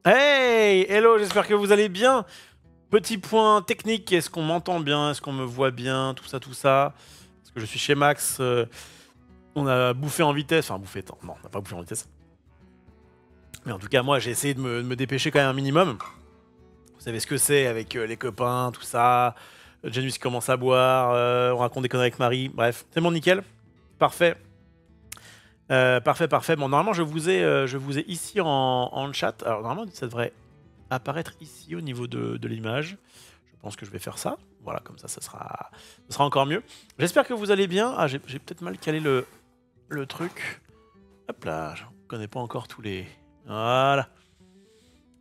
Hey, hello, j'espère que vous allez bien. Petit point technique, est-ce qu'on m'entend bien? Est-ce qu'on me voit bien? Tout ça, tout ça. Parce que je suis chez Max, on a bouffé en vitesse. Enfin, bouffé, non, on n'a pas bouffé en vitesse. Mais en tout cas, moi, j'ai essayé de me dépêcher quand même un minimum. Vous savez ce que c'est avec les copains, tout ça. Janus commence à boire, on raconte des conneries avec Marie. Bref, c'est bon, nickel. Parfait. Parfait, parfait. Bon, normalement, je vous ai ici en chat. Alors, normalement, ça devrait apparaître ici au niveau de l'image. Je pense que je vais faire ça. Voilà, comme ça, ça sera encore mieux. J'espère que vous allez bien. Ah, j'ai peut-être mal calé le truc. Hop là, je ne connais pas encore tous les... Voilà.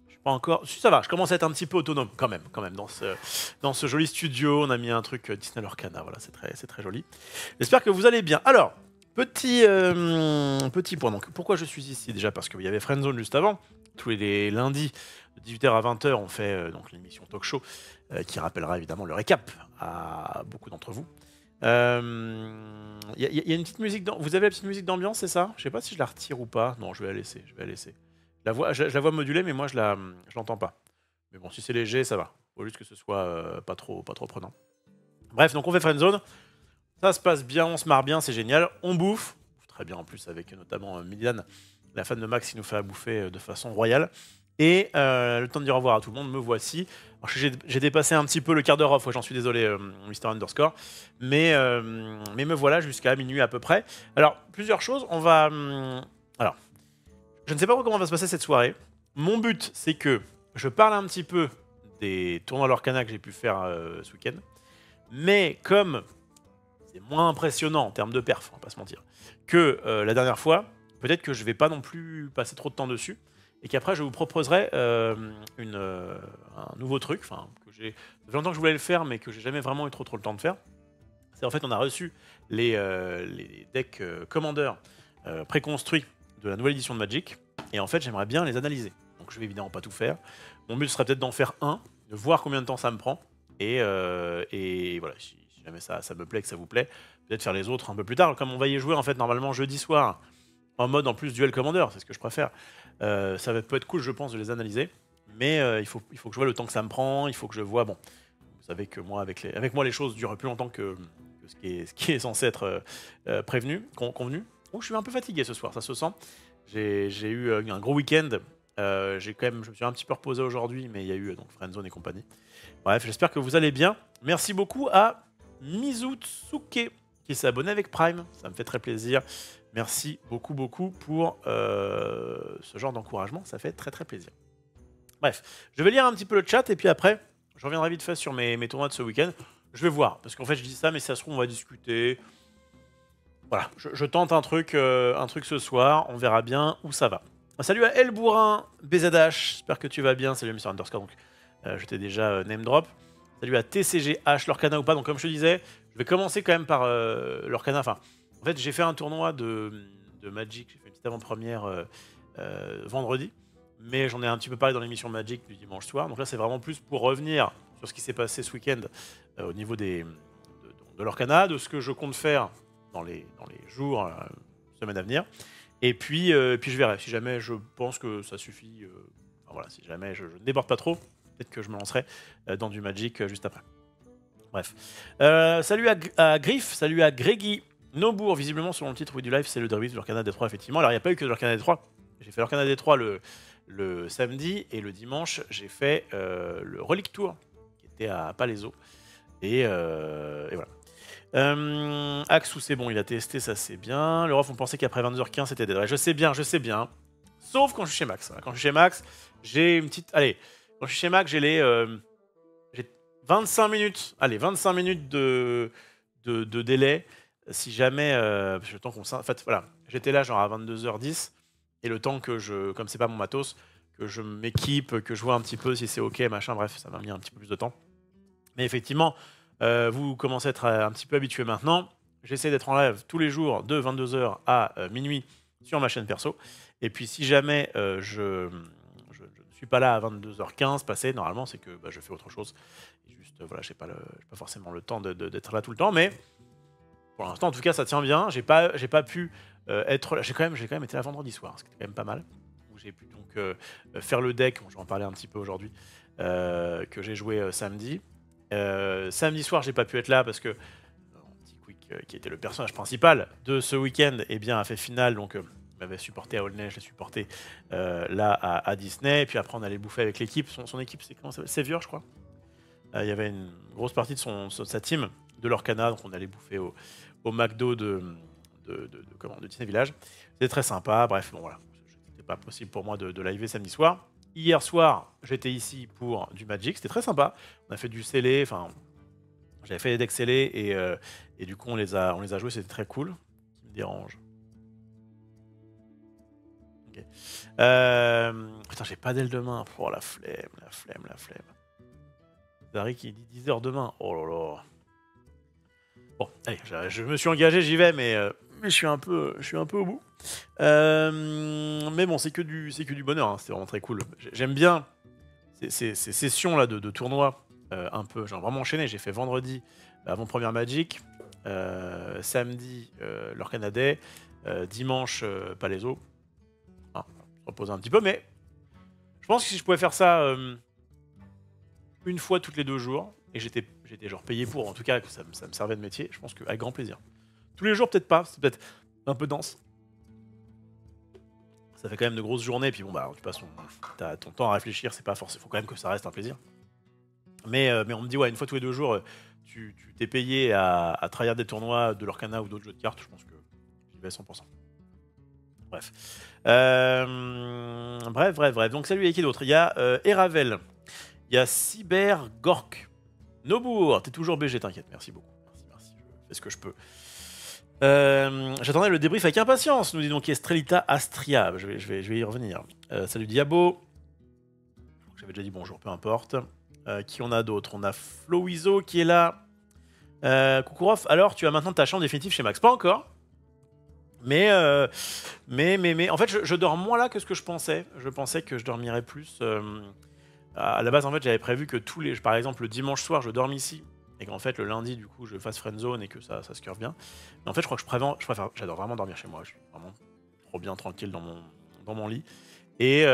Je suis pas encore... Si, ça va, je commence à être un petit peu autonome quand même dans ce joli studio. On a mis un truc Disney Lorcana, voilà, c'est très joli. J'espère que vous allez bien. Alors, petit point, donc pourquoi je suis ici déjà? Parce qu'il y avait Friendzone juste avant. Tous les lundis, de 18h à 20h, on fait donc l'émission Talk Show, qui rappellera évidemment le récap à beaucoup d'entre vous. Il y a une petite musique... Vous avez la petite musique d'ambiance, c'est ça? Je sais pas si je la retire ou pas. Non, je vais la laisser, je vais la laisser. Je la vois modulée, mais moi je l'entends pas. Mais bon, si c'est léger, ça va. Faut juste que ce soit pas trop prenant. Bref, donc on fait Friendzone. Ça se passe bien, on se marre bien, c'est génial. On bouffe. Très bien en plus avec notamment Miliane, la fan de Max, qui nous fait à bouffer de façon royale. Et le temps de dire au revoir à tout le monde, me voici. J'ai dépassé un petit peu le quart d'heure off, ouais, j'en suis désolé, Mister Underscore. Mais me voilà jusqu'à minuit à peu près. Alors, plusieurs choses. On va... alors, je ne sais pas comment va se passer cette soirée. Mon but, c'est que je parle un petit peu des tournois Lorcana que j'ai pu faire ce week-end. Mais comme c'est moins impressionnant en termes de perf, on va pas se mentir, que la dernière fois, peut-être que je vais pas non plus passer trop de temps dessus. Et qu'après, je vous proposerai un nouveau truc. Enfin, ça fait longtemps que je voulais le faire, mais que j'ai jamais vraiment eu trop le temps de faire. C'est en fait, on a reçu les decks commandeurs préconstruits de la nouvelle édition de Magic. Et en fait, j'aimerais bien les analyser. Donc je vais évidemment pas tout faire. Mon but serait peut-être d'en faire un, de voir combien de temps ça me prend. Et voilà, si jamais ça me plaît, que ça vous plaît, peut-être faire les autres un peu plus tard. Comme on va y jouer en fait normalement jeudi soir, en mode en plus duel commander, c'est ce que je préfère. Peut être cool, je pense, de les analyser. Mais il faut que je vois le temps que ça me prend, il faut que je vois... Bon, vous savez que moi, avec moi, les choses durent plus longtemps que ce qui est censé être convenu. Oh, je suis un peu fatigué ce soir, ça se sent. J'ai eu un gros week-end. Je me suis un petit peu reposé aujourd'hui, mais il y a eu donc Friendzone et compagnie. Bref, j'espère que vous allez bien. Merci beaucoup à Mizutsuke qui s'est abonné avec Prime. Ça me fait très plaisir. Merci beaucoup pour ce genre d'encouragement. Ça fait très plaisir. Bref, je vais lire un petit peu le chat et puis après, je reviendrai vite fait sur mes tournois de ce week-end. Je vais voir, parce qu'en fait, je dis ça, mais si ça se trouve, on va discuter. Voilà, je tente un truc ce soir. On verra bien où ça va. Salut à El Bourrin, BZH, j'espère que tu vas bien. Salut à Mr. Underscore, donc je t'ai déjà name drop. Salut à TCGH, Lorcana ou pas. Donc comme je te disais, je vais commencer quand même par Lorcana. Enfin, en fait, j'ai fait un tournoi de Magic, j'ai fait une petite avant-première vendredi. Mais j'en ai un petit peu parlé dans l'émission Magic du dimanche soir. Donc là, c'est vraiment plus pour revenir sur ce qui s'est passé ce week-end au niveau de Lorcana, de ce que je compte faire dans les jours, semaines à venir. Et puis je verrai. Si jamais je pense que ça suffit, voilà, si jamais je ne déborde pas trop, peut-être que je me lancerai dans du Magic juste après. Bref. Salut à Griff, salut à Greggy. Nobour, visiblement, selon le titre du live, c'est le derby de l'Arcana D3, effectivement. Alors, il n'y a pas eu que de l'Arcana D3. J'ai fait l'Arcana D3 le samedi, et le dimanche, j'ai fait le Relic Tour, qui était à Palaiso. Et voilà. Axou, c'est bon, il a testé, ça c'est bien. Le ref, on pensait qu'après 22h15, c'était dead. Ouais, je sais bien. Sauf quand je suis chez Max. Quand je suis chez Max, j'ai une petite... Allez, quand je suis chez Max, j'ai 25 minutes. Allez, 25 minutes de délai. Si jamais... le temps qu'on... En fait, voilà, j'étais là genre à 22h10. Et le temps que comme c'est pas mon matos, que je m'équipe, que je vois un petit peu si c'est ok, machin, bref, ça m'a mis un petit peu plus de temps. Mais effectivement... vous commencez à être un petit peu habitué maintenant. J'essaie d'être en live tous les jours de 22h à minuit sur ma chaîne perso. Et puis si jamais je ne suis pas là à 22h15 passé, normalement c'est que je fais autre chose. Et juste, voilà, j'ai pas forcément le temps d'être là tout le temps. Mais pour l'instant, en tout cas, ça tient bien. J'ai pas pu être là. J'ai quand même été là vendredi soir, ce qui est quand même pas mal. où j'ai pu donc faire le deck, je vais en parler un petit peu aujourd'hui, que j'ai joué samedi. Samedi soir, j'ai pas pu être là parce que petit Quick, qui était le personnage principal de ce week-end, eh bien, a fait finale, donc il m'avait supporté à Aulnay, je l'ai supporté là à Disney, et puis après on allait bouffer avec l'équipe, son équipe c'est comment ça s'appelle, Savior je crois. Il y avait une grosse partie de sa team de l'Orcana, donc on allait bouffer au McDo de Disney Village. C'était très sympa, bref, bon voilà, c'était pas possible pour moi de liver samedi soir. Hier soir, j'étais ici pour du Magic, c'était très sympa. On a fait du scellé, enfin, j'avais fait des decks scellés et du coup on les a joués, c'était très cool. Qui me dérange. Okay. Putain, j'ai pas d'aile demain. Oh la flemme, la flemme, la flemme. Zari qui dit 10h demain. Oh là là. Bon, allez, je me suis engagé, j'y vais, mais je suis un peu au bout. Mais bon, c'est que du bonheur, hein, c'est vraiment très cool. J'aime bien ces sessions là de tournoi un peu, genre vraiment enchaîné. J'ai fait vendredi avant-première Magic, samedi l'Orcana, dimanche Palaiso. Ah, je repose un petit peu, mais je pense que si je pouvais faire ça une fois toutes les 2 jours, et j'étais genre payé pour, en tout cas que ça me servait de métier, je pense qu'avec grand plaisir. Tous les jours peut-être pas, c'est peut-être un peu dense. Ça fait quand même de grosses journées, puis bon bah tu passes t'as ton temps à réfléchir, c'est pas forcément, faut quand même que ça reste un plaisir. Mais on me dit ouais, une fois tous les 2 jours, tu t'es payé à tryhard des tournois de l'Orcana ou d'autres jeux de cartes, je pense que j'y vais à 100%. Bref. Bref. Donc salut, il y a qui d'autre? Il y a Eravel, il y a Cyber Gork. Nobour, t'es toujours BG, t'inquiète, merci beaucoup. Merci, je fais ce que je peux. J'attendais le débrief avec impatience, nous dit donc Estrelita Astria. Je vais y revenir. Salut Diabo. J'avais déjà dit bonjour, peu importe. Qui on a d'autres? On a Flowizo qui est là. Kukurov, alors tu as maintenant ta chambre définitive chez Max? Pas encore. Mais en fait, je dors moins là que ce que je pensais. Je pensais que je dormirais plus. À la base, en fait, j'avais prévu que par exemple, le dimanche soir, je dorme ici. Et qu'en fait, le lundi, du coup, je fasse friendzone et que ça se curve bien. Mais en fait, je crois que j'adore vraiment dormir chez moi. Je suis vraiment trop bien tranquille dans mon lit. Et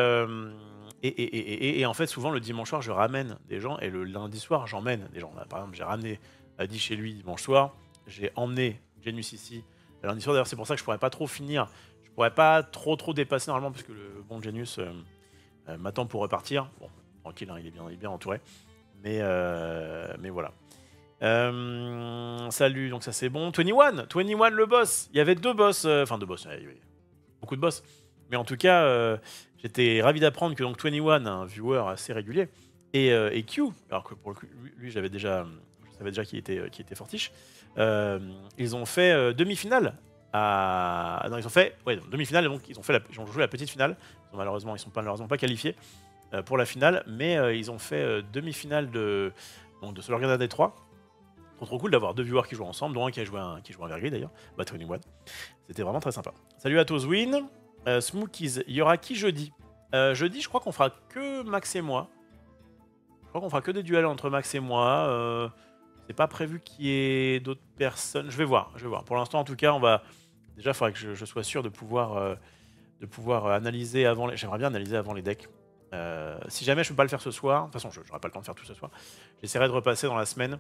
en fait, souvent, le dimanche soir, je ramène des gens. Et le lundi soir, j'emmène des gens. Là, par exemple, j'ai ramené Adi chez lui dimanche soir. J'ai emmené Genius ici le lundi soir. D'ailleurs, c'est pour ça que je pourrais pas trop finir. Je pourrais pas trop dépasser normalement, parce que le bon Genius m'attend pour repartir. Bon, tranquille, hein, il est bien entouré. Mais voilà. Salut, donc ça c'est bon. 21 le boss. Il y avait 2 boss, enfin 2 boss, il y avait beaucoup de boss. Mais en tout cas, j'étais ravi d'apprendre que donc 21, un viewer assez régulier, et Q, alors que pour le coup, lui je savais déjà qu'il était fortiche. Ils ont fait demi-finale. Non, ils ont fait demi-finale, et donc ils ont joué la petite finale. Ils sont malheureusement pas qualifiés pour la finale, mais ils ont fait demi-finale de ce Lorgana D3. Trop cool d'avoir 2 viewers qui jouent ensemble, dont un qui a joué un Vergris d'ailleurs, 21. C'était vraiment très sympa. Salut à Tozwin, Smookies, il y aura qui jeudi? Jeudi, je crois qu'on fera que Max et moi. Je crois qu'on fera que des duels entre Max et moi. C'est pas prévu qu'il y ait d'autres personnes. Je vais voir. Pour l'instant, en tout cas, déjà, il faudrait que je sois sûr de pouvoir analyser avant les... J'aimerais bien analyser avant les decks. Si jamais je peux pas le faire ce soir, de toute façon, je n'aurai pas le temps de faire tout ce soir, j'essaierai de repasser dans la semaine.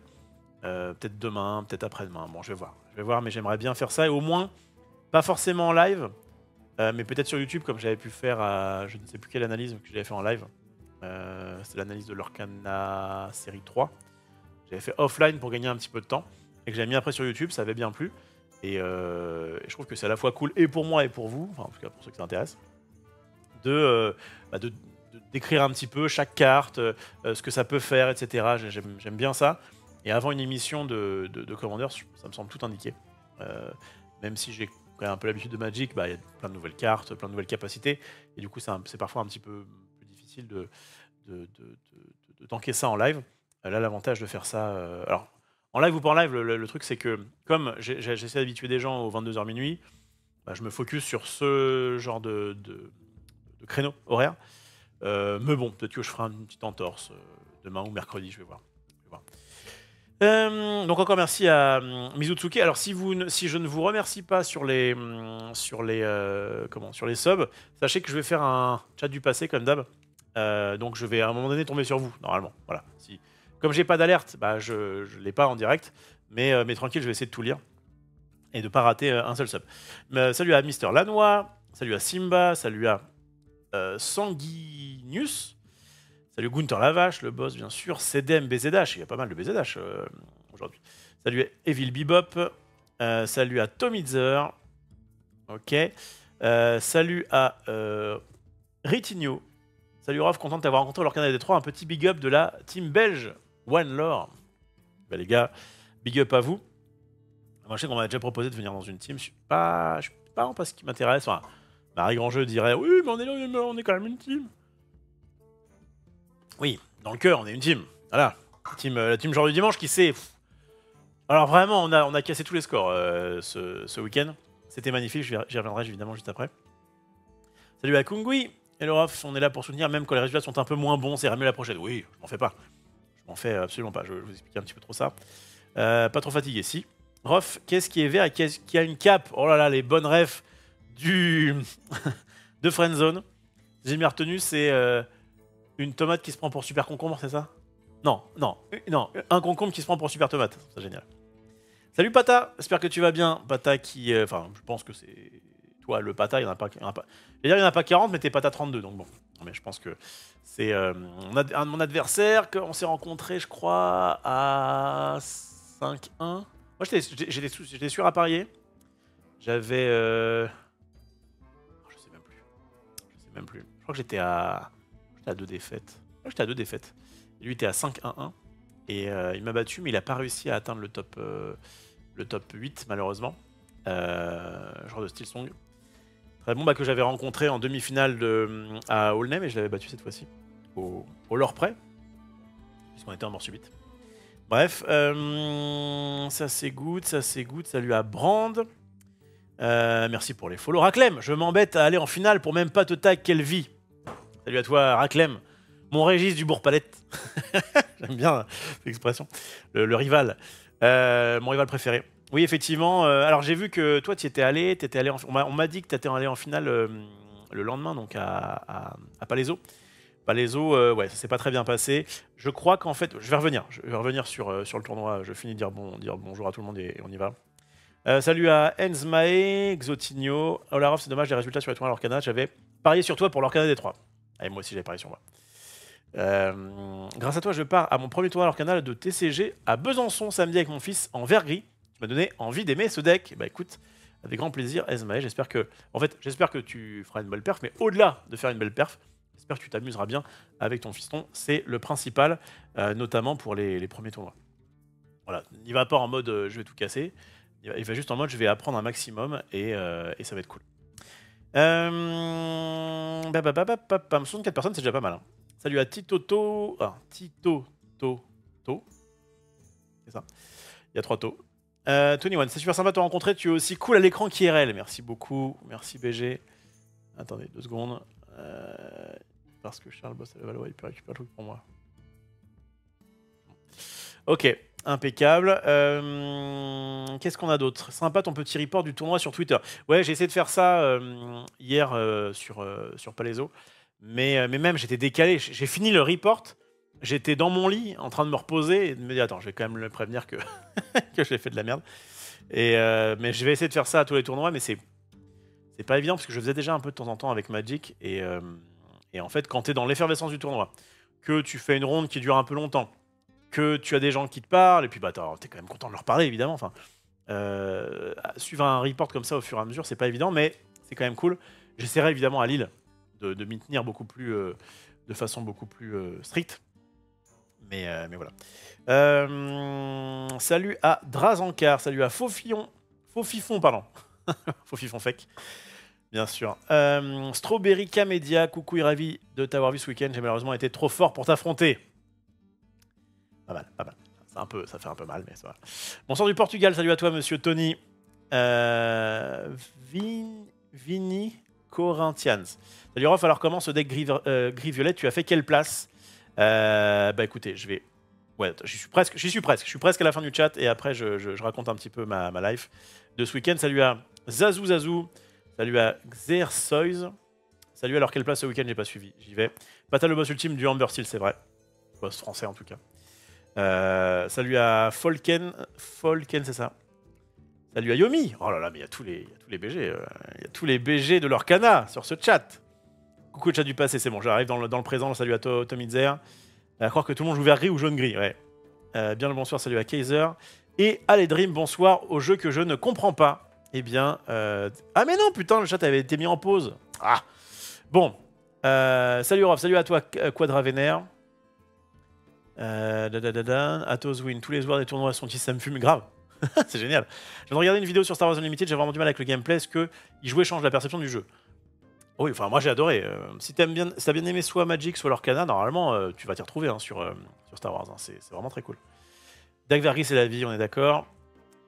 Peut-être demain, peut-être après-demain. Bon, je vais voir, mais j'aimerais bien faire ça. Et au moins, pas forcément en live, mais peut-être sur YouTube, comme j'avais pu faire à... Je ne sais plus quelle analyse que j'avais fait en live. C'est l'analyse de l'Orcana série 3. J'avais fait offline pour gagner un petit peu de temps. Et que j'avais mis après sur YouTube, ça avait bien plu. Et je trouve que c'est à la fois cool et pour moi et pour vous, enfin en tout cas pour ceux que ça intéresse, de décrire un petit peu chaque carte, ce que ça peut faire, etc. J'aime bien ça. Et avant une émission de Commander, ça me semble tout indiqué. Même si j'ai quand même un peu l'habitude de Magic, il y a plein de nouvelles cartes, plein de nouvelles capacités. Et du coup, c'est parfois un petit peu plus difficile de tanker ça en live. Là, l'avantage de faire ça... alors, en live ou pas en live, le truc, c'est que comme j'essaie d'habituer des gens aux 22h minuit, je me focus sur ce genre de créneau horaire. Mais bon, peut-être que je ferai une petite entorse demain ou mercredi, je vais voir. Donc encore merci à Mizutsuki. Alors si je ne vous remercie pas sur les sur les subs, sachez que je vais faire un chat du passé comme d'hab. Donc je vais à un moment donné tomber sur vous normalement. Voilà. Comme j'ai pas d'alerte, bah je l'ai pas en direct, mais tranquille, je vais essayer de tout lire et de pas rater un seul sub. Salut à Mister Lanois, salut à Simba, salut à Sanguinius. Salut Gunther Lavache, le boss bien sûr. CDM BZH, il y a pas mal de BZH aujourd'hui. Salut à Evil Bebop. Salut à Tomitzer. Ok. Salut à Ritigno. Salut Rof, content de t'avoir rencontré au Lorcana D3. Un petit big up de la team belge One Lore. Bah, les gars, big up à vous. Moi je sais qu'on m'a déjà proposé de venir dans une team. Je suis pas ce qui m'intéresse. Enfin, Marie Grandjeu dirait oui, mais on est là, on est quand même une team. Oui, dans le cœur, on est une team. Voilà. La team genre du dimanche qui sait. Alors vraiment, on a cassé tous les scores ce week-end. C'était magnifique, j'y reviendrai évidemment juste après. Salut à Kungui. Hello Rof, on est là pour soutenir même quand les résultats sont un peu moins bons, c'est mieux la prochaine. Oui, je m'en fais pas. Je m'en fais absolument pas, je vais vous expliquer un petit peu trop ça. Pas trop fatigué, si. Rof, qu'est-ce qui est vert et qu'est-ce qui a une cape? Oh là là, les bonnes refs de Friendzone. J'ai bien retenu, c'est... une tomate qui se prend pour super concombre, c'est ça? Non, un concombre qui se prend pour super tomate. C'est génial. Salut Pata, j'espère que tu vas bien. Pata qui... Enfin, je pense que c'est... Toi, le Pata, il n'y en a pas... il n'y en a pas 40, mais t'es Pata 32, donc bon. Mais je pense que c'est mon adversaire, qu'on s'est rencontré, je crois, à 5-1. Moi, j'étais sûr à parier. J'avais... Je sais même plus. Je crois que j'étais à 2 défaites. J'étais à 2 défaites. Et lui était à 5-1-1. Et il m'a battu, mais il n'a pas réussi à atteindre le top 8, malheureusement. Genre de Stillsong. Très bon, que j'avais rencontré en demi-finale à Aulnay, mais je l'avais battu cette fois-ci. Au lore près. Puisqu'on était en mort subite. Bref. Ça c'est good. Salut à Brand. Merci pour les follow. Raclem, je m'embête à aller en finale pour même pas te tag quelle vie. Salut à toi, Raclem. Mon Régis du Bourg-Palette. J'aime bien l'expression. Le rival. Mon rival préféré. Oui, effectivement. Alors, j'ai vu que toi, tu étais allé. On m'a dit que tu étais allé en finale le lendemain, donc à Palaiso. Palaiso, ouais, ça s'est pas très bien passé. Je crois qu'en fait... Je vais revenir sur le tournoi. Je finis de dire bonjour à tout le monde et on y va. Salut à Enzmae, Xotinho. Olarov, c'est dommage, les résultats sur les tournois Lorcana. J'avais parié sur toi pour Lorcana D3. Allez, moi aussi, j'avais parié sur moi. Grâce à toi, je pars à mon premier tournoi Lorcana de TCG à Besançon samedi avec mon fils en vert gris. Tu m'as donné envie d'aimer ce deck. Bah écoute, avec grand plaisir, Enzmae. J'espère que tu feras une belle perf, mais au-delà de faire une belle perf, j'espère que tu t'amuseras bien avec ton fiston. C'est le principal, notamment pour les premiers tournois. Voilà, n'y va pas en mode je vais tout casser. Il va juste en mode je vais apprendre un maximum et ça va être cool. 64 personnes, c'est déjà pas mal. Hein. Salut à Titoto. Ah, Tito-To-To. C'est ça. Il y a 3 To. Tony One, c'est super sympa de te rencontrer. Tu es aussi cool à l'écran qu'IRL. Merci beaucoup. Merci BG. Attendez 2 secondes. Parce que Charles bosse à la Valois, il peut récupérer le truc pour moi. Ok. Impeccable. Qu'est-ce qu'on a d'autre? Sympa ton petit report du tournoi sur Twitter. Ouais, j'ai essayé de faire ça hier sur Palaiso. Mais même, j'étais décalé. J'ai fini le report. J'étais dans mon lit en train de me reposer et de me dire attends, je vais quand même le prévenir que, que j'ai fait de la merde. Mais je vais essayer de faire ça à tous les tournois, mais c'est pas évident parce que je faisais déjà un peu de temps en temps avec Magic. Et en fait, quand tu es dans l'effervescence du tournoi, que tu fais une ronde qui dure un peu longtemps, que tu as des gens qui te parlent, et puis bah, t'es quand même content de leur parler, évidemment. Enfin, suivre un report comme ça au fur et à mesure, c'est pas évident, mais c'est quand même cool. J'essaierai évidemment à Lille de m'y tenir beaucoup plus, de façon beaucoup plus stricte. Mais voilà. Salut à Drazankar, salut à Faufifon, pardon. Faufifon fake. Bien sûr. Strawberry K-Media, coucou et ravi de t'avoir vu ce week-end. J'ai malheureusement été trop fort pour t'affronter. Pas mal. Ça fait un peu mal, mais ça va. Bonsoir du Portugal, salut à toi, monsieur Tony. Vini Corinthians. Salut Rof, alors comment ce deck gris-violet, tu as fait quelle place? Bah écoutez, je vais Ouais, j'y suis presque. Je suis presque à la fin du chat et après je raconte un petit peu ma life de ce week-end. Salut à Zazou. Salut à Xersois. Salut, alors quelle place ce week-end j'ai pas suivi. J'y vais. Pata le boss ultime du Amber Steel, c'est vrai. Boss français en tout cas. Salut à Folken, c'est ça. Salut à Yomi. Oh là là, mais il y a tous les BG. Il y a tous les BG de leur cana sur ce chat. Coucou le chat du passé, c'est bon, j'arrive dans le présent. Salut à Tomidzer. À croire que tout le monde joue vert gris ou jaune gris, ouais. Bien le bonsoir, salut à Kaiser. Et allez Dream, bonsoir au jeu que je ne comprends pas. Eh bien, ah mais non, putain, le chat avait été mis en pause. Ah. Bon. Salut Rof, salut à toi Quadravener. Atos win, tous les joueurs des tournois sont ici, ça me fume grave. C'est génial. Je viens de regarder une vidéo sur Star Wars Unlimited, j'ai vraiment du mal avec le gameplay. Est-ce que y jouer change la perception du jeu? Oui, enfin moi j'ai adoré. Si t'as bien aimé soit Magic, soit l'Orcana, normalement tu vas t'y retrouver hein, sur Star Wars. Hein. C'est vraiment très cool. Dak Vergris, c'est la vie, on est d'accord.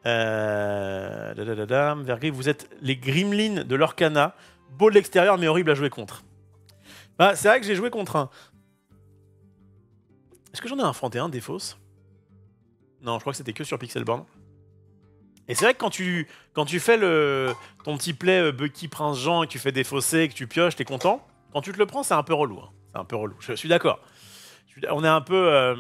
Vergris, vous êtes les Gremlins de l'Orcana. Beau de l'extérieur, mais horrible à jouer contre. Bah, c'est vrai que j'ai joué contre un. Est-ce que j'en ai affronté un des fausses? Non, je crois que c'était que sur Pixelborn. Et c'est vrai que quand tu fais ton petit play Bucky Prince Jean et que tu fais des fossés, que tu pioches, t'es content. Quand tu te le prends, c'est un peu relou. Hein. C'est un peu relou. Je suis d'accord. On est un peu.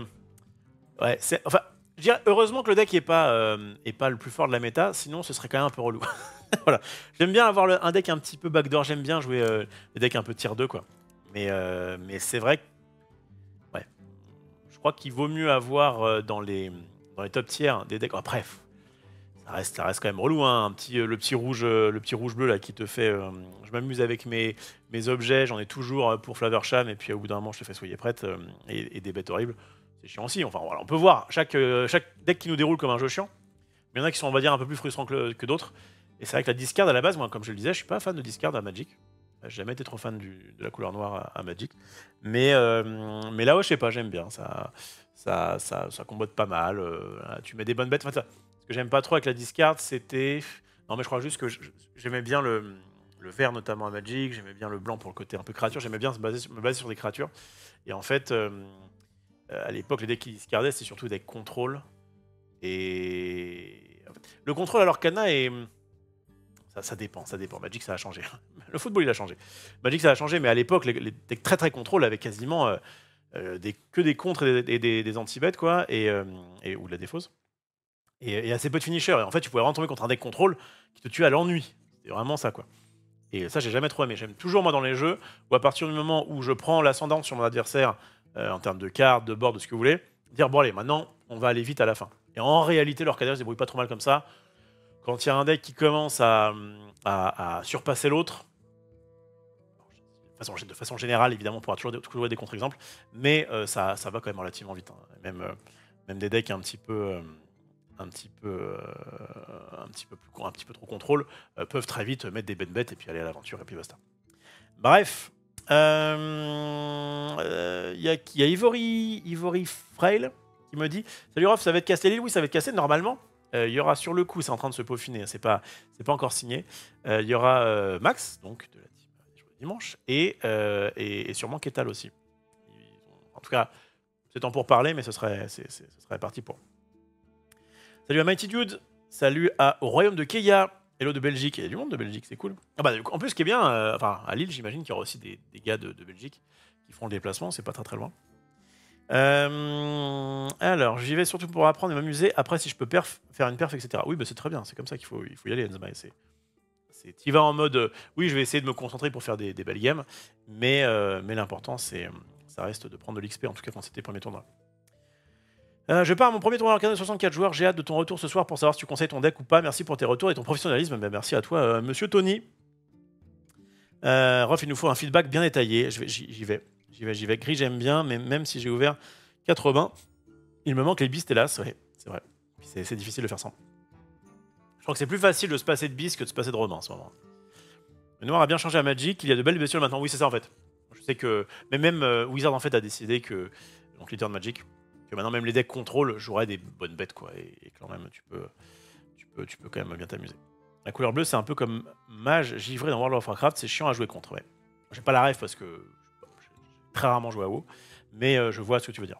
Ouais, enfin, je dirais heureusement que le deck est pas le plus fort de la méta, sinon ce serait quand même un peu relou. Voilà. J'aime bien avoir un deck un petit peu backdoor. J'aime bien jouer les decks un peu tier 2, quoi. Mais c'est vrai que. Ouais. Je crois qu'il vaut mieux avoir dans les top tiers des decks. Après. Ça reste quand même relou, hein, le petit rouge bleu là qui te fait. Je m'amuse avec mes objets, j'en ai toujours pour Flaversham, et puis au bout d'un moment je te fais soyez prête et des bêtes horribles. C'est chiant aussi. Enfin voilà, on peut voir chaque deck qui nous déroule comme un jeu chiant. Mais il y en a qui sont, on va dire, un peu plus frustrants que d'autres. Et c'est vrai que la discard à la base, moi, comme je le disais, je suis pas fan de discard à Magic. J'ai jamais été trop fan de la couleur noire à Magic. Mais là, ouais, je sais pas, j'aime bien. Ça combote pas mal. Tu mets des bonnes bêtes. Enfin, ce que j'aime pas trop avec la discard, c'était. Non, mais je crois juste que j'aimais bien le vert, notamment à Magic. J'aimais bien le blanc pour le côté un peu créature. J'aimais bien me baser sur des créatures. Et en fait, à l'époque, les decks qui discardaient, c'était surtout des decks contrôle. Et. Le contrôle à l'Orcana est. Ça dépend. Magic, ça a changé. Le football, il a changé. Magic, ça a changé, mais à l'époque, les decks très très contrôle avaient quasiment que des contres et des anti-bêtes, quoi, ou de la défausse. Et assez peu de finishers. Et en fait, tu pouvais vraiment tomber contre un deck contrôle qui te tue à l'ennui. C'est vraiment ça, quoi. Et ça, j'ai jamais trop aimé. J'aime toujours, moi, dans les jeux, où à partir du moment où je prends l'ascendant sur mon adversaire, en termes de cartes, de board, de ce que vous voulez, dire, bon, allez, maintenant, on va aller vite à la fin. Et en réalité, l'Orcana se débrouille pas trop mal comme ça. Quand il y a un deck qui commence à surpasser l'autre, de façon générale, évidemment, on pourra toujours jouer des contre-exemples, mais ça va quand même relativement vite. Hein. Même des decks un petit peu trop contrôle peuvent très vite mettre des bêtes et puis aller à l'aventure et puis basta. Bref, il y a Ivory Frail qui me dit salut Rof, ça va être cassé l'île? Oui, ça va être cassé normalement. Il y aura sur le coup, c'est en train de se peaufiner, c'est pas encore signé. Il y aura Max, donc de la team dimanche, et sûrement Ketal aussi. En tout cas, c'est temps pour parler, mais ce serait parti pour. Salut à Mighty Dude, salut au Royaume de Keia, hello de Belgique, il y a du monde de Belgique, c'est cool. Ah bah, en plus, ce qui est bien, à Lille, j'imagine qu'il y aura aussi des gars de Belgique qui feront le déplacement, c'est pas très très loin. Alors, j'y vais surtout pour apprendre et m'amuser. Après, si je peux faire une perf, etc. Oui, bah c'est très bien, c'est comme ça qu'il faut y aller, Enzma. Tu vas en mode, oui, je vais essayer de me concentrer pour faire des belles games, mais l'important, ça reste de prendre de l'XP, en tout cas quand c'était le premier tournoi. Je pars à mon premier tournoi arcane de 64 joueurs. J'ai hâte de ton retour ce soir pour savoir si tu conseilles ton deck ou pas. Merci pour tes retours et ton professionnalisme. Ben, merci à toi, monsieur Tony. Rof, il nous faut un feedback bien détaillé. J'y vais. Gris, j'aime bien, mais même si j'ai ouvert 4 robins, il me manque les bistes, hélas. Ouais, c'est vrai. C'est difficile de faire ça. Je crois que c'est plus facile de se passer de bistes que de se passer de robins en ce moment. Le noir a bien changé à Magic. Il y a de belles bestioles maintenant. Oui, c'est ça en fait. Je sais que. Mais même Wizard en fait a décidé que. Donc, leader de Magic. Que maintenant, même les decks contrôle joueraient des bonnes bêtes, quoi. Et quand même, tu peux quand même bien t'amuser. La couleur bleue, c'est un peu comme mage givré dans World of Warcraft. C'est chiant à jouer contre, ouais. J'ai pas la ref parce que j'ai très rarement joué à WoW. Mais je vois ce que tu veux dire.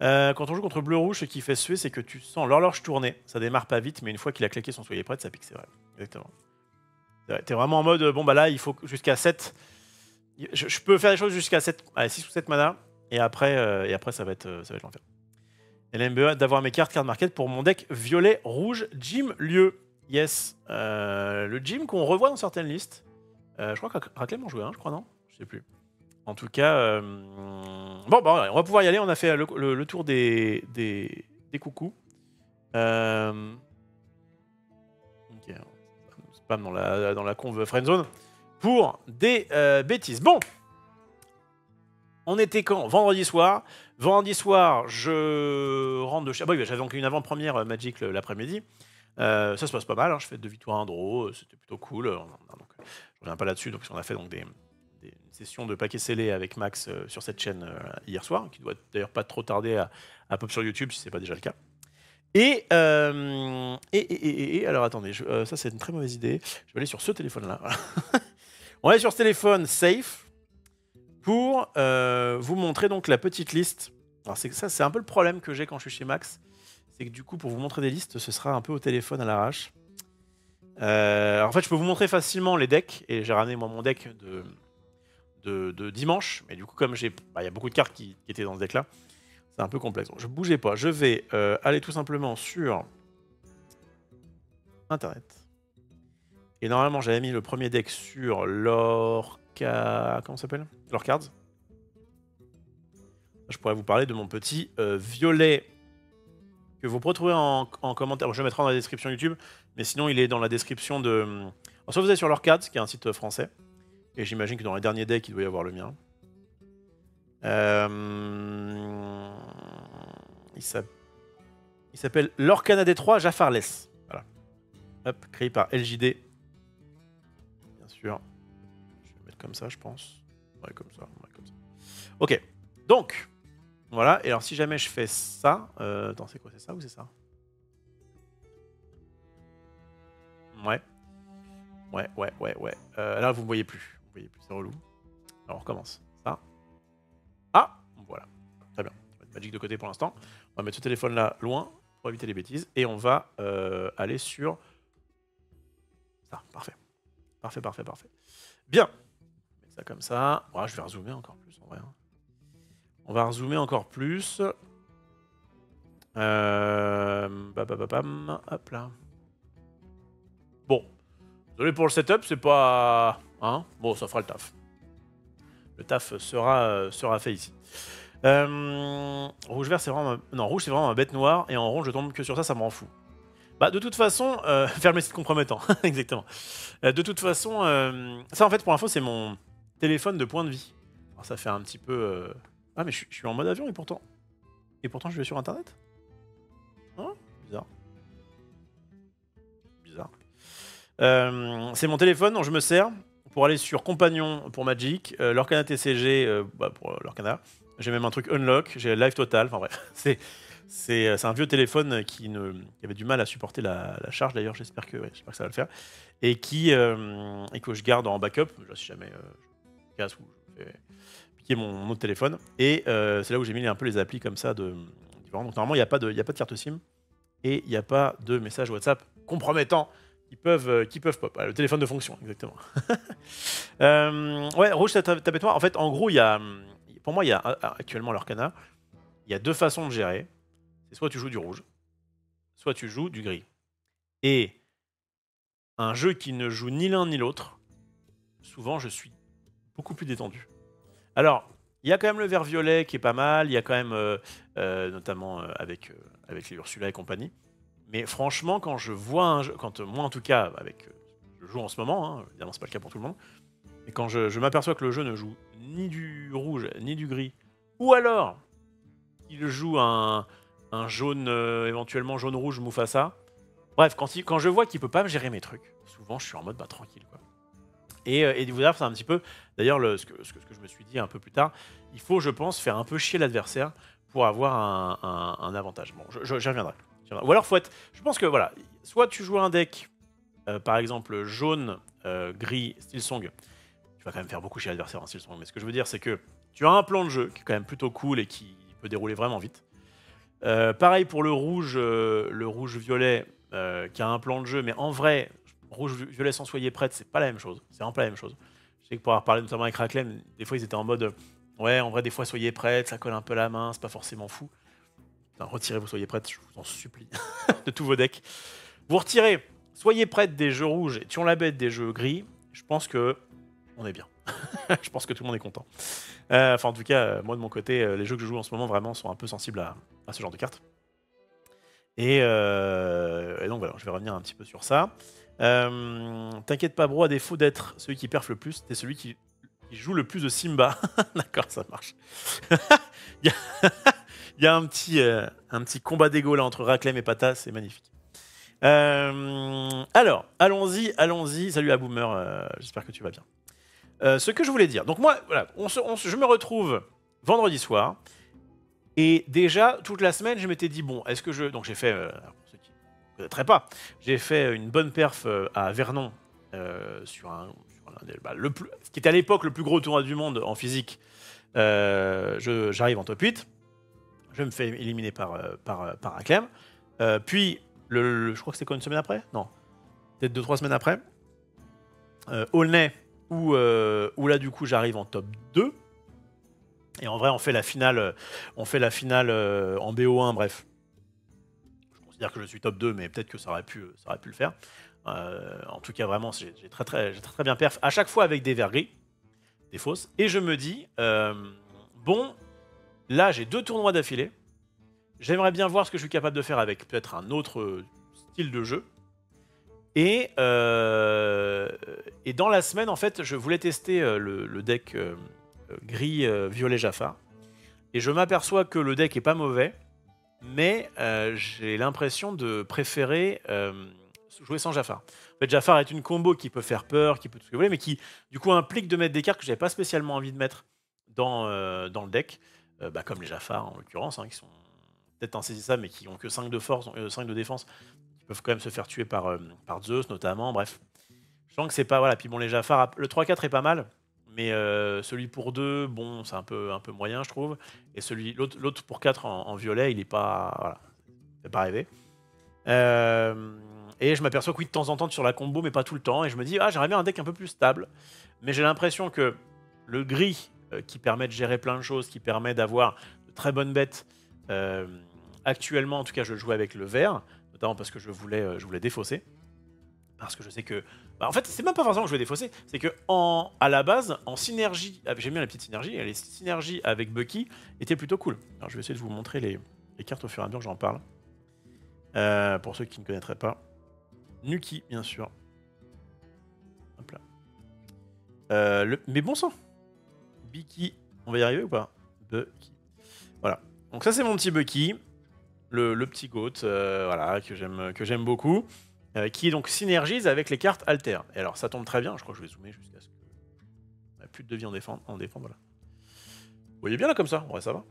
Quand on joue contre bleu-rouge, ce qui fait suer, c'est que tu sens l'horloge tourner. Ça démarre pas vite, mais une fois qu'il a claqué son soyez prête, ça pique, c'est vrai. Exactement. T'es vraiment en mode, bon bah là, il faut jusqu'à 7. Je peux faire des choses jusqu'à 7, allez, 6 ou 7 mana, et après ça va être l'enfer. LMBE d'avoir mes cartes card market pour mon deck violet-rouge Jim Lieu. Yes. Le Jim qu'on revoit dans certaines listes. Je crois que Raclem en jouait un, je crois, non? Je sais plus. En tout cas, bon, bah, on va pouvoir y aller. On a fait le tour des coucous. Ok, spam dans la conve friendzone pour des bêtises. Bon, on était quand? Vendredi soir. Vendredi soir, je rentre de chez... Ah bah oui, j'avais donc une avant-première Magic l'après-midi. Ça se passe pas mal, hein. Je fais 2 victoires, 1 draw, c'était plutôt cool. Donc, je reviens pas là-dessus, donc on a fait donc des sessions de paquets scellés avec Max sur cette chaîne hier soir, qui doit d'ailleurs pas trop tarder à pop sur YouTube si c'est pas déjà le cas. Et alors attendez, ça c'est une très mauvaise idée. Je vais aller sur ce téléphone-là. On va aller sur ce téléphone safe pour vous montrer donc la petite liste. Alors c'est un peu le problème que j'ai quand je suis chez Max. C'est que du coup, pour vous montrer des listes, ce sera un peu au téléphone à l'arrache. En fait, je peux vous montrer facilement les decks, et j'ai ramené moi mon deck de dimanche, mais du coup, comme il y a beaucoup de cartes qui étaient dans ce deck-là, c'est un peu complexe. Je bougez pas, je vais aller tout simplement sur Internet. Et normalement, j'avais mis le premier deck sur l'Orca... Comment ça s'appelle? L'Orcards. Je pourrais vous parler de mon petit violet que vous pourrez trouver en commentaire. Bon, je le mettrai dans la description YouTube, mais sinon il est dans la description de... Alors, soit vous allez sur l'Orcades, qui est un site français, et j'imagine que dans les derniers decks, il doit y avoir le mien. Il s'appelle l'Orcana D3 Jaffarless. Voilà. Hop, créé par LJD. Bien sûr. Je vais le mettre comme ça, je pense. Ouais, comme ça. Ok. Donc, voilà. Et alors, si jamais je fais ça... attends, c'est quoi? C'est ça ou c'est ça? Ouais. Ouais. Là, vous me voyez plus. Vous voyez plus, c'est relou. Alors, on recommence. Ça. Ah, voilà. Très bien. On va mettre Magic de côté pour l'instant. On va mettre ce téléphone-là loin pour éviter les bêtises. Et on va aller sur... ça, parfait. Parfait. Bien. On met ça comme ça. Ouais, je vais rezoomer encore plus, en vrai. On va rezoomer encore plus. Hop là. Bon. Désolé pour le setup, c'est pas... Hein, bon, ça fera le taf. Le taf sera fait ici. Rouge-vert, c'est vraiment... Non, rouge, c'est vraiment ma bête noire. Et en rond, je tombe que sur ça, ça me rend fou. Bah, de toute façon... faire mes sites compromettants. Exactement. De toute façon... ça, en fait, pour info, c'est mon téléphone de point de vie. Alors, ça fait un petit peu... Ah, mais je suis en mode avion, et pourtant... je vais sur Internet. Hein? Bizarre. C'est mon téléphone dont je me sers pour aller sur Compagnon pour Magic, l'Orcana TCG pour l'Orcana. J'ai même un truc Unlock, j'ai Live Total, enfin bref. C'est un vieux téléphone qui avait du mal à supporter la charge, d'ailleurs, j'espère que ça va le faire. Et que je garde en backup, si jamais je casse ou je fais piquer mon autre téléphone. Et c'est là où j'ai mis un peu les applis comme ça différents. Donc normalement, il n'y a pas de carte SIM et il n'y a pas de message WhatsApp compromettant qui peuvent pop. Ah, le téléphone de fonction, exactement. Ouais, rouge, tapette noire. En fait, en gros, pour moi, il y a actuellement l'Orcana. Il y a 2 façons de gérer. C'est soit tu joues du rouge, soit tu joues du gris. Et un jeu qui ne joue ni l'un ni l'autre, souvent, je suis beaucoup plus détendu. Alors, il y a quand même le vert violet qui est pas mal. Il y a quand même, notamment avec les Ursula et compagnie. Mais franchement, quand je vois un jeu, moi en tout cas, je joue en ce moment, hein, évidemment c'est pas le cas pour tout le monde, mais quand je m'aperçois que le jeu ne joue ni du rouge ni du gris, ou alors il joue un jaune, éventuellement jaune-rouge Mufasa, bref, quand je vois qu'il peut pas me gérer mes trucs, souvent je suis en mode tranquille quoi. Et vous dire, c'est un petit peu, d'ailleurs ce que je me suis dit un peu plus tard, il faut je pense faire un peu chier l'adversaire pour avoir un avantage. Bon, j'y reviendrai. Ou alors, je pense que voilà, soit tu joues un deck, par exemple jaune, gris, Steelsong, tu vas quand même faire beaucoup chez l'adversaire en Steelsong, mais ce que je veux dire, c'est que tu as un plan de jeu qui est quand même plutôt cool et qui peut dérouler vraiment vite. Pareil pour le rouge-violet, qui a un plan de jeu, mais en vrai, rouge-violet sans soyez prête, c'est pas la même chose. C'est vraiment pas la même chose. Je sais que pour avoir parlé notamment avec Raclem, des fois ils étaient en mode ouais, en vrai, des fois soyez prête, ça colle un peu la main, c'est pas forcément fou. Putain, retirez vos soyez prêtes, je vous en supplie, de tous vos decks. Vous retirez soyez prête des jeux rouges et tuons la bête des jeux gris, je pense que on est bien. Je pense que tout le monde est content. Enfin, en tout cas, moi de mon côté, les jeux que je joue en ce moment vraiment sont un peu sensibles à ce genre de cartes. Et donc voilà, je vais revenir un petit peu sur ça. T'inquiète pas, bro, à défaut d'être celui qui perf le plus, t'es celui qui joue le plus de Simba. D'accord, ça marche. Il y a un petit combat d'ego là entre Raclem et Pata, c'est magnifique. Alors, allons-y. Salut à Boomer, j'espère que tu vas bien. Ce que je voulais dire. Donc moi, voilà, je me retrouve vendredi soir. Et déjà, toute la semaine, je m'étais dit, bon, est-ce que je... Donc j'ai fait, pour ceux qui ne connaîtraient pas, j'ai fait une bonne perf à Vernon sur ce qui était à l'époque le plus gros tournoi du monde en physique. J'arrive en top 8. Je me fais éliminer par Raclem. Puis, je crois que c'était quoi, une semaine après? Non, peut-être 2-3 semaines après. Aulnay, où là, du coup, j'arrive en top 2. Et en vrai, on fait la finale en BO1, bref. Je considère que je suis top 2, mais peut-être que ça aurait pu le faire. En tout cas, vraiment, j'ai très bien perf. À chaque fois avec des verts gris, des fausses. Et je me dis, bon, là, j'ai 2 tournois d'affilée. J'aimerais bien voir ce que je suis capable de faire avec peut-être un autre style de jeu. Et dans la semaine, en fait, je voulais tester le deck gris violet Jafar. Et je m'aperçois que le deck est pas mauvais, mais j'ai l'impression de préférer jouer sans Jafar. En fait, Jafar est une combo qui peut faire peur, qui peut tout ce que vous voulez, mais qui du coup implique de mettre des cartes que j'avais pas spécialement envie de mettre dans le deck, comme les Jafar en l'occurrence, hein, qui sont peut-être insaisissables, mais qui ont que 5 de force, 5 de défense, qui peuvent quand même se faire tuer par Zeus notamment, bref. Je sens que c'est pas... Voilà, puis bon, les Jafar, le 3-4 est pas mal, mais celui pour 2, bon, c'est un peu moyen, je trouve. Et l'autre pour 4 en violet, il est pas... Voilà, ça fait pas rêver. Et je m'aperçois que oui, de temps en temps sur la combo, mais pas tout le temps. Et je me dis, ah, j'aimerais bien un deck un peu plus stable. Mais j'ai l'impression que le gris, qui permet de gérer plein de choses, qui permet d'avoir de très bonnes bêtes, actuellement, en tout cas, je jouais avec le vert, notamment parce que je voulais défausser. Parce que je sais que... en fait, c'est même pas forcément que je vais défausser, c'est que à la base, en synergie, j'aime bien la petite synergie, et les synergies avec Bucky étaient plutôt cool. Alors je vais essayer de vous montrer les cartes au fur et à mesure que j'en parle. Pour ceux qui ne connaîtraient pas. Nuki, bien sûr. Hop là. Mais bon sang, Bucky, on va y arriver ou pas? Bucky. Voilà. Donc ça c'est mon petit Bucky, le petit goat, voilà, que j'aime beaucoup. Qui donc synergise avec les cartes alter. Et alors ça tombe très bien, je crois que je vais zoomer jusqu'à ce que... On n'a plus de vie en défense, voilà. Vous voyez bien là comme ça? Ouais, ça va.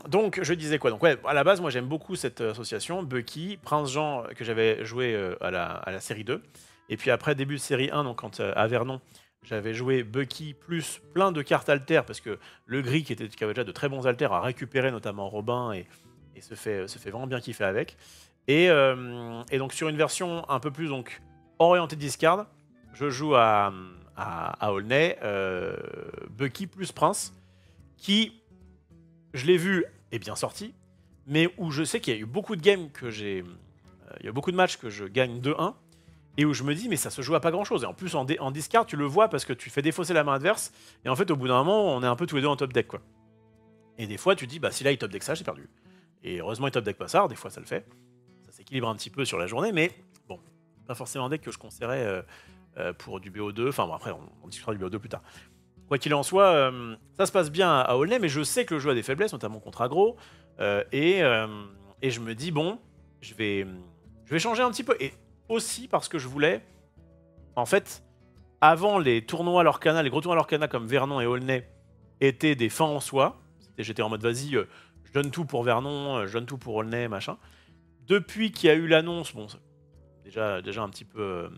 Donc je disais quoi? Donc ouais, à la base, moi j'aime beaucoup cette association, Bucky, Prince Jean, que j'avais joué à la série 2. Et puis après, début de série 1, donc quand à Vernon, j'avais joué Bucky plus plein de cartes alter, parce que le gris, qui avait déjà de très bons alters, a récupéré notamment Robin et se fait vraiment bien kiffer avec. Et donc sur une version un peu plus donc orientée discard, je joue à Aulnay, Bucky plus Prince, qui, je l'ai vu, est bien sorti, mais où je sais qu'il y a eu beaucoup de games il y a beaucoup de matchs que je gagne 2-1, et où je me dis, mais ça se joue à pas grand chose. Et en plus, en discard, tu le vois parce que tu fais défausser la main adverse, et en fait, au bout d'un moment, on est un peu tous les deux en top deck, quoi. Et des fois, tu te dis, bah si là il top deck ça, j'ai perdu. Et heureusement, il top deck pas ça, des fois ça le fait. Ça s'équilibre un petit peu sur la journée, mais bon, pas forcément un deck que je conseillerais pour du BO2. Enfin bon, après, on discutera du BO2 plus tard. Quoi qu'il en soit, ça se passe bien à Aulnay, mais je sais que le jeu a des faiblesses, notamment contre aggro. Et je me dis, bon, je vais changer un petit peu. Et aussi parce que je voulais, en fait, avant les tournois Lorcana, les gros tournois Lorcana comme Vernon et Aulnay étaient des fins en soi. J'étais en mode, vas-y, je donne tout pour Vernon, je donne tout pour Aulnay, machin. Depuis qu'il y a eu l'annonce, bon, déjà un petit peu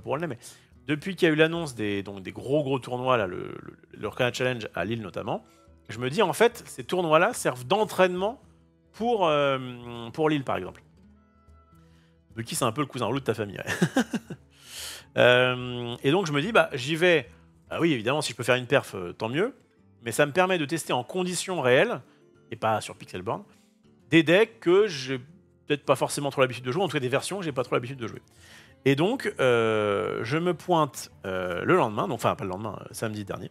pour Aulnay, mais depuis qu'il y a eu l'annonce des gros tournois, là, le Lorcana Challenge à Lille notamment, Je me dis, en fait, ces tournois-là servent d'entraînement pour Lille, par exemple. Bucky, c'est un peu le cousin relou de ta famille. Ouais. Et donc, je me dis, bah, j'y vais. Ah oui, évidemment, si je peux faire une perf, tant mieux. Mais ça me permet de tester en conditions réelles, et pas sur Pixelborn, des decks que j'ai peut-être pas forcément trop l'habitude de jouer, en tout cas des versions que j'ai pas trop l'habitude de jouer. Et donc, je me pointe le lendemain, donc, enfin pas le lendemain, samedi dernier,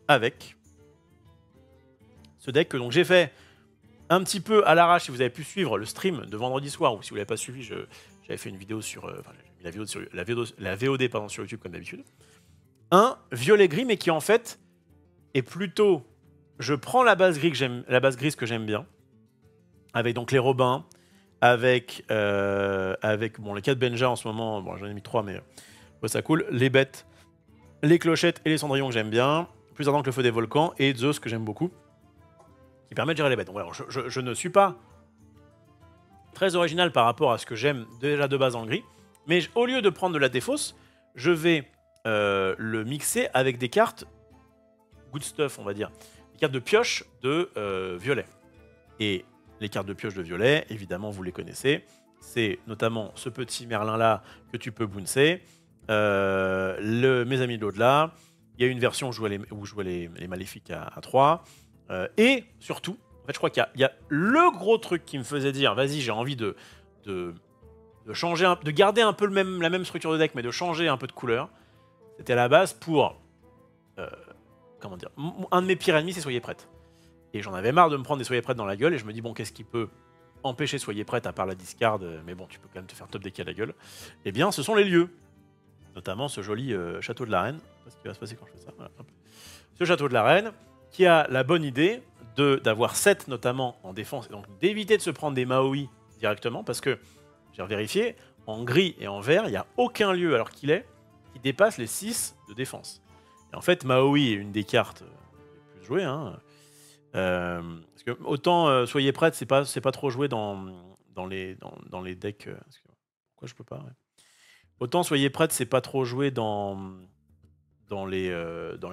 avec ce deck que donc j'ai fait un petit peu à l'arrache. Si vous avez pu suivre le stream de vendredi soir, ou si vous l'avez pas suivi, j'avais fait une vidéo sur, enfin, j'ai mis la VOD pardon, sur YouTube comme d'habitude. Un violet-gris, mais qui en fait est plutôt, je prends la base grise que j'aime bien, avec donc les Robins, avec bon, les 4 Benja en ce moment, bon, j'en ai mis 3, mais ça coule, les bêtes, les clochettes et les cendrillons que j'aime bien, plus ardent que le feu des volcans, et Zeus que j'aime beaucoup, qui permet de gérer les bêtes. Donc voilà, je ne suis pas très original par rapport à ce que j'aime déjà de base en gris, mais au lieu de prendre de la défausse, je vais le mixer avec des cartes good stuff, on va dire, des cartes de pioche de violet. Et les cartes de pioche de violet, évidemment, vous les connaissez. C'est notamment ce petit Merlin-là que tu peux bouncer. Mes amis de l'au-delà. Il y a une version où je jouais les maléfiques à 3. Et surtout, en fait, je crois qu'il y a le gros truc qui me faisait dire, vas-y, j'ai envie de changer, de garder un peu la même structure de deck, mais de changer un peu de couleur. C'était à la base pour... comment dire, un de mes pires ennemis, c'est Soyez Prête. Et j'en avais marre de me prendre des Soyez Prête dans la gueule, et je me dis, bon, qu'est-ce qui peut empêcher Soyez Prête à part la discard, mais bon, tu peux quand même te faire top deck à la gueule. Eh bien, ce sont les lieux. Notamment ce joli château de la Reine. Je sais pas ce qui va se passer quand je fais ça. Voilà, ce château de la Reine, qui a la bonne idée d'avoir 7 notamment en défense, et donc d'éviter de se prendre des Maui directement, parce que, j'ai vérifié, en gris et en vert, il n'y a aucun lieu, alors qu'il est, qui dépasse les 6 de défense. Et en fait, Maui est une des cartes les plus jouées, hein. Parce que autant Soyez Prête, c'est pas trop joué dans les decks. Pourquoi je peux pas, ouais. Autant Soyez Prête, c'est pas trop joué dans les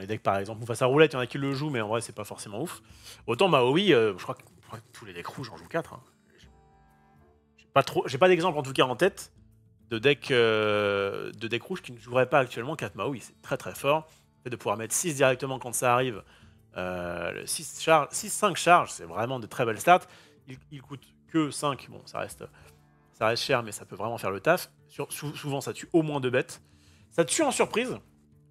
decks, par exemple. Face à Roulette, il y en a qui le jouent, mais en vrai, c'est pas forcément ouf. Autant Maui, je crois que tous les decks rouges, j'en joue 4. Hein. J'ai pas d'exemple en tout cas en tête de deck rouge qui ne jouerait pas actuellement 4 Maui. C'est très très fort. Le fait de pouvoir mettre 6 directement quand ça arrive. 6-5 charges, c'est vraiment de très belles stats. Il coûte que 5, bon, ça reste cher, mais ça peut vraiment faire le taf. Souvent, ça tue au moins 2 bêtes. Ça tue en surprise,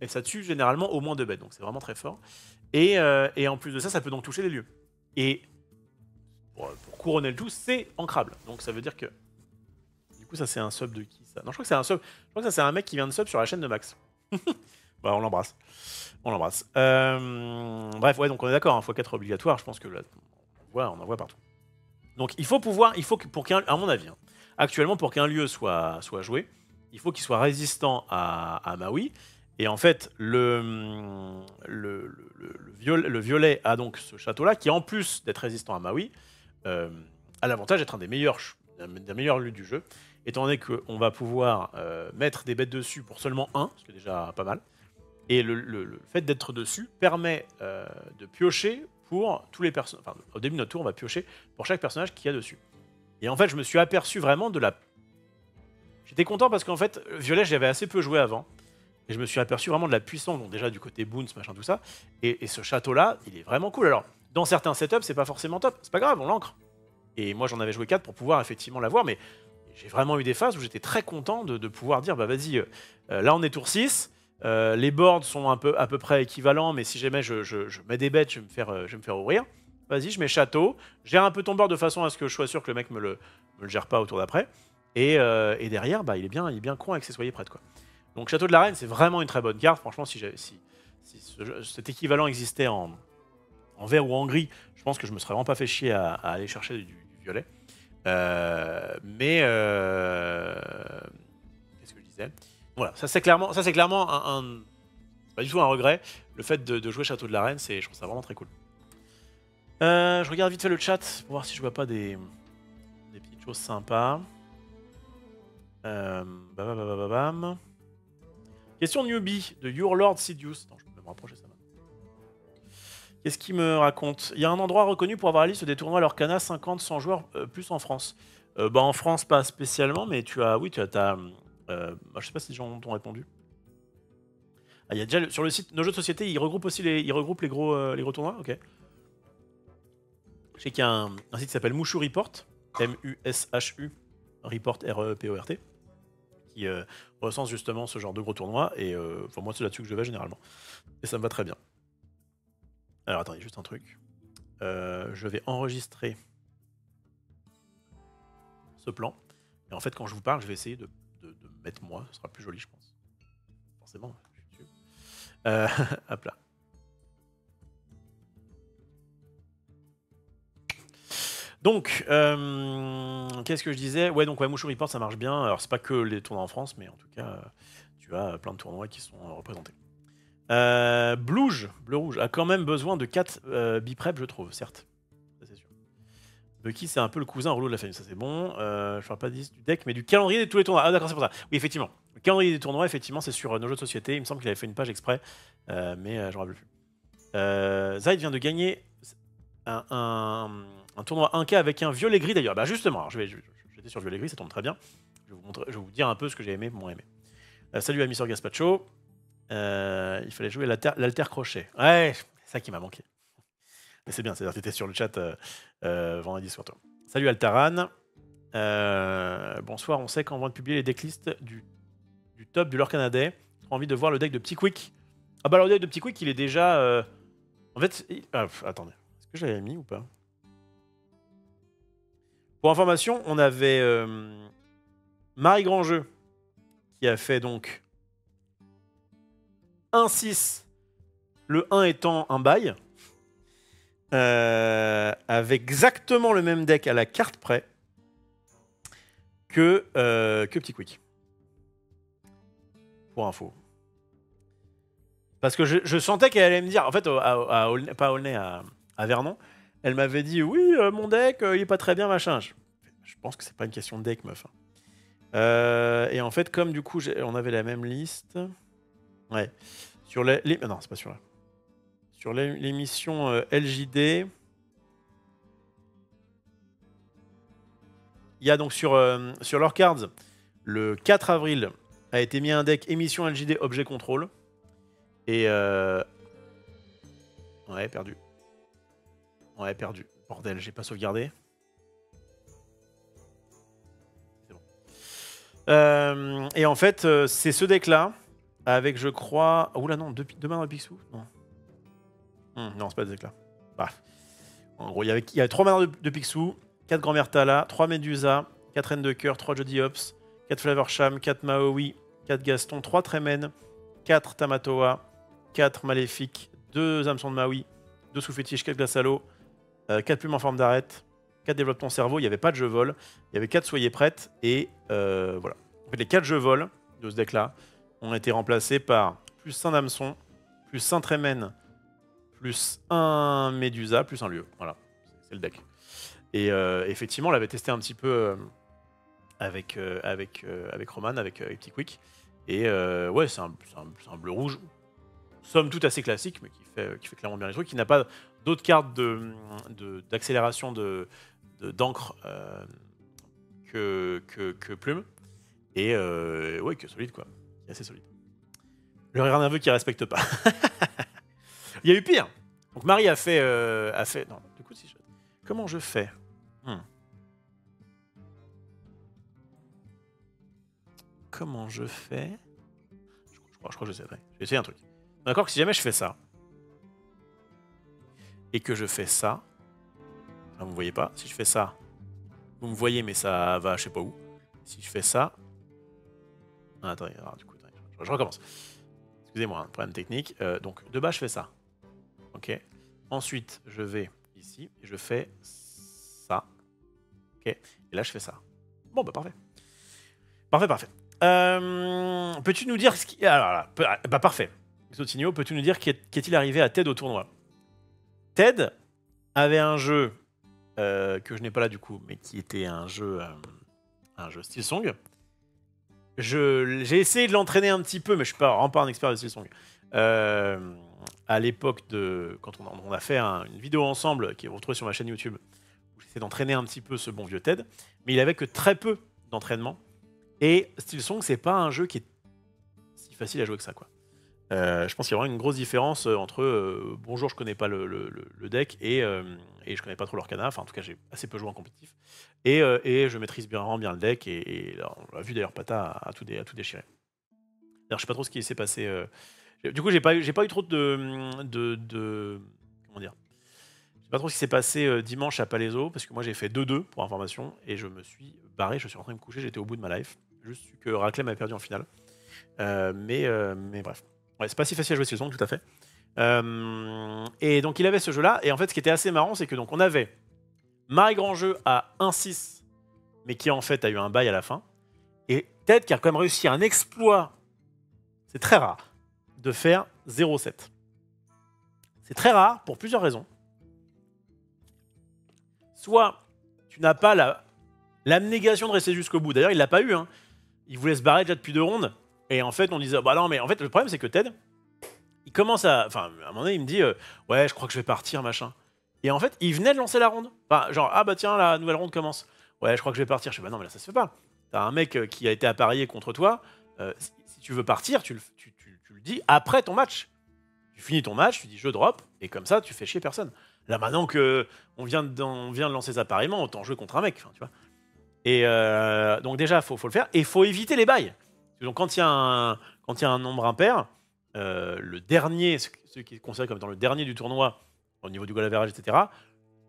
et ça tue généralement au moins 2 bêtes, donc c'est vraiment très fort. Et en plus de ça, ça peut donc toucher les lieux. Et pour couronner le tout, c'est ancrable. Donc ça veut dire que... Du coup, ça c'est un sub de qui ça? Non, je crois que c'est un sub. Je crois que ça c'est un mec qui vient de sub sur la chaîne de Max. Bah, on l'embrasse. On l'embrasse. Bref, ouais, donc on est d'accord, hein, x4 obligatoire, je pense que là, on en voit partout. Donc il faut à mon avis, hein, actuellement pour qu'un lieu soit joué, il faut qu'il soit résistant à Maui. Et en fait, le violet a donc ce château-là, qui en plus d'être résistant à Maui, a l'avantage d'être un des meilleurs lieux du jeu, étant donné qu'on va pouvoir mettre des bêtes dessus pour seulement 1, ce qui est déjà pas mal. Et le fait d'être dessus permet de piocher pour tous les personnages. Enfin, au début de notre tour, on va piocher pour chaque personnage qu'il y a dessus. Et en fait, je me suis aperçu vraiment de la... J'étais content parce qu'en fait, Violet, j'avais assez peu joué avant. Et je me suis aperçu vraiment de la puissance, donc déjà du côté boons, machin, tout ça. Et ce château-là, il est vraiment cool. Alors, dans certains setups, c'est pas forcément top. C'est pas grave, on l'ancre. Et moi, j'en avais joué 4 pour pouvoir effectivement l'avoir. Mais j'ai vraiment eu des phases où j'étais très content de pouvoir dire, bah vas-y, là on est tour 6. Les boards sont à peu près équivalents, mais si jamais je mets des bêtes, je vais me faire ouvrir. Vas-y, je mets château, gère un peu ton board de façon à ce que je sois sûr que le mec me le gère pas au tour d'après. Et derrière, bah, il est bien con avec ses Soyez Prêtes, quoi. Donc Château de la Reine, c'est vraiment une très bonne carte. Franchement, si cet équivalent existait en vert ou en gris, je pense que je me serais vraiment pas fait chier à aller chercher du violet. Qu'est-ce que je disais? Voilà, ça c'est clairement c'est pas du tout un regret. Le fait de jouer Château de la Reine, je trouve ça vraiment très cool. Je regarde vite fait le chat pour voir si je vois pas des petites choses sympas. Bam. Question newbie de Your Lord Sidious. Attends, je peux me rapprocher ça maintenant. Qu'est-ce qu'il me raconte? Il y a un endroit reconnu pour avoir la liste des tournois Lorcana 50, 100 joueurs plus en France. Bah en France pas spécialement, mais tu as, oui, tu as ta... bah, je sais pas si les gens t'ont répondu. Ah, il y a déjà sur le site Nos Jeux de Société, ils regroupent aussi les gros tournois. Ok. Je sais qu'il y a un site qui s'appelle Mushu Report, M-U-S-H-U, Report R-E-P-O-R-T, qui recense justement ce genre de gros tournois. Et enfin, moi, c'est là-dessus que je vais généralement. Et ça me va très bien. Alors attendez, juste un truc. Je vais enregistrer ce plan. Et en fait, quand je vous parle, je vais essayer de mettre moi. Ce sera plus joli, je pense. Forcément, je suis dessus. Hop là. Donc, qu'est-ce que je disais? Ouais, donc ouais, Mushu Report, ça marche bien. Alors, c'est pas que les tournois en France, mais en tout cas, tu as plein de tournois qui sont représentés. Blue Rouge a quand même besoin de 4 biprep, je trouve, certes. Ça, c'est sûr. Bucky, c'est un peu le cousin relou de la famille, ça c'est bon. Je parle pas du deck, mais du calendrier de tous les tournois. Ah, d'accord, c'est pour ça. Oui, effectivement. Le calendrier des tournois, effectivement, c'est sur Nos Jeux de Société. Il me semble qu'il avait fait une page exprès, mais je ne me rappelle plus. Zaid vient de gagner un tournoi 1K avec un violet gris d'ailleurs. Bah justement, j'étais sur violet gris, ça tombe très bien. Je vais vous dire un peu ce que j'ai aimé, moins aimé. Salut à Mister Gaspacho. Il fallait jouer l'alter crochet. Ouais, c'est ça qui m'a manqué. Mais c'est bien, c'est-à-dire que tu étais sur le chat vendredi soir. Toi. Salut Altaran. Bonsoir, on sait qu'on va publier les decklists du top du Lorcana Day. J'ai envie de voir le deck de Petit Quick. Ah bah le deck de Petit Quick, il est déjà... En fait... attendez, est-ce que j'avais mis ou pas? Pour information, on avait Marie Grandjeu qui a fait donc 1-6, le 1 étant un bail, avec exactement le même deck à la carte près que Petit Quick. Pour info. Parce que je sentais qu'elle allait me dire, en fait, pas à Aulnay, à Vernon, elle m'avait dit, oui, mon deck, il est pas très bien, machin. Je pense que c'est pas une question de deck, meuf. Et en fait, comme du coup, on avait la même liste... Ouais. Sur non, c'est pas sur là. Sur l'émission LJD, il y a donc sur leur cards, le 4 avril, a été mis un deck émission LJD objet contrôle. Et ouais, perdu. Ouais, perdu. Bordel, j'ai pas sauvegardé. C'est bon. Et en fait, c'est ce deck-là, avec, je crois... Oula, non, deux mains dans le Picsou. Non. Non, c'est pas ce deck-là. Bah. En gros, il y a 3 mains de Picsou, 4 Grand-Mère Tala, 3 Médusa, 4 Reines de Cœur, 3 Jody Hops, 4 Flavor Sham, 4 Maui, 4 Gaston, 3 Tremen, 4 Tamatoa, 4 Maléfique, 2 Hameçons de Maui, 2 Sous-Fétiche, 4 Glace à l'eau, 4 Plumes en forme d'arête, 4 Développe ton cerveau, il n'y avait pas de jeu vol, il y avait 4 Soyez prêtes, et voilà. En fait, les 4 jeux vol de ce deck-là ont été remplacés par plus 1 Hameçon, plus 1 Tremen, plus 1 Médusa, plus 1 lieu. Voilà, c'est le deck. Et effectivement, on l'avait testé un petit peu avec Roman, avec Petit Quick. Et ouais, c'est un bleu-rouge, somme toute assez classique, mais qui fait clairement bien les trucs. Qui n'a pas d'autres cartes d'accélération d'encre que Plume. Et ouais, que solide, quoi. Qui est assez solide. Le rire nerveux qui respecte pas. Il y a eu pire. Donc Marie a fait... Non, du coup, si je... Comment je fais Comment je fais je crois que j'essaierai. Je vais essayer un truc. D'accord que si jamais je fais ça, et que je fais ça, là, vous me voyez pas, si je fais ça, vous me voyez, mais ça va je sais pas où. Si je fais ça... Ah, attendez, alors, du coup, je recommence. Excusez-moi, un problème technique. Donc, de bas, je fais ça. Ok. Ensuite, je vais ici, et je fais ça. Ok. Et là, je fais ça. Bon, bah, parfait. Parfait. Peux-tu nous dire ce qui... Alors là, bah parfait. Xotinio, peux-tu nous dire qu'est-il arrivé à Ted au tournoi? Ted avait un jeu que je n'ai pas là du coup, mais qui était un jeu Steelsong. J'ai essayé de l'entraîner un petit peu, mais je suis vraiment pas un expert de Steelsong. à l'époque de... Quand on a fait une vidéo ensemble, qui est retrouvée sur ma chaîne YouTube, où j'essaie d'entraîner un petit peu ce bon vieux Ted, mais il avait que très peu d'entraînement. Et Silksong, c'est pas un jeu qui est si facile à jouer que ça, quoi. Je pense qu'il y a vraiment une grosse différence entre bonjour, je connais pas le deck et je connais pas trop l'Orcana. Enfin, en tout cas, j'ai assez peu joué en compétitif. Et je maîtrise vraiment bien le deck. Et là, on l'a vu d'ailleurs, Pata a tout déchiré. D'ailleurs, je sais pas trop ce qui s'est passé. Du coup, j'ai pas eu trop de comment dire. Je sais pas trop ce qui s'est passé dimanche à Palaiso, parce que moi j'ai fait 2-2 pour information et je me suis barré. Je suis rentré me coucher. J'étais au bout de ma life. Juste que Raclem a perdu en finale. Mais bref. Ouais, c'est pas si facile à jouer Silksong, tout à fait. Et donc il avait ce jeu-là, et en fait ce qui était assez marrant, c'est que donc on avait Marie Grand Jeu à 1-6, mais qui en fait a eu un bail à la fin, et Ted qui a quand même réussi un exploit, c'est très rare, de faire 0-7. C'est très rare pour plusieurs raisons. Soit tu n'as pas l'abnégation de rester jusqu'au bout, d'ailleurs il l'a pas eu, hein. Il voulait se barrer déjà depuis 2 rondes. Et en fait, on disait, bah non, mais en fait, le problème, c'est que Ted, il commence à. Enfin, à un moment donné, il me dit, ouais, je crois que je vais partir, machin. Et en fait, il venait de lancer la ronde. Enfin, genre, ah bah tiens, la nouvelle ronde commence. Ouais, je crois que je vais partir. Je fais, bah non, mais là, ça se fait pas. T'as un mec qui a été apparié contre toi. Si tu veux partir, tu le dis après ton match. Tu finis ton match, tu dis, je drop. Et comme ça, tu fais chier personne. Là, maintenant que on vient de lancer ça pareillement, autant jouer contre un mec, tu vois. Et donc, déjà, faut le faire. Et il faut éviter les bails. Donc quand il y a un nombre impair, le dernier, celui qui est considéré comme étant le dernier du tournoi, au niveau du goal average, etc.,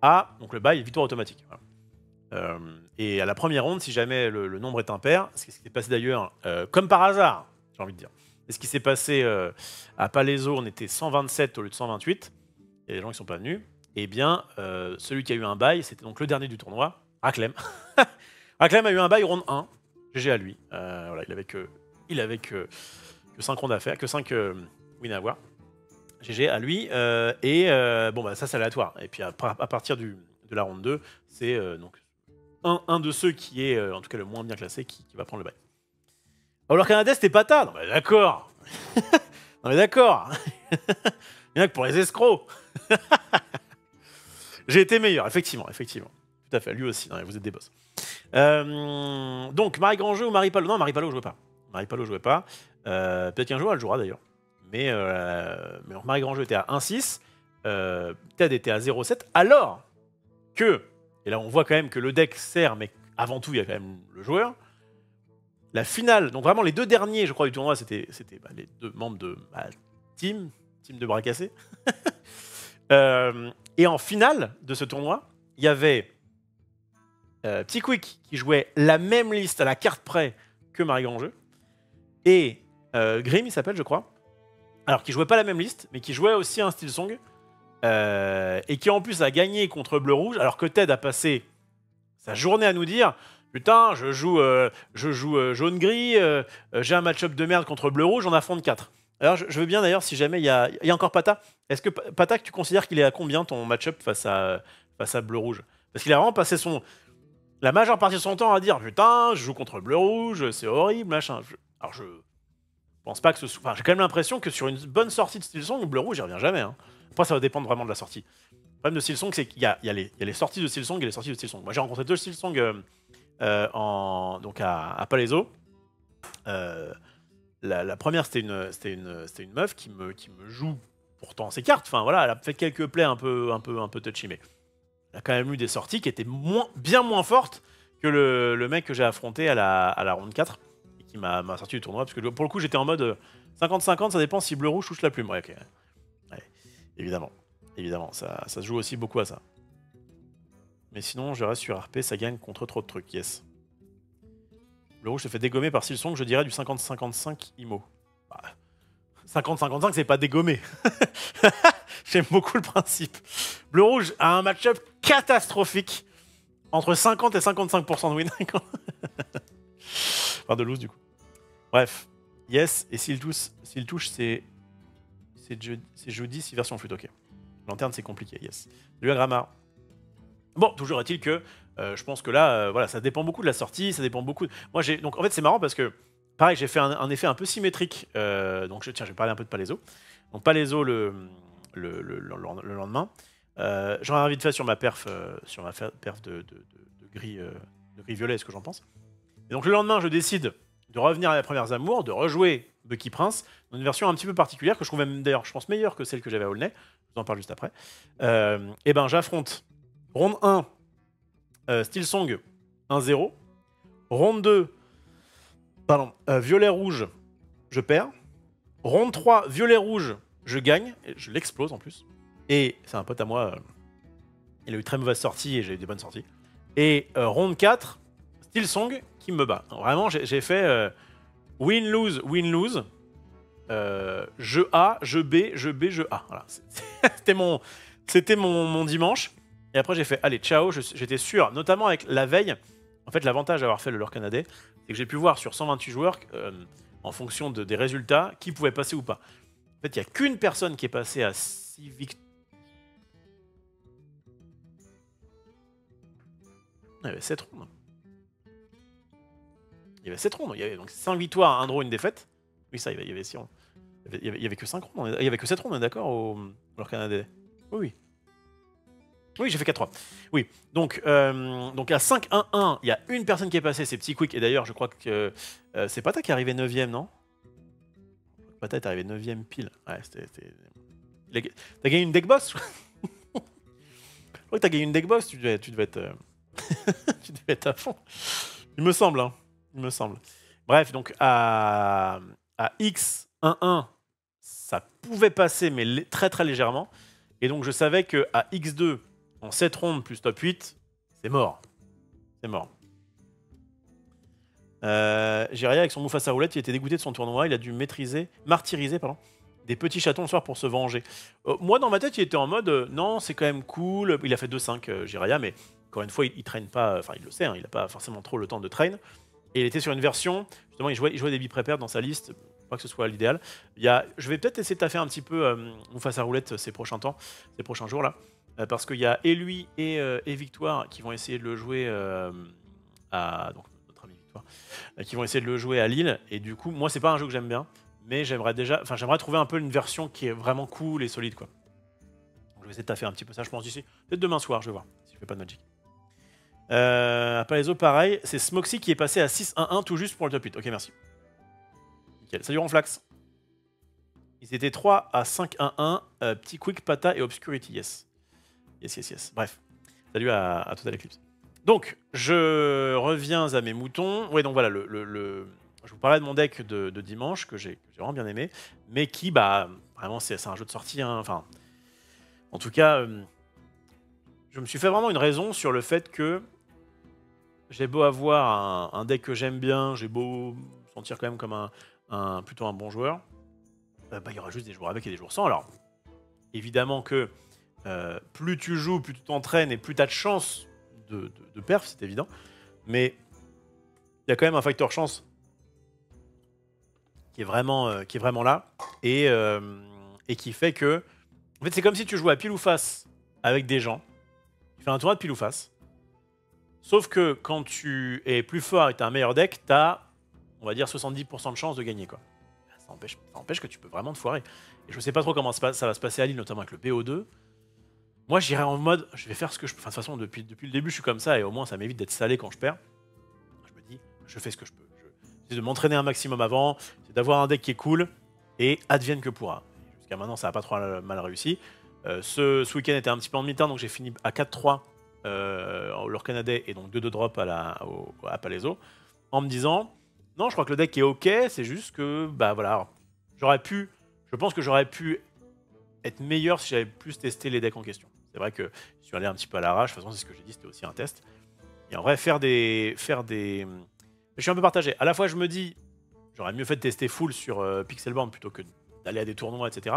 a donc le bail victoire automatique. Voilà. Et à la première ronde, si jamais le nombre est impair, ce qui s'est passé d'ailleurs, comme par hasard, j'ai envie de dire, et ce qui s'est passé à Palaiso, on était 127 au lieu de 128, et les gens qui sont pas venus, et bien celui qui a eu un bail, c'était donc le dernier du tournoi, Raclem. Raclem a eu un bail ronde 1. GG à lui. Voilà, il avait que 5 rondes à faire, que 5 wins à avoir. GG à lui. Bon, bah ça c'est aléatoire. Et puis à partir de la ronde 2, c'est donc un de ceux qui est en tout cas le moins bien classé qui va prendre le bail. Alors Canada, c'était Pata. Non, mais d'accord. Non, mais d'accord. Il y en a que pour les escrocs. J'ai été meilleur, effectivement. Tout à fait, lui aussi. Non, vous êtes des boss. Donc, Marie Grand Jeu ou Marie Palot? Non, Marie Palot jouait pas. Peut-être qu'un jour elle jouera d'ailleurs. Mais donc, Marie Grand Jeu était à 1-6. Ted était à 0-7. Alors que, et là on voit quand même que le deck sert, mais avant tout il y a quand même le joueur. La finale, donc vraiment les 2 derniers, je crois, du tournoi, c'était les 2 membres de team de bras cassés. Et en finale de ce tournoi, il y avait Petit Quick qui jouait la même liste à la carte près que Marie Grand Jeu. Et Grim, il s'appelle, je crois. Alors, qui jouait pas la même liste, mais qui jouait aussi un Silksong. Et qui en plus a gagné contre Bleu-Rouge, alors que Ted a passé sa journée à nous dire putain, je joue jaune-gris, j'ai un match-up de merde contre Bleu-Rouge, on affronte 4. Alors, je veux bien d'ailleurs, si jamais il y a encore Pata. Est-ce que Pata, tu considères qu'il est à combien ton match-up face à Bleu-Rouge? Parce qu'il a vraiment passé la majeure partie de son temps à dire putain, je joue contre Bleu-Rouge, c'est horrible, machin. Alors, je pense pas que ce soit. Enfin, j'ai quand même l'impression que sur une bonne sortie de Silksong, Bleu-Rouge, il revient jamais. Hein. Après, ça va dépendre vraiment de la sortie. Le problème de Silksong, c'est qu'il y a les sorties de Silksong et les sorties de Silksong. Moi, j'ai rencontré 2 Silksong donc à Palaiso. La première, c'était une meuf qui me joue pourtant ses cartes. Enfin, voilà, elle a fait quelques plays un peu touchy, mais elle a quand même eu des sorties qui étaient bien moins fortes que le mec que j'ai affronté à la ronde 4 et qui m'a sorti du tournoi. Parce que pour le coup, j'étais en mode 50-50, ça dépend si bleu-rouge touche la plume. Ouais, ok. Ouais, évidemment, ça se joue aussi beaucoup à ça. Mais sinon, je reste sur RP, ça gagne contre trop de trucs, yes. Le rouge se fait dégommer par Silksong, je dirais du 50-55 IMO. Bah, 50-55, c'est pas dégommé. J'aime beaucoup le principe. Bleu-rouge a un match-up catastrophique entre 50 et 55% de win. Enfin, de lose, du coup. Bref. Yes, et s'il touche, c'est jeudi, si version flûte, ok. Lanterne, c'est compliqué, yes. Lui à Grammar. Bon, toujours est-il que je pense que là, voilà, ça dépend beaucoup de la sortie, ça dépend beaucoup. Moi, donc en fait, c'est marrant parce que pareil, j'ai fait un effet un peu symétrique. Donc, tiens, je vais parler un peu de Palaiso. Donc, Palaiso le lendemain. J'en ai vite fait sur ma perf, de gris, de gris violet, est-ce que j'en pense. Et donc, le lendemain, je décide de revenir à mes premières amours, de rejouer Bucky Prince, dans une version un petit peu particulière, que je trouve même d'ailleurs, je pense, meilleure que celle que j'avais à Aulnay. Je vous en parle juste après. Et ben, j'affronte Ronde 1, Steelsong 1-0. Ronde 2, pardon, violet-rouge, je perds. Ronde 3, violet-rouge, je gagne. Et je l'explose en plus. Et c'est un pote à moi, il a eu très mauvaise sortie et j'ai eu des bonnes sorties. Et ronde 4, Steelsong qui me bat. Donc, vraiment, j'ai fait win-lose, win-lose. Je A, je B, je B, je A. Voilà. C'était mon dimanche. Et après, j'ai fait, allez, ciao. J'étais sûr, notamment avec la veille. En fait, l'avantage d'avoir fait le lore canadais, c'est que j'ai pu voir sur 128 joueurs, en fonction des résultats, qui pouvait passer ou pas. En fait, il n'y a qu'une personne qui est passée à 6 victoires. Il y avait 7 rondes. Il y avait 7 rondes. Il y avait donc 5 victoires, 1 draw, une défaite. Oui, ça, il y avait 6 rondes. Il y avait que 5 rondes. Il y avait que 7 rondes, on est d'accord, au lore canadais. Oui, oui. Oui, j'ai fait 4-3. Oui, donc à 5-1-1, il y a une personne qui est passée, c'est Petit Quick. Et d'ailleurs, je crois que c'est Pata qui est arrivé 9ème, non? Pata est arrivé 9ème pile. Ouais, t'as gagné une deck boss? Je crois que t'as gagné une deck boss, tu devais être... tu devais être à fond. Il me semble, hein. Il me semble. Bref, donc à X11, ça pouvait passer, mais très très légèrement. Et donc je savais qu'à X2, en 7 rondes plus top 8, c'est mort. C'est mort. Jiria, avec son Mufasa roulette, il était dégoûté de son tournoi. Il a dû martyriser des petits chatons le soir pour se venger. Moi, dans ma tête, il était en mode non, c'est quand même cool. Il a fait 2-5, Jiria, mais encore une fois, il traîne pas. Enfin, il le sait, hein, il n'a pas forcément trop le temps de train. Et il était sur une version, justement, il jouait des bi-prepare dans sa liste. Pas que ce soit l'idéal. Je vais peut-être essayer de taffer un petit peu Mufasa roulette ces prochains temps, ces prochains jours là. Parce qu'il y a et lui et Victoire qui vont essayer de le jouer donc notre ami Victoire, qui vont essayer de le jouer à Lille. Et du coup, moi, c'est pas un jeu que j'aime bien, mais j'aimerais trouver un peu une version qui est vraiment cool et solide, quoi. Donc, je vais essayer de taffer un petit peu ça, je pense, d'ici. Peut-être demain soir, je vais voir, si je fais pas de Magic. À Palaiso, pareil, c'est Smoxy qui est passé à 6-1-1 tout juste pour le top 8. Ok, merci. Nickel. Salut Ronflax. Ils étaient 3 à 5-1-1, Petit Quick, Pata et Obscurity, yes. Yes. Bref, salut à Total Eclipse. Donc, je reviens à mes moutons. Ouais, donc voilà, je vous parlais de mon deck de dimanche, que j'ai vraiment bien aimé, mais qui, vraiment, c'est un jeu de sortie. Hein. Enfin, en tout cas, je me suis fait vraiment une raison sur le fait que j'ai beau avoir un deck que j'aime bien, j'ai beau me sentir quand même comme plutôt un bon joueur, il y aura juste des joueurs avec et des joueurs sans. Alors, évidemment que plus tu joues, plus tu t'entraînes et plus tu as de chance de perf, c'est évident. Mais il y a quand même un facteur chance qui est vraiment là et qui fait que... En fait, c'est comme si tu jouais à pile ou face avec des gens. Tu fais un tournoi de pile ou face. Sauf que quand tu es plus fort et tu as un meilleur deck, tu as, on va dire, 70% de chance de gagner, quoi. Ça empêche que tu peux vraiment te foirer. Et je sais pas trop comment ça va se passer à Lille, notamment avec le BO2. Moi, j'irai en mode, je vais faire ce que je peux. Enfin, de toute façon, depuis le début, je suis comme ça, et au moins, ça m'évite d'être salé quand je perds. Je me dis, je fais ce que je peux. J'essaie de m'entraîner un maximum avant, c'est d'avoir un deck qui est cool, et advienne que pourra. Jusqu'à maintenant, ça n'a pas trop mal réussi. Ce week-end était un petit peu en demi-temps, donc j'ai fini à 4-3 au lore canadais, et donc 2-2 drop à Palaiso, en me disant, non, je crois que le deck est ok, c'est juste que, voilà, je pense que j'aurais pu être meilleur si j'avais plus testé les decks en question. C'est vrai que je suis allé un petit peu à l'arrache, de toute façon c'est ce que j'ai dit, c'était aussi un test. Et en vrai, faire des... Je suis un peu partagé. À la fois, je me dis, j'aurais mieux fait de tester full sur Pixelborn plutôt que d'aller à des tournois, etc.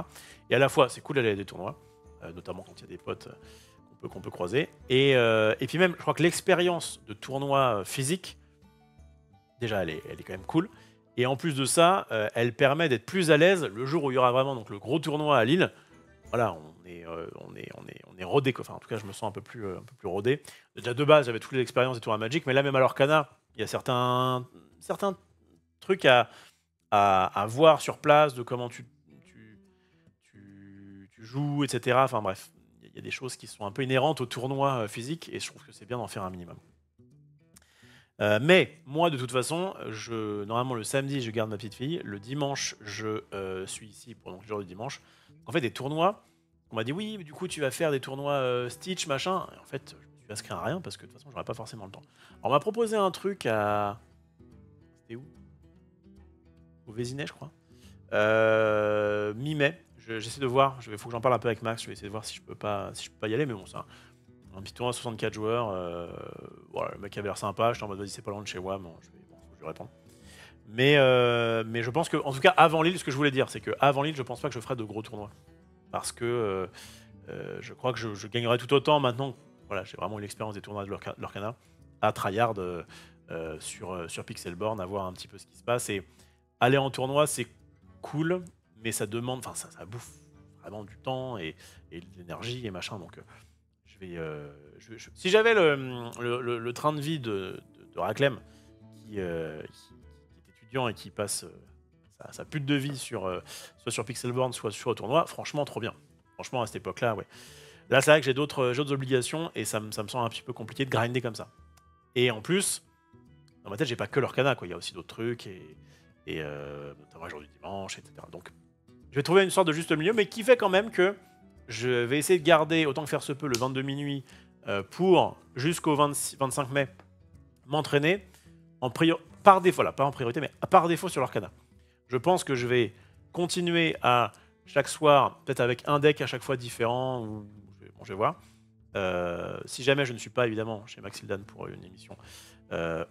Et à la fois, c'est cool d'aller à des tournois, notamment quand il y a des potes qu'on peut croiser. Et puis même, je crois que l'expérience de tournoi physique, déjà, elle est quand même cool. Et en plus de ça, elle permet d'être plus à l'aise le jour où il y aura vraiment donc, le gros tournoi à Lille. Voilà, on est rodé. Enfin, en tout cas, je me sens un peu plus rodé. Déjà, de base, j'avais toutes les expériences des tours à Magic, mais là, même à l'Orcana, il y a certains trucs trucs à voir sur place, de comment tu joues, etc. Enfin bref, il y a des choses qui sont un peu inhérentes au tournoi physique et je trouve que c'est bien d'en faire un minimum. Mais moi, de toute façon, normalement le samedi, je garde ma petite fille. Le dimanche, je suis ici pour donc, le jour du dimanche. En fait, des tournois, on m'a dit oui, mais du coup, tu vas faire des tournois Stitch, machin. Et en fait, je me suis inscrit à rien parce que de toute façon, j'aurais pas forcément le temps. Alors, on m'a proposé un truc à. C'était où? Au Vésinet, je crois. Mi-mai. J'essaie de voir. Il faut que j'en parle un peu avec Max. Je vais essayer de voir si je peux pas y aller. Mais bon, ça. Un petit tournoi à 64 joueurs. Voilà, le mec avait l'air sympa. J'étais en mode, vas-y, c'est pas loin de chez moi. Bon, je vais répondre. Mais je pense que, en tout cas, avant Lille, ce que je voulais dire, c'est qu'avant Lille, je pense pas que je ferai de gros tournois. Parce que je crois que je gagnerai tout autant maintenant. Voilà, j'ai vraiment eu l'expérience des tournois de Lorcana à tryhard sur Pixelborn, à voir un petit peu ce qui se passe. Et aller en tournoi, c'est cool, mais ça demande, enfin, ça bouffe vraiment du temps et de l'énergie et machin. Donc, si j'avais le train de vie de Raclem qui est étudiant et qui passe sa pute de vie soit sur Pixelborn, soit sur le tournoi, franchement, trop bien. Franchement, à cette époque-là, ouais. Là, c'est vrai que j'ai d'autres obligations et ça me semble un petit peu compliqué de grinder comme ça. Et en plus, dans ma tête, j'ai pas que l'Orcana, quoi. Il y a aussi d'autres trucs et notamment le jour du dimanche, etc. Donc, je vais trouver une sorte de juste milieu, mais qui fait quand même que je vais essayer de garder, autant que faire se peut, le 22 minuit pour jusqu'au 25 mai m'entraîner par défaut, là, pas en priorité, mais par défaut sur l'Orcana. Je pense que je vais continuer à chaque soir, peut-être avec un deck à chaque fois différent, ou bon, je vais voir. Si jamais je ne suis pas évidemment chez Maxildan pour une émission,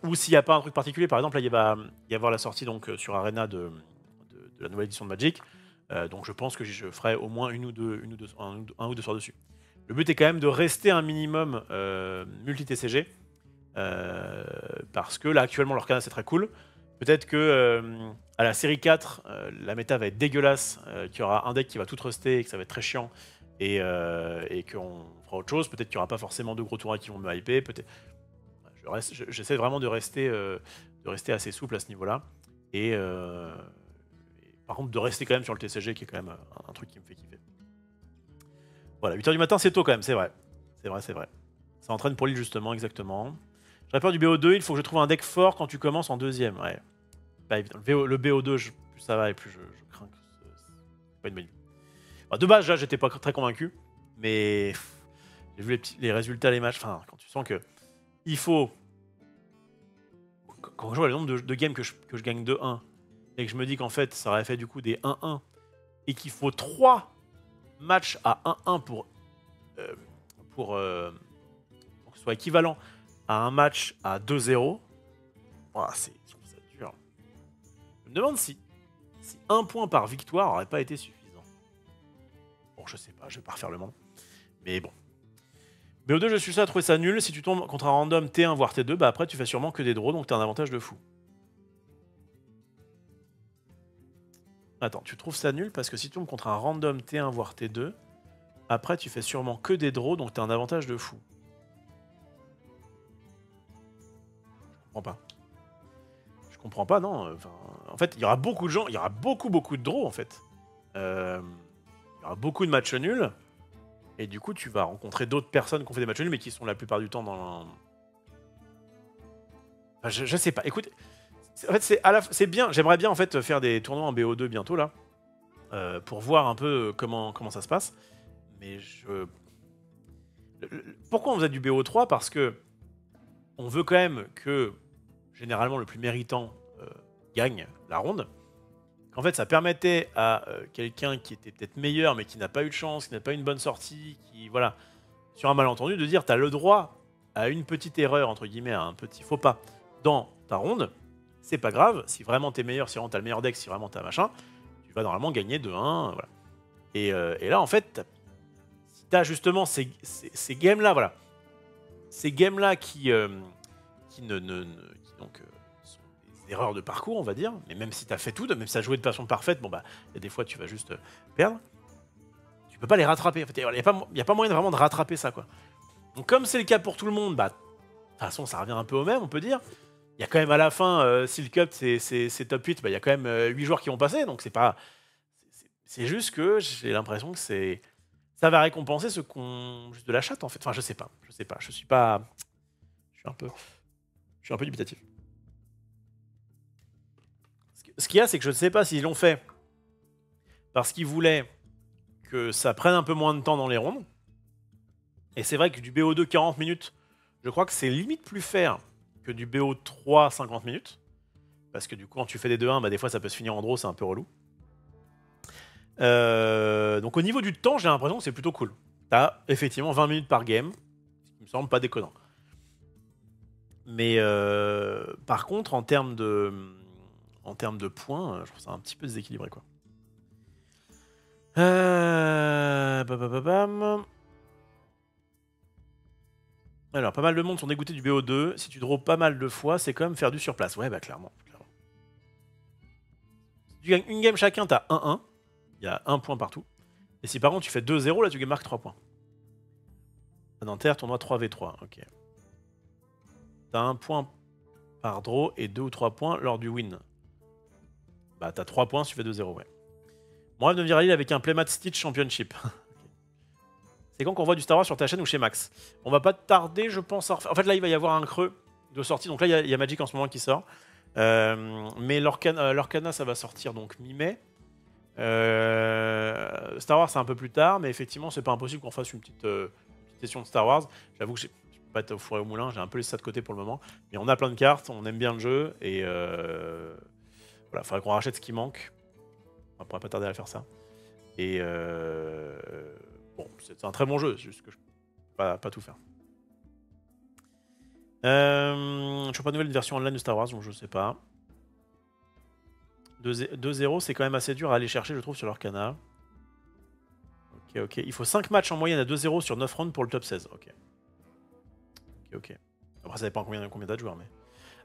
ou s'il n'y a pas un truc particulier, par exemple, là il va y avoir la sortie donc, sur Arena de la nouvelle édition de Magic, donc je pense que je ferai au moins un ou deux soirs dessus. Le but est quand même de rester un minimum multi-TCG, parce que là actuellement l'Orcana c'est très cool. Peut-être que à la série 4, la méta va être dégueulasse, qu'il y aura un deck qui va tout truster et que ça va être très chiant et qu'on fera autre chose. Peut-être qu'il n'y aura pas forcément de gros tournois qui vont me hyper. J'essaie vraiment de rester assez souple à ce niveau-là. Et par contre, de rester quand même sur le TCG qui est quand même un truc qui me fait kiffer. Voilà, 8h du matin, c'est tôt quand même, c'est vrai. C'est vrai. Ça entraîne pour Lille justement, exactement. J'aurais peur du BO2, il faut que je trouve un deck fort quand tu commences en deuxième. Ouais. Pas évident. Le BO2, plus ça va et plus je crains que c'est pas une bonne idée. Bah, de base, là, j'étais pas très convaincu, mais j'ai vu les résultats, les matchs. Enfin, quand tu sens que il faut. Quand je vois le nombre de games que je gagne 2-1 et que je me dis qu'en fait, ça aurait fait du coup des 1-1 et qu'il faut 3 matchs à 1-1 pour que ce soit équivalent à un match à 2-0. Voilà, je trouve ça dur. Je me demande si un point par victoire n'aurait pas été suffisant. Bon, je sais pas, je vais pas refaire le monde. Mais bon. BO2, je suis ça à trouver ça nul. Si tu tombes contre un random T1 voire T2, bah après tu fais sûrement que des draws, donc t'as un avantage de fou. Attends, tu trouves ça nul parce que si tu tombes contre un random T1 voire T2, après tu fais sûrement que des draws, donc t'as un avantage de fou. Je comprends pas. Je comprends pas, non. Enfin, en fait, il y aura beaucoup de gens, il y aura beaucoup de draws en fait. Il y aura beaucoup de matchs nuls. Et du coup, tu vas rencontrer d'autres personnes qui ont fait des matchs nuls, mais qui sont la plupart du temps dans... Enfin, je sais pas. Écoute, en fait, c'est bien. J'aimerais bien en fait faire des tournois en BO2 bientôt là, pour voir un peu comment ça se passe. Mais pourquoi on faisait du BO3? Parce que on veut quand même que généralement le plus méritant gagne la ronde. En fait, ça permettait à quelqu'un qui était peut-être meilleur, mais qui n'a pas eu de chance, qui n'a pas eu une bonne sortie, qui, voilà, sur un malentendu, de dire, t'as le droit à une petite erreur, entre guillemets, à un petit faux pas dans ta ronde, c'est pas grave, si vraiment t'es meilleur, si vraiment t'as le meilleur deck, si vraiment t'as machin, tu vas normalement gagner 2-1, voilà. Et là, en fait, si t'as justement ces games-là, voilà, ces games-là qui donc... erreurs de parcours, on va dire, mais même si tu as fait tout, même si tu as joué de façon parfaite, bon bah, il y a des fois tu vas juste perdre, tu peux pas les rattraper. En fait, il n'y a pas moyen vraiment de rattraper ça, quoi. Donc comme c'est le cas pour tout le monde, bah, de toute façon ça revient un peu au même, on peut dire, il y a quand même à la fin, si le cup c'est top 8, bah, il y a quand même 8 joueurs qui vont passer, donc c'est pas... C'est juste que j'ai l'impression que ça va récompenser ceux qui ont juste de la chatte en fait. Enfin, je sais pas, je suis pas... Je suis un peu dubitatif. Ce qu'il y a, c'est que je ne sais pas s'ils l'ont fait parce qu'ils voulaient que ça prenne un peu moins de temps dans les rondes. Et c'est vrai que du BO2 40 minutes, je crois que c'est limite plus fair que du BO3 50 minutes. Parce que du coup, quand tu fais des 2-1, bah, des fois ça peut se finir en draw, c'est un peu relou. Donc au niveau du temps, j'ai l'impression que c'est plutôt cool. T'as effectivement 20 minutes par game, ce qui me semble pas déconnant. Mais par contre, en termes de points, je trouve ça un petit peu déséquilibré, quoi. Alors, pas mal de monde sont dégoûtés du BO2. Si tu draws pas mal de fois, c'est quand même faire du surplace. Ouais, bah clairement. Si tu gagnes une game chacun, t'as 1-1. Il y a 1 point partout. Et si par contre tu fais 2-0, là tu marques 3 points. À Nanterre, tournoi 3v3. Ok. T'as 1 point par draw et 2 ou 3 points lors du win. Bah t'as 3 points si tu fais 2-0, ouais. Mon rêve de virer l'île avec un Playmat Stitch Championship. C'est quand qu'on voit du Star Wars sur ta chaîne ou chez Max? On va pas tarder, je pense, à refaire. En fait, là, il va y avoir un creux de sortie. Donc là, il y a Magic en ce moment qui sort. Mais l'Orcana, ça va sortir donc mi-mai. Star Wars, c'est un peu plus tard, mais effectivement, c'est pas impossible qu'on fasse une petite session de Star Wars. J'avoue que je peux pas être au four et au moulin, j'ai un peu laissé ça de côté pour le moment. Mais on a plein de cartes, on aime bien le jeu, et voilà, faudrait qu'on rachète ce qui manque. On pourrait pas tarder à faire ça. Et bon, c'est un très bon jeu, c'est juste que je peux pas tout faire. Je vois pas de nouvelle version online de Star Wars, donc je sais pas. 2-0, c'est quand même assez dur à aller chercher, je trouve, sur leur canal. Ok, ok. Il faut 5 matchs en moyenne à 2-0 sur 9 rounds pour le top 16. Ok. Ok, ok. Après, ça dépend combien t'as de joueurs, mais...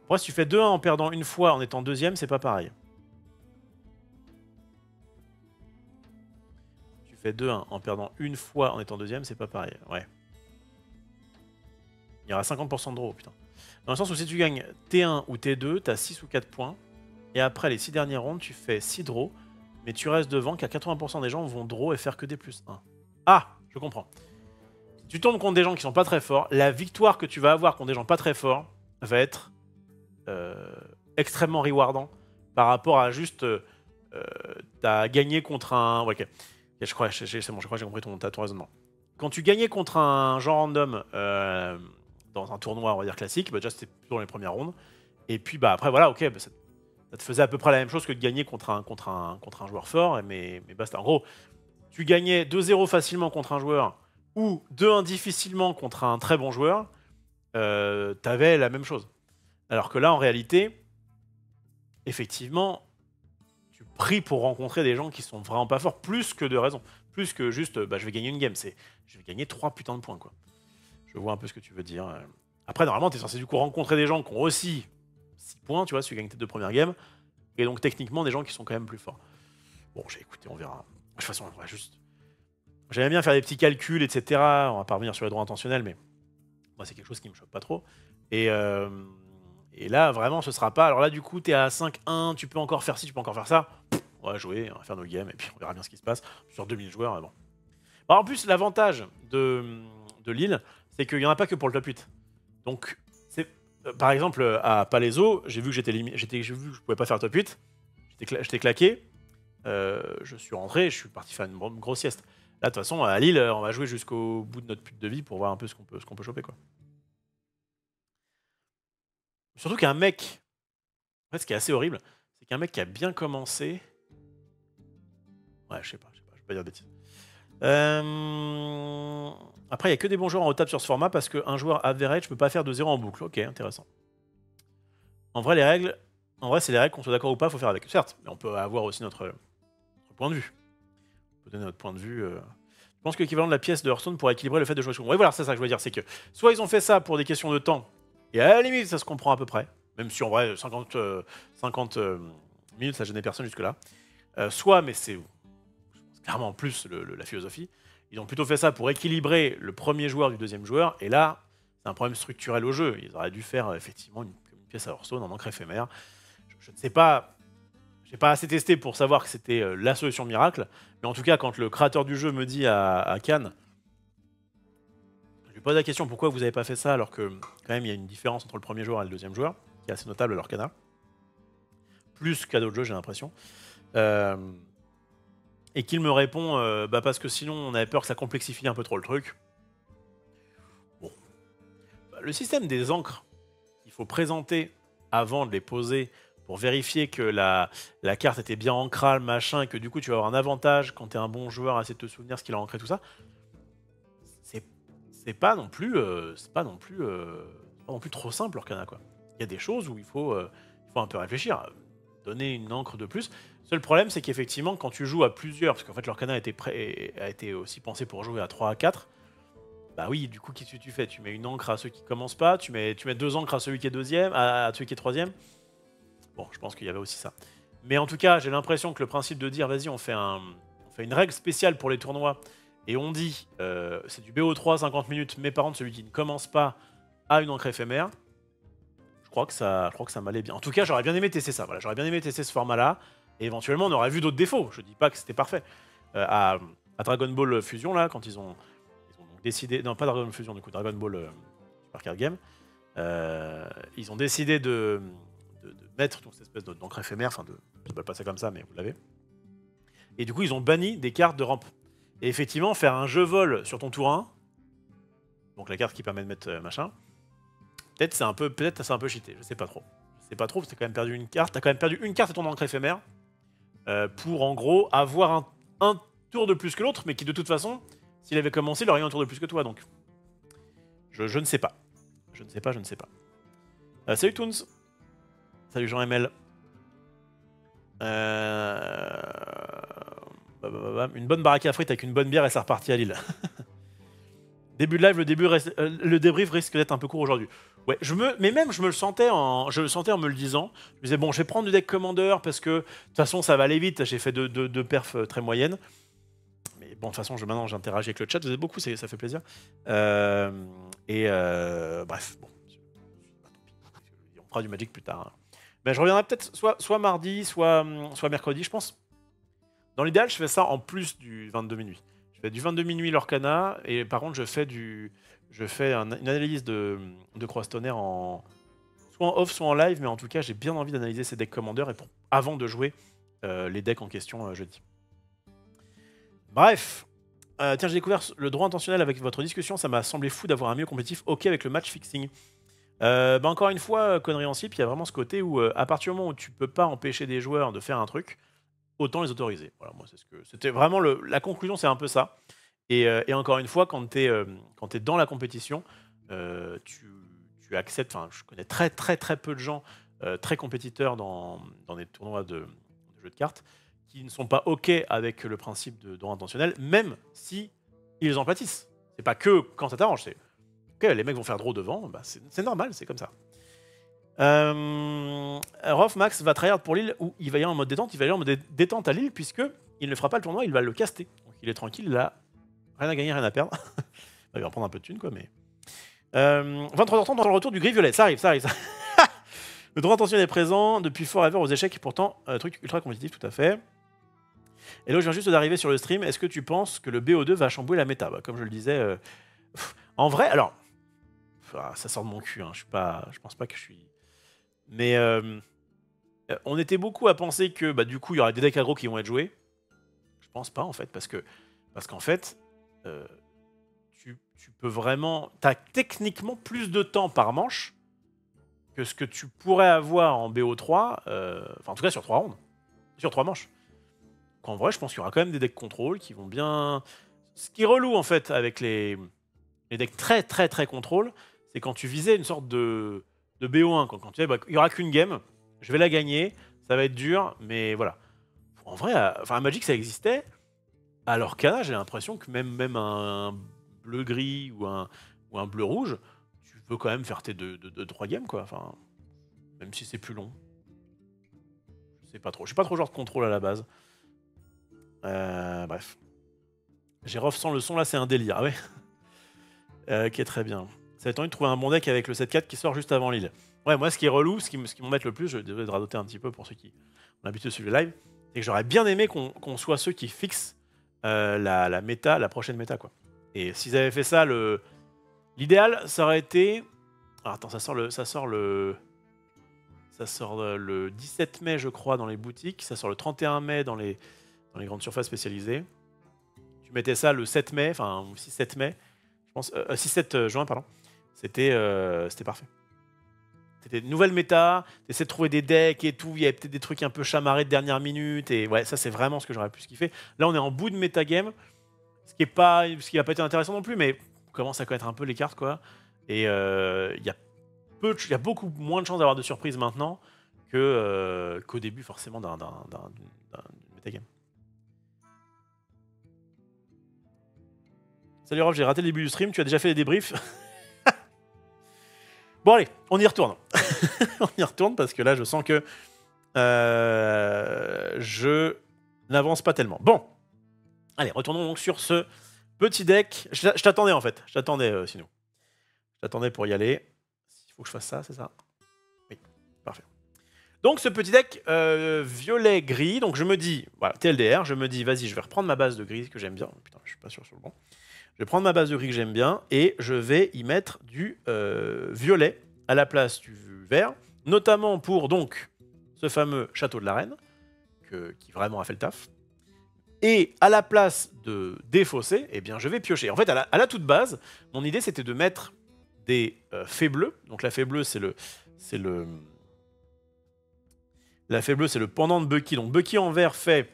Après, si tu fais 2-1 en perdant une fois en étant deuxième, c'est pas pareil. Tu fais 2-1 en perdant une fois en étant deuxième, c'est pas pareil. Ouais. Il y aura 50% de draw, putain. Dans le sens où si tu gagnes T1 ou T2, t'as 6 ou 4 points. Et après les 6 dernières rondes, tu fais 6 draws. Mais tu restes devant car 80% des gens vont draw et faire que des +1. Ah, je comprends. Si tu tombes contre des gens qui sont pas très forts, la victoire que tu vas avoir contre des gens pas très forts va être extrêmement rewardant par rapport à juste t'as gagné contre un... Ouais, ok, je crois, c'est bon, je crois que j'ai compris ton raisonnement. Quand tu gagnais contre un genre random dans un tournoi, on va dire classique, bah déjà c'était plutôt dans les premières rondes. Et puis bah après voilà, ok, bah, ça te faisait à peu près la même chose que de gagner contre un joueur fort, mais basta. En gros, tu gagnais 2-0 facilement contre un joueur ou 2-1 difficilement contre un très bon joueur, t'avais la même chose. Alors que là, en réalité, effectivement, tu pries pour rencontrer des gens qui sont vraiment pas forts, plus que de raison. Plus que juste, bah, je vais gagner une game, c'est je vais gagner 3 putains de points, quoi. Je vois un peu ce que tu veux dire. Après, normalement, t'es censé du coup rencontrer des gens qui ont aussi 6 points, tu vois, si tu gagnes tes 2 premières games. Et donc, techniquement, des gens qui sont quand même plus forts. Bon, j'ai écouté, on verra. De toute façon, on va juste... J'aime bien faire des petits calculs, etc. On va pas revenir sur les droits intentionnels, mais moi, c'est quelque chose qui me choque pas trop. Et là, vraiment, ce sera pas... Alors là, du coup, t'es à 5-1, tu peux encore faire ci, tu peux encore faire ça. On va jouer, on va faire nos games, et puis on verra bien ce qui se passe. Sur 2000 joueurs, bon. Alors, en plus, l'avantage de Lille, c'est qu'il n'y en a pas que pour le top 8. Donc, par exemple, à Palaiso, j'ai vu que j'ai vu que je pouvais pas faire le top 8. J'étais claqué. Je suis rentré, je suis parti faire une grosse sieste. Là, de toute façon, à Lille, on va jouer jusqu'au bout de notre pute de vie pour voir un peu ce qu'on peut choper, quoi. Surtout qu'un mec... En fait, ce qui est assez horrible, c'est qu'un mec qui a bien commencé... Ouais, je sais pas, je vais pas dire de bêtises. Après, il n'y a que des bons joueurs en haut table sur ce format parce qu'un joueur average peut pas faire de 0 en boucle. Ok, intéressant. En vrai, c'est les règles, qu'on soit d'accord ou pas, il faut faire avec. Certes, mais on peut avoir aussi notre point de vue. On peut donner notre point de vue. Je pense que l'équivalent de la pièce de Hearthstone pour équilibrer le fait de jouer sur... Oui, voilà, c'est ça que je veux dire. C'est que soit ils ont fait ça pour des questions de temps, et à la limite, ça se comprend à peu près. Même si en vrai, 50 minutes, ça gênait personne jusque-là. Soit, mais c'est clairement plus la philosophie, ils ont plutôt fait ça pour équilibrer le premier joueur du deuxième joueur, et là, c'est un problème structurel au jeu. Ils auraient dû faire effectivement une pièce à Hearthstone en encre éphémère. Je ne sais pas, j'ai pas assez testé pour savoir que c'était la solution miracle, mais en tout cas, quand le créateur du jeu me dit à Cannes, je lui pose la question pourquoi vous avez pas fait ça alors que quand même il y a une différence entre le premier joueur et le deuxième joueur, qui est assez notable à l'Orcana. Plus qu'à d'autres jeux, j'ai l'impression. Et qu'il me répond parce que sinon on avait peur que ça complexifie un peu trop le truc. Bon. Le système des encres qu'il faut présenter avant de les poser pour vérifier que la carte était bien ancrale, machin, et que du coup tu vas avoir un avantage quand tu es un bon joueur à essayer de te souvenir ce qu'il a ancré, tout ça, c'est pas non plus trop simple l'Orcana, quoi. Il y a des choses où il faut un peu réfléchir, donner une encre de plus. Le seul problème, c'est qu'effectivement, quand tu joues à plusieurs, parce qu'en fait l'Orcana a été aussi pensé pour jouer à 3 à 4, bah oui, du coup, qu'est-ce que tu fais? Tu mets une encre à ceux qui commencent pas, tu mets 2 encres à celui qui est deuxième, à celui qui est troisième. Bon, je pense qu'il y avait aussi ça. Mais en tout cas, j'ai l'impression que le principe de dire, vas-y, on fait une règle spéciale pour les tournois, et on dit, c'est du BO3, 50 minutes, mais par contre, celui qui ne commence pas a une encre éphémère. Je crois que ça m'allait bien. En tout cas, j'aurais bien aimé tester ça. Voilà, j'aurais bien aimé tester ce format-là. Et éventuellement, on aurait vu d'autres défauts. Je dis pas que c'était parfait. À Dragon Ball Fusion, là, quand ils ont décidé... Non, pas Dragon Ball Fusion, du coup, Dragon Ball Super Card Game. Ils ont décidé de mettre cette espèce d'encre éphémère. Enfin, je ne peux pas passer comme ça, mais vous l'avez. Et du coup, ils ont banni des cartes de rampe. Et effectivement, faire un jeu vol sur ton tour 1, donc la carte qui permet de mettre machin, peut-être c'est un peu cheaté, je sais pas trop. Je sais pas trop, parce que t'as quand même perdu une carte. T'as quand même perdu une carte et ton encre éphémère pour en gros avoir un tour de plus que l'autre, mais qui de toute façon, s'il avait commencé, il aurait eu un tour de plus que toi. Donc, je ne sais pas. Je ne sais pas. Salut Toons. Salut Jean-ML. Une bonne baraque à frites avec une bonne bière et ça repartit à Lille. Début de live, le débrief risque d'être un peu court aujourd'hui. Ouais, mais même je me le sentais en me le disant. Je me disais bon, je vais prendre du deck Commander parce que de toute façon ça va aller vite. J'ai fait deux perfs très moyennes. Mais bon, de toute façon, maintenant j'interagis avec le chat. Vous êtes beaucoup, ça fait plaisir. Bref, bon, on fera du Magic plus tard. Hein. Mais je reviendrai peut-être soit mardi, soit mercredi, je pense. Dans l'idéal, je fais ça en plus du 22 minuit. Je fais du 22 minuit l'Orcana, et par contre, je fais une analyse de Cross-Toner soit en off, soit en live, mais en tout cas, j'ai bien envie d'analyser ces decks Commander avant de jouer les decks en question jeudi. Bref. Tiens, j'ai découvert le droit intentionnel avec votre discussion, ça m'a semblé fou d'avoir un milieu compétitif ok avec le match fixing. Encore une fois, connerie en slip, il y a vraiment ce côté où, à partir du moment où tu peux pas empêcher des joueurs de faire un truc, autant les autoriser. Voilà, moi, c'était vraiment la conclusion, c'est un peu ça. Et encore une fois, quand tu es dans la compétition, tu acceptes. Enfin, je connais très très très peu de gens très compétiteurs dans des tournois de jeux de cartes qui ne sont pas ok avec le principe de droit intentionnel, même si ils en pâtissent. C'est pas que quand ça t'arrange, c'est ok, les mecs vont faire draw devant, bah c'est normal, c'est comme ça. Rof Max va tryhard pour Lille où il va y aller en mode détente. Il va y aller en mode détente à Lille puisque il ne fera pas le tournoi, il va le caster. Donc il est tranquille, il a rien à gagner, rien à perdre. Il va prendre un peu de thunes quoi, mais 23h30 dans le retour du gris violet, ça arrive. Le droit intentionnel est présent depuis forever aux échecs, pourtant truc ultra compétitif, tout à fait. Et là, je viens juste d'arriver sur le stream. Est-ce que tu penses que le BO2 va chambouler la méta? Comme je le disais, en vrai, alors ça sort de mon cul. Hein, je pense pas que je suis. Mais on était beaucoup à penser que du coup il y aurait des decks aggro qui vont être joués. Je pense pas en fait, parce qu'en fait, tu peux vraiment. T'as techniquement plus de temps par manche que ce que tu pourrais avoir en BO3, enfin en tout cas sur 3 rounds, sur 3 manches. En vrai, je pense qu'il y aura quand même des decks contrôle qui vont bien. Ce qui est relou en fait avec les decks très très très contrôle, c'est quand tu visais une sorte de BO1, quand tu disais il n'y aura qu'une game, je vais la gagner, ça va être dur, mais voilà. En vrai, à Magic ça existait. À l'Orcana, j'ai l'impression que même un bleu-gris ou un bleu-rouge, tu peux quand même faire tes 3 games, quoi. Enfin, même si c'est plus long. Je sais pas trop. Je suis pas trop genre de contrôle à la base. Bref. Gérof sans le son, là, c'est un délire. Ah ouais. Ok, très bien. Ça va être envie de trouver un bon deck avec le 7-4 qui sort juste avant Lille. Ouais, moi, ce qui est relou, ce qui m'embête le plus, je devrais radoter un petit peu pour ceux qui ont l'habitude de suivre le live, c'est que j'aurais bien aimé qu'on soit ceux qui fixent la méta, la prochaine méta, quoi. Et s'ils avaient fait ça, l'idéal, ça aurait été... Alors, attends, ça sort le 17 mai, je crois, dans les boutiques. Ça sort le 31 mai dans les grandes surfaces spécialisées. Tu mettais ça le 7 mai, enfin, 6-7 mai, je pense, 6-7 juin, pardon. C'était parfait. C'était une nouvelle méta, t'essaies de trouver des decks et tout, il y avait peut-être des trucs un peu chamarrés de dernière minute, et ouais, ça c'est vraiment ce que j'aurais plus kiffé. Là, on est en bout de metagame, ce qui a pas été intéressant non plus, mais on commence à connaître un peu les cartes, quoi. Et il y a beaucoup moins de chances d'avoir de surprises maintenant qu'au début, forcément, d'un metagame. Salut Rob, j'ai raté le début du stream, tu as déjà fait les débriefs. Bon allez, on y retourne. On y retourne parce que là, je sens que je n'avance pas tellement. Bon, allez, retournons donc sur ce petit deck. Je t'attendais en fait, je t'attendais sinon. Je t'attendais pour y aller. Il faut que je fasse ça, c'est ça? Oui, parfait. Donc ce petit deck violet-gris, donc je me dis, voilà, TLDR, je me dis, vas-y, je vais reprendre ma base de gris que j'aime bien. Putain, je suis pas sûr sur le bon. Je vais prendre ma base de gris que j'aime bien et je vais y mettre du violet à la place du vert, notamment pour donc ce fameux Château de la Reine, qui vraiment a fait le taf. Et à la place de défausser, eh bien, je vais piocher. En fait, à la toute base, mon idée c'était de mettre des fées bleues. Donc la fée bleue, c'est le pendant de Bucky. Donc Bucky en vert fait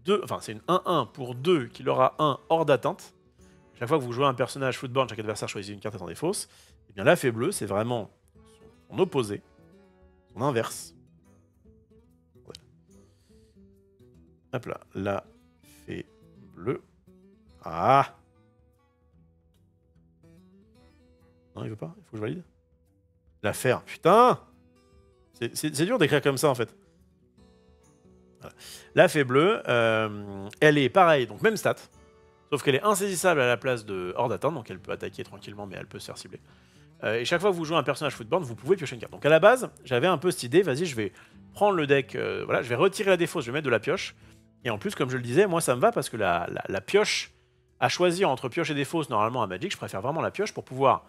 2, enfin c'est une 1-1 pour 2 qui aura 1 hors d'atteinte. Chaque fois que vous jouez un personnage football, chaque adversaire choisit une carte étant des fausses. Et bien la fée bleue, c'est vraiment son opposé, son inverse. Ouais. Hop là, la fée bleue. Ah! Non, il veut pas? Il faut que je valide? La faire, putain! C'est dur d'écrire comme ça en fait. Voilà. La fée bleue, elle est pareille, donc même stat. Sauf qu'elle est insaisissable à la place de hors d'atteinte, donc elle peut attaquer tranquillement, mais elle peut se faire cibler. Et chaque fois que vous jouez un personnage footboard, vous pouvez piocher une carte. Donc à la base, j'avais un peu cette idée, vas-y, je vais prendre le deck, voilà, je vais retirer la défausse, je vais mettre de la pioche. Et en plus, comme je le disais, moi ça me va parce que la pioche, à choisir entre pioche et défausse, normalement à Magic, je préfère vraiment la pioche pour pouvoir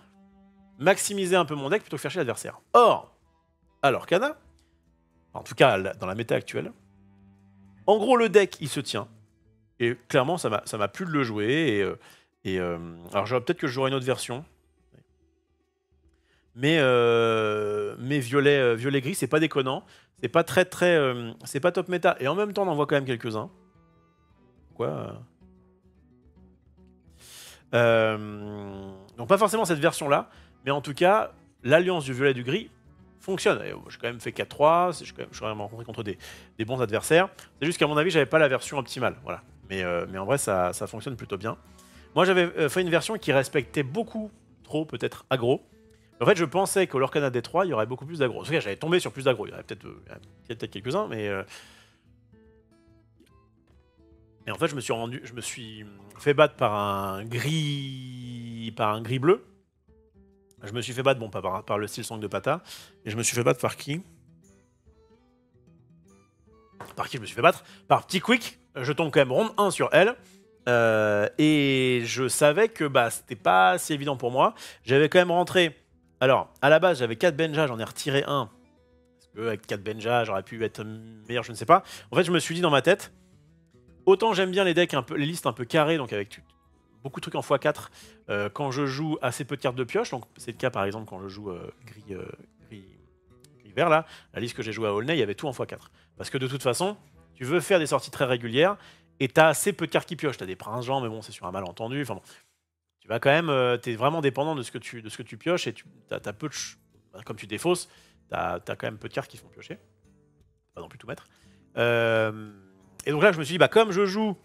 maximiser un peu mon deck plutôt que faire chier l'adversaire. Or, alors Kana, en tout cas dans la méta actuelle, en gros le deck il se tient. Et clairement, ça m'a plu de le jouer. Alors, peut-être que je jouerai une autre version. Mais violet-gris, c'est pas déconnant. C'est pas c'est pas top méta. Et en même temps, on en voit quand même quelques-uns. Pourquoi donc, pas forcément cette version-là. Mais en tout cas, l'alliance du violet et du gris fonctionne. J'ai quand même fait 4-3. Je suis quand même rencontré contre des bons adversaires. C'est juste qu'à mon avis, j'avais pas la version optimale. Voilà. Mais en vrai, ça fonctionne plutôt bien. Moi, j'avais fait une version qui respectait beaucoup trop, peut-être, aggro. En fait, je pensais qu'au Lorcana D3, il y aurait beaucoup plus d'aggro. En tout cas, j'avais tombé sur plus d'aggro. Il y en avait peut-être quelques-uns, mais... Et en fait, je me suis fait battre par un gris bleu. Je me suis fait battre, bon, pas par le style Sang de Pata, mais je me suis fait battre par qui? Par qui je me suis fait battre? Par Petit Quick. Je tombe quand même ronde 1 sur elle. Et je savais que c'était pas si évident pour moi. J'avais quand même rentré... Alors, à la base, j'avais 4 Benja, j'en ai retiré un. Parce qu'avec 4 Benja, j'aurais pu être meilleur, je ne sais pas. En fait, je me suis dit dans ma tête, autant j'aime bien les decks, les listes un peu carrées, donc avec beaucoup de trucs en x4, quand je joue assez peu de cartes de pioche. Donc, c'est le cas, par exemple, quand je joue gris-vert, là. La liste que j'ai jouée à Aulnay, il y avait tout en x4. Parce que de toute façon, tu veux faire des sorties très régulières, et t'as assez peu de cartes qui piochent. T'as des princes-gens, mais bon, c'est sur un malentendu. Enfin bon, tu vas quand même, t'es vraiment dépendant de ce que tu pioches, et t'as peu de... Comme tu défausses, t'as quand même peu de cartes qui font piocher. Pas non plus tout mettre. Et donc là, je me suis dit, comme je joue...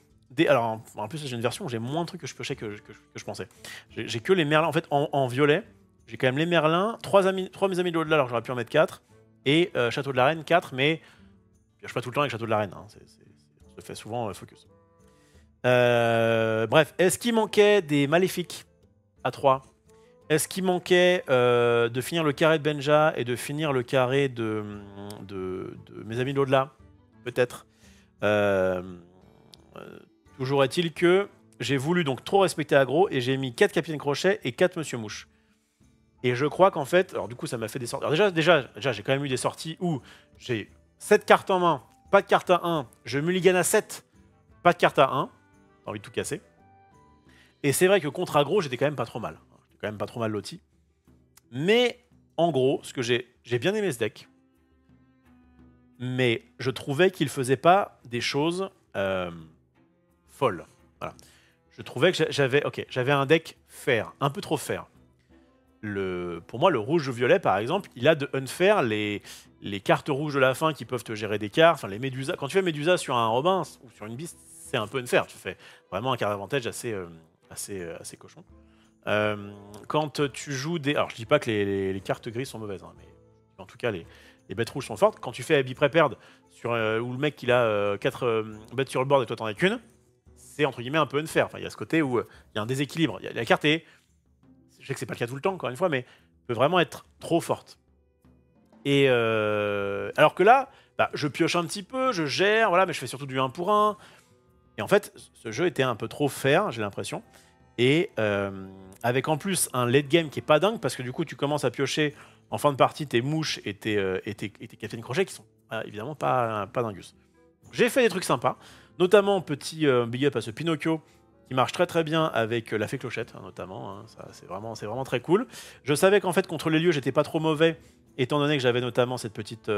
Alors, en plus, j'ai une version où j'ai moins de trucs que je piochais que je pensais. J'ai que les merlins. En fait, en violet, j'ai quand même les merlins, 3 mes amis de l'au-delà, alors j'aurais pu en mettre 4, et Château de la Reine, 4, mais je pioche pas tout le temps avec Château de la Reine. Hein. Je fais souvent focus. Bref, est-ce qu'il manquait des maléfiques à 3? Est-ce qu'il manquait de finir le carré de Benja et de finir le carré de mes amis de l'au-delà? Peut-être. Euh, Toujours est-il que j'ai voulu donc trop respecter Agro et j'ai mis 4 Capitaine Crochet et 4 Monsieur Mouche. Et je crois qu'en fait, alors du coup ça m'a fait des sorties. Alors déjà j'ai quand même eu des sorties où j'ai 7 cartes en main, pas de carte à 1, je mulligan à 7, pas de carte à 1, j'ai envie de tout casser. Et c'est vrai que contre Agro, j'étais quand même pas trop mal. J'étais quand même pas trop mal loti. Mais en gros, ce que j'ai bien aimé ce deck, mais je trouvais qu'il faisait pas des choses folles. Voilà. Je trouvais que j'avais un deck fair, un peu trop fair. Pour moi, le rouge-violet, par exemple, il a de unfair les cartes rouges de la fin qui peuvent te gérer des cartes. Enfin, les Médusa. Quand tu fais Médusa sur un Robin ou sur une Beast, c'est un peu unfair. Tu fais vraiment un card d'avantage assez cochon. Quand tu joues des... Alors, je dis pas que les cartes grises sont mauvaises, hein, mais en tout cas, les bêtes rouges sont fortes. Quand tu fais Abby Prepared, où le mec il a 4 bêtes sur le board et toi t'en as qu'une, c'est entre guillemets un peu unfair. Enfin, il y a ce côté où il y a un déséquilibre. La carte est... Je sais que c'est pas le cas tout le temps, encore une fois, mais peut vraiment être trop forte. Et alors que là, bah, je pioche un petit peu, je gère, voilà, mais je fais surtout du 1 pour 1. Et en fait, ce jeu était un peu trop fair, j'ai l'impression. Et avec en plus un late game qui est pas dingue, parce que du coup, tu commences à piocher en fin de partie tes mouches et tes Capitaine Crochet qui sont évidemment pas dingus. J'ai fait des trucs sympas, notamment petit big up à ce Pinocchio qui marche très très bien avec la fée Clochette, hein, notamment. Hein, ça, c'est vraiment très cool. Je savais qu'en fait, contre les lieux, j'étais pas trop mauvais, étant donné que j'avais notamment cette petite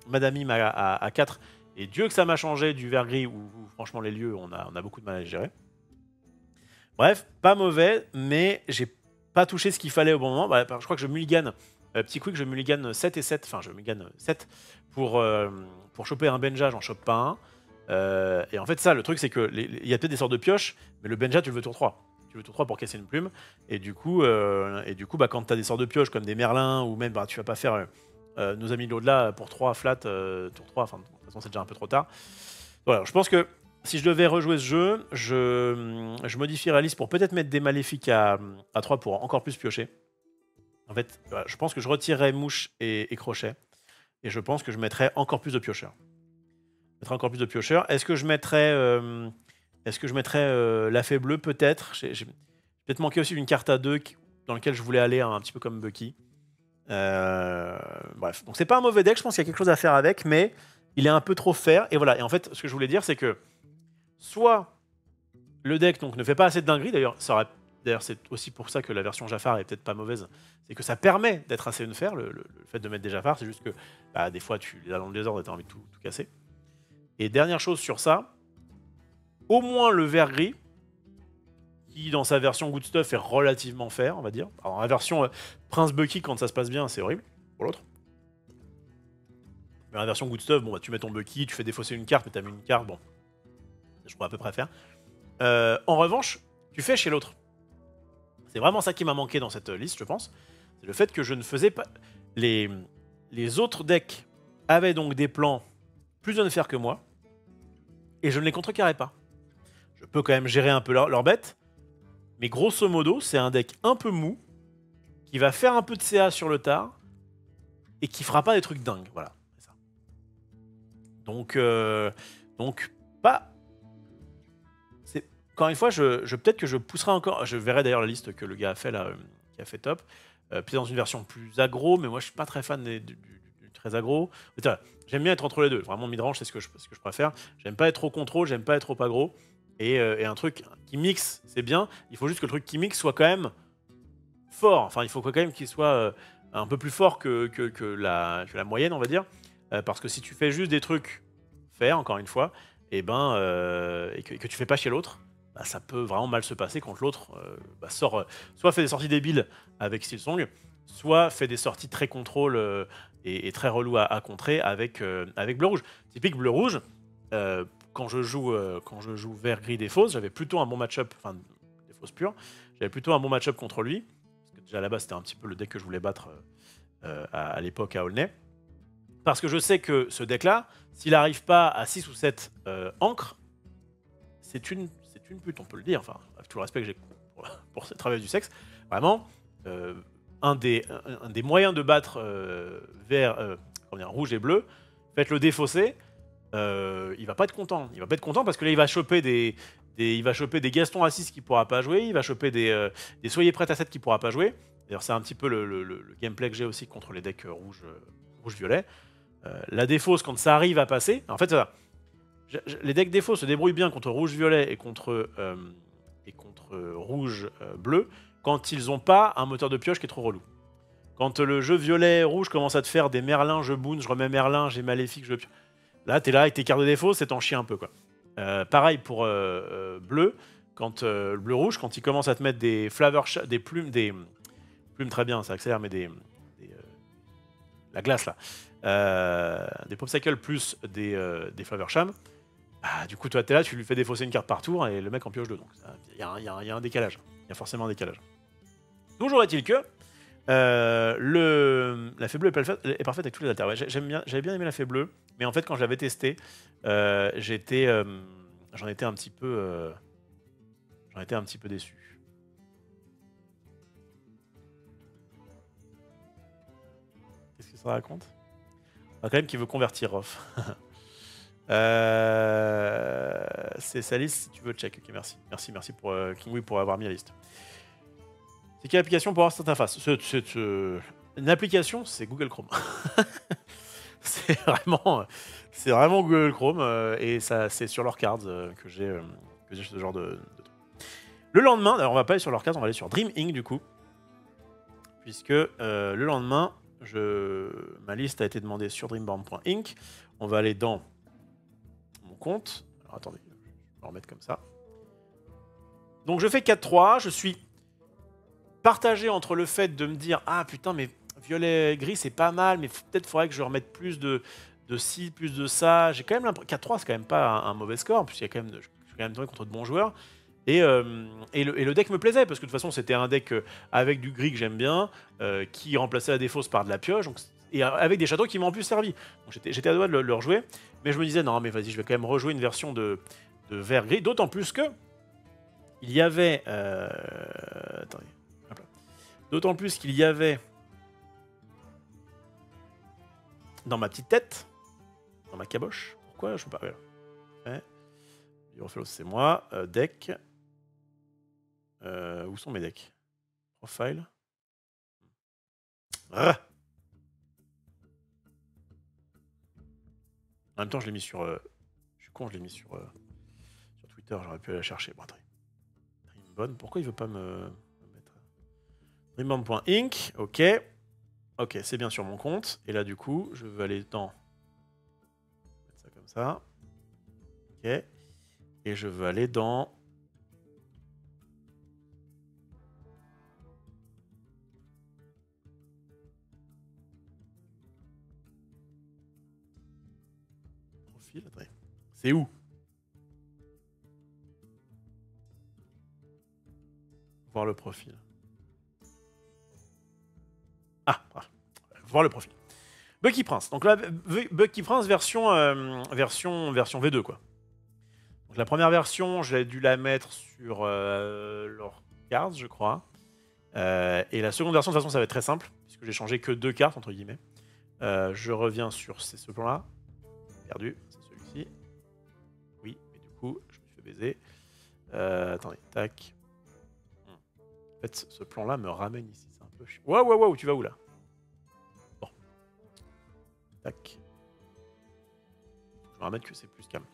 Madame Mime à 4. Et Dieu que ça m'a changé du vert gris où franchement, les lieux, on a beaucoup de mal à les gérer. Bref, pas mauvais, mais j'ai pas touché ce qu'il fallait au bon moment. Bah, je crois que je mulligan, petit quick, je mulligan 7 et 7, enfin je mulligan 7 pour choper un Benja, j'en chope pas un. Et en fait, ça, le truc, c'est que il y a peut-être des sortes de pioches, mais le Benja, tu le veux tour 3. Tu le veux tour 3 pour casser une plume. Et du coup, bah, quand tu as des sortes de pioches comme des Merlins, ou même bah, tu vas pas faire nos amis de l'au-delà pour 3 flat, tour 3, enfin, de toute façon, c'est déjà un peu trop tard. Voilà, je pense que si je devais rejouer ce jeu, je modifierais la liste pour peut-être mettre des maléfiques à 3 pour encore plus piocher. En fait, voilà, je pense que je retirerais mouche et crochet. Et je pense que je mettrais encore plus de piocheurs. Encore plus de piocheurs. Est-ce que je mettrais, la fée bleue? Peut-être. J'ai peut-être manqué aussi d'une carte à 2 dans laquelle je voulais aller un petit peu comme Bucky. Bref, donc c'est pas un mauvais deck. Je pense qu'il y a quelque chose à faire avec, mais il est un peu trop fair. Et voilà. Et en fait, ce que je voulais dire, c'est que soit le deck donc ne fait pas assez de dingueries. D'ailleurs, c'est aussi pour ça que la version Jafar est peut-être pas mauvaise. C'est que ça permet d'être assez unfair, le fait de mettre des Jafar. C'est juste que bah, des fois, tu les as dans le désordre et tu as envie de tout casser. Et dernière chose sur ça, au moins le vert gris, qui dans sa version Good Stuff est relativement fair, on va dire. Alors la version Prince Bucky, quand ça se passe bien, c'est horrible pour l'autre. Mais la version Good Stuff, bon, bah, tu mets ton Bucky, tu fais défausser une carte, mais t'as mis une carte, bon, je crois à peu près faire. En revanche, tu fais chez l'autre. C'est vraiment ça qui m'a manqué dans cette liste, je pense. C'est le fait que je ne faisais pas... Les autres decks avaient donc des plans plus unfair que moi, et je ne les contrecarrais pas. Je peux quand même gérer un peu leur bête, mais grosso modo, c'est un deck un peu mou, qui va faire un peu de CA sur le tard, et qui fera pas des trucs dingues, voilà. C'est ça. Donc pas... Encore une fois, peut-être que je pousserai encore... Je verrai d'ailleurs la liste que le gars a fait là, qui a fait top, puis dans une version plus aggro, mais moi je suis pas très fan du très aggro. J'aime bien être entre les deux. Vraiment, midrange, c'est ce que je préfère. J'aime pas être trop contrôle, j'aime pas être trop aggro. Et un truc qui mixe, c'est bien. Il faut juste que le truc qui mixe soit quand même fort. Enfin, il faut quand même qu'il soit un peu plus fort que la moyenne, on va dire. Parce que si tu fais juste des trucs faire, encore une fois, et que tu fais pas chez l'autre, bah, ça peut vraiment mal se passer quand l'autre soit fait des sorties débiles avec Silsong, soit fait des sorties très contrôle et très relou à contrer avec bleu-rouge. Typique bleu-rouge, quand je joue vert gris des fausses, j'avais plutôt un bon match-up, enfin des fausses pures, j'avais plutôt un bon match-up contre lui, parce que déjà à la base c'était un petit peu le deck que je voulais battre à l'époque à Aulnay. Parce que je sais que ce deck-là, s'il n'arrive pas à 6 ou 7 encres, c'est une pute, on peut le dire, enfin, avec tout le respect que j'ai pour ce travail du sexe, vraiment, un des moyens de battre rouge et bleu, faites-le défausser, il va pas être content. Il va pas être content parce que là, il va choper des Gaston à 6 qui pourra pas jouer, il va choper des Soyez prêts à 7 qui pourra pas jouer. D'ailleurs, c'est un petit peu le gameplay que j'ai aussi contre les decks rouge-violet. La défausse, quand ça arrive à passer, en fait, ça, les decks défauts se débrouillent bien contre rouge-violet et contre rouge-bleu quand ils n'ont pas un moteur de pioche qui est trop relou. Quand le jeu violet-rouge commence à te faire des Merlin, je boon, je remets Merlin, j'ai Maléfique, je... Là, t'es là avec tes cartes de défaut, c'est t'en chier un peu, quoi. Pareil pour bleu, quand le bleu-rouge, quand il commence à te mettre des des plumes très bien, ça accélère, mais la glace, là. Des popsicles plus des Flaversham. Bah, du coup, toi, t'es là, tu lui fais défausser une carte par tour et le mec en pioche deux. Donc, il y a un décalage. Il y a forcément un décalage. Toujours est-il que la fée bleue est parfaite avec tous les alters. Ouais, j'avais bien aimé la fée bleue, mais en fait, quand je l'avais testé, j'en étais un petit peu déçu. Qu'est-ce que ça raconte? Quand même qui veut convertir off. C'est sa liste si tu veux check. Ok, merci. Merci pour Kingwee pour avoir mis la liste. C'est quelle application pour avoir cette interface? Une application, c'est Google Chrome. c'est vraiment Google Chrome et ça, c'est sur leur cards que j'ai ce genre de truc. Le lendemain, alors on va pas aller sur leur cards, on va aller sur Dream Inc. du coup. Puisque le lendemain, ma liste a été demandée sur dreamborn.inc. On va aller dans mon compte. Alors attendez, je vais me remettre comme ça. Donc je fais 4-3, je suis partagé entre le fait de me dire « Ah putain, mais violet-gris c'est pas mal, mais peut-être faudrait que je remette plus de ci, plus de ça. » J'ai quand même l'impression... 4-3 c'est quand même pas un mauvais score, puisqu'il y a quand même je suis quand même tombé contre de bons joueurs. Et le deck me plaisait, parce que de toute façon c'était un deck avec du gris que j'aime bien, qui remplaçait la défausse par de la pioche, donc, et avec des châteaux qui m'ont en plus servi. J'étais à deux doigts de le rejouer, mais je me disais non mais vas-y, je vais quand même rejouer une version de vert-gris, d'autant plus que il y avait... attendez. D'autant plus qu'il y avait dans ma petite tête, dans ma caboche, pourquoi je peux pas... Ouais. Europhélos, c'est moi. Deck. Où sont mes decks? Profile. En même temps, je l'ai mis sur... je suis con, je l'ai mis sur Twitter, j'aurais pu aller la chercher. Bon, attendez. Dreambone, pourquoi il veut pas me mettre... Dreambone.inc, ok. Ok, c'est bien sur mon compte. Et là, du coup, je veux aller dans... Mettre ça comme ça. Ok. Et je veux aller dans... Profil, attendez. C'est où? Voir le profil. Voir le profil. Bucky Prince. Donc là, Bucky Prince version V2, quoi. Donc la première version, j'ai dû la mettre sur leur cards, je crois. Et la seconde version, de toute façon, ça va être très simple, puisque j'ai changé que 2 cartes, entre guillemets. Je reviens sur ce plan-là. Perdu, c'est celui-ci. Oui, mais du coup, je me suis fait baiser. Attendez, tac. En fait, ce plan-là me ramène ici, c'est un peu chiant. Waouh, tu vas où, là? Bon. Tac. Je me ramène que c'est plus calme.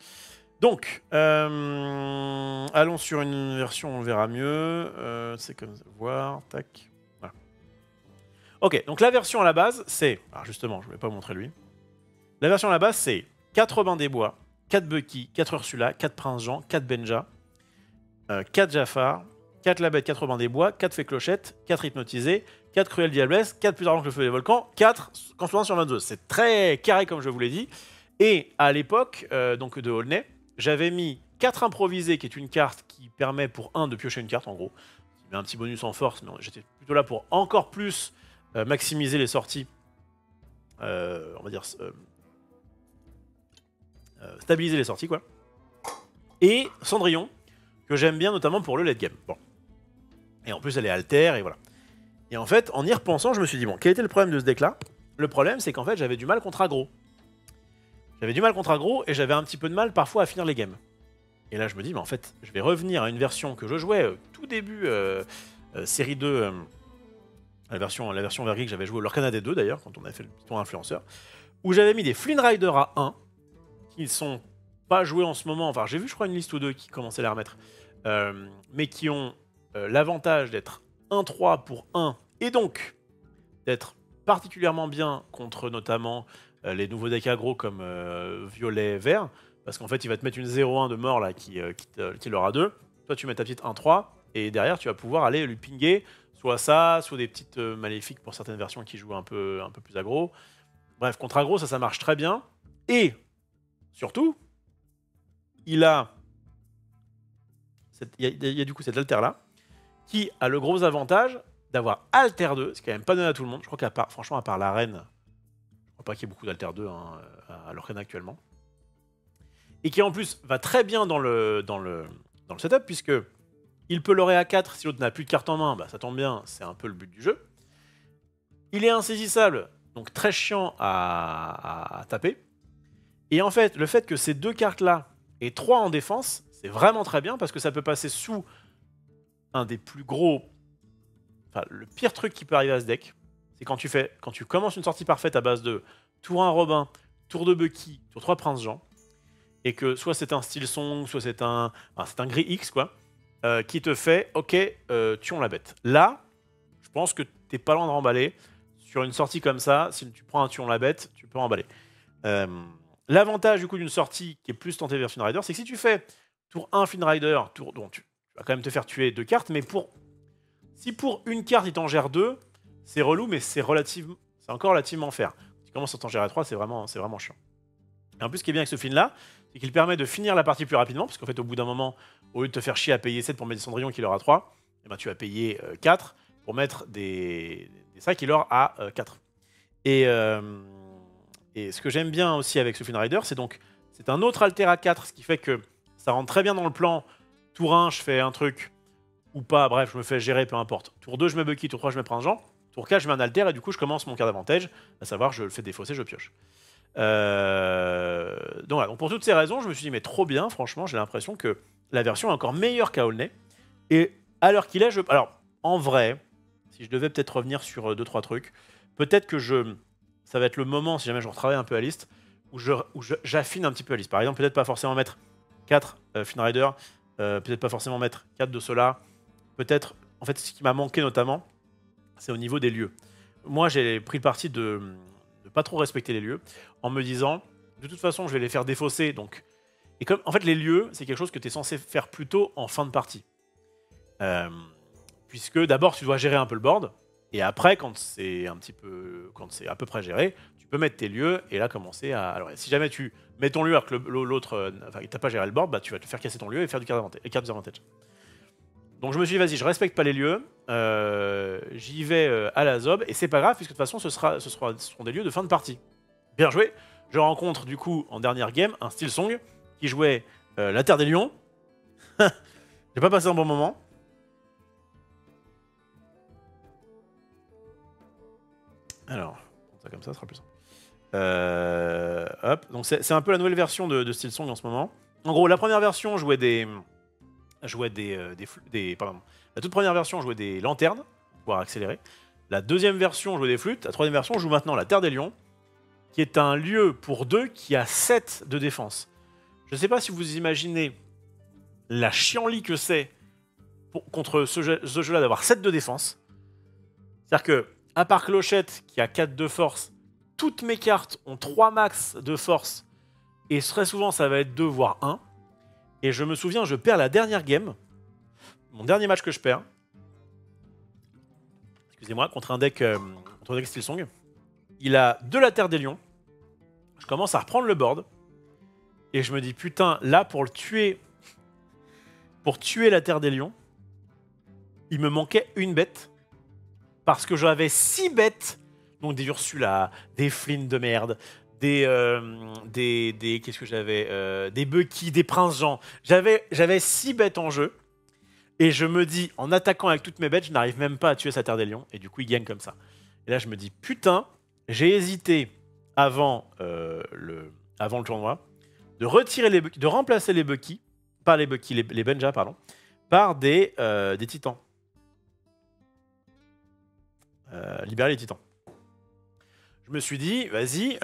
Donc, allons sur une version, on verra mieux. C'est comme ça, voir, tac. Voilà. Ok, donc la version à la base, c'est... Alors justement, je ne vais pas vous montrer lui. La version à la base, c'est 4 Robin des Bois, 4 Bucky, 4 Ursula, 4 Prince Jean, 4 Benja, 4 Jafar, 4 La Bête, 4 Robin des Bois, 4 Fée Clochette, 4 Hypnotisé, 4 Cruelle Diablesse, 4 Plus ardent que le feu des volcans, 4 Construisant sur 22. C'est très carré comme je vous l'ai dit. Et à l'époque donc de Aulnay, j'avais mis 4 improvisés, qui est une carte qui permet pour 1 de piocher une carte en gros. Qui met un petit bonus en force, mais j'étais plutôt là pour encore plus maximiser les sorties. On va dire stabiliser les sorties, quoi. Et Cendrillon, que j'aime bien notamment pour le late game. Bon. Et en plus, elle est alter, et voilà. Et en fait, en y repensant, je me suis dit, bon, quel était le problème de ce deck-là? Le problème, c'est qu'en fait, j'avais du mal contre aggro. J'avais du mal contre aggro et j'avais un petit peu de mal parfois à finir les games. Et là, je me dis, mais en fait, je vais revenir à une version que je jouais tout début, série 2, la version Vergil que j'avais joué au Lorcana D2 d'ailleurs, quand on avait fait le piton influenceur, où j'avais mis des Flynn Rider à 1, qui sont pas joués en ce moment, enfin j'ai vu je crois une liste ou deux qui commençaient à les remettre, mais qui ont l'avantage d'être 1-3 pour 1, et donc d'être particulièrement bien contre notamment les nouveaux decks aggro comme violet-vert, parce qu'en fait il va te mettre une 0-1 de mort là qui leur a 2, toi tu mets ta petite 1-3, et derrière tu vas pouvoir aller lui pinguer, soit ça, soit des petites maléfiques pour certaines versions qui jouent un peu plus aggro. Bref, contre aggro ça marche très bien, et surtout, il y a du coup cet alter là, qui a le gros avantage d'avoir alter 2, c'est quand même pas donné à tout le monde, je crois qu'à part, franchement à part la reine, je crois pas qu'il y ait beaucoup d'alter 2 hein, à l'Orcana actuellement, et qui en plus va très bien dans le setup, puisque il peut l'aurer à 4 si l'autre n'a plus de carte en main, bah ça tombe bien, c'est un peu le but du jeu. Il est insaisissable, donc très chiant à taper. Et en fait, le fait que ces deux cartes-là aient 3 en défense, c'est vraiment très bien, parce que ça peut passer sous un des plus gros... Enfin, le pire truc qui peut arriver à ce deck, c'est quand tu commences une sortie parfaite à base de tour 1 Robin, tour 2 Bucky, tour 3 Prince Jean, et que soit c'est un Steel Song, soit c'est un Gris X, quoi, qui te fait « Ok, tuons la bête ». Là, je pense que t'es pas loin de remballer. Sur une sortie comme ça, si tu prends un tuons la bête, tu peux remballer. L'avantage du coup d'une sortie qui est plus tentée vers Flynn Rider, c'est que si tu fais tour 1 Flynn Rider, donc tu vas quand même te faire tuer 2 cartes, mais si pour une carte il t'en gère 2, c'est relou, mais c'est encore relativement fair. Si tu commences à t'en gérer 3, c'est vraiment chiant. Et en plus, ce qui est bien avec ce Flynn là, c'est qu'il permet de finir la partie plus rapidement, parce qu'en fait, au bout d'un moment, au lieu de te faire chier à payer 7 pour mettre des Cendrillon qui leur a 3, eh ben, tu vas payer 4 pour mettre des sacs qui leur a 4. Et ce que j'aime bien aussi avec ce Flynn Rider, c'est un autre alter à 4, ce qui fait que ça rentre très bien dans le plan. Tour 1, je fais un truc, ou pas, bref, je me fais gérer, peu importe. Tour 2, je mets Bucky, tour 3, je mets Prince Jean. Tour 4, je mets un alter, et du coup, je commence mon quart d'avantage, à savoir, je le fais défausser, je pioche. Donc voilà, donc pour toutes ces raisons, je me suis dit, mais trop bien, franchement, j'ai l'impression que la version est encore meilleure qu'Aulnay. Et à l'heure qu'il est, alors, en vrai, si je devais peut-être revenir sur 2-3 trucs, peut-être que ça va être le moment, si jamais je retravaille un peu la liste, où j'affine un petit peu la liste. Par exemple, peut-être pas forcément mettre 4 Flynn Rider, peut-être pas forcément mettre 4 de ceux-là. Peut-être, en fait, ce qui m'a manqué notamment, c'est au niveau des lieux. Moi, j'ai pris le parti de pas trop respecter les lieux, en me disant, de toute façon, je vais les faire défausser, donc... Et comme, en fait, les lieux, c'est quelque chose que tu es censé faire plutôt en fin de partie. Puisque d'abord, tu dois gérer un peu le board, et après, quand c'est à peu près géré, tu peux mettre tes lieux, et là, commencer à... Alors, si jamais tu mets ton lieu alors que l'autre, il t'a pas géré le board, bah, tu vas te faire casser ton lieu et faire du carte d'avantage. Donc je me suis dit, vas-y, je respecte pas les lieux, j'y vais à la zob, et c'est pas grave, puisque de toute façon, ce seront des lieux de fin de partie. Bien joué. Je rencontre, du coup, en dernière game, un Steel Song, qui jouait la Terre des Lions. J'ai pas passé un bon moment. Alors, ça comme ça sera plus simple. Hop, donc c'est un peu la nouvelle version de Steel Song en ce moment. En gros, la première version jouait pardon. La toute première version jouait des lanternes, pour pouvoir accélérer. La deuxième version jouait des flûtes. La troisième version joue maintenant la Terre des Lions, qui est un lieu pour 2 qui a 7 de défense. Je ne sais pas si vous imaginez la chienlit que c'est contre ce jeu-là d'avoir 7 de défense. C'est-à-dire que, à part Clochette qui a 4 de force, toutes mes cartes ont 3 max de force, et très souvent ça va être 2 voire 1. Et je me souviens, je perds la dernière game, mon dernier match que je perds, excusez-moi, contre un deck Steel Song. Il a de la Terre des Lions. Je commence à reprendre le board. Et je me dis, putain, là, pour tuer la Terre des Lions, il me manquait une bête. Parce que j'avais 6 bêtes. Donc des Ursula, des Flynn de merde, qu'est-ce que j'avais des Bucky, des Prince Jean. J'avais 6 bêtes en jeu. Et je me dis, en attaquant avec toutes mes bêtes, je n'arrive même pas à tuer sa Terre des Lions. Et du coup, il gagne comme ça. Et là, je me dis, putain, j'ai hésité avant, avant le tournoi de remplacer les Bucky, pas les Bucky, les Benja, pardon, par des titans. Libérer les titans. Je me suis dit, vas-y,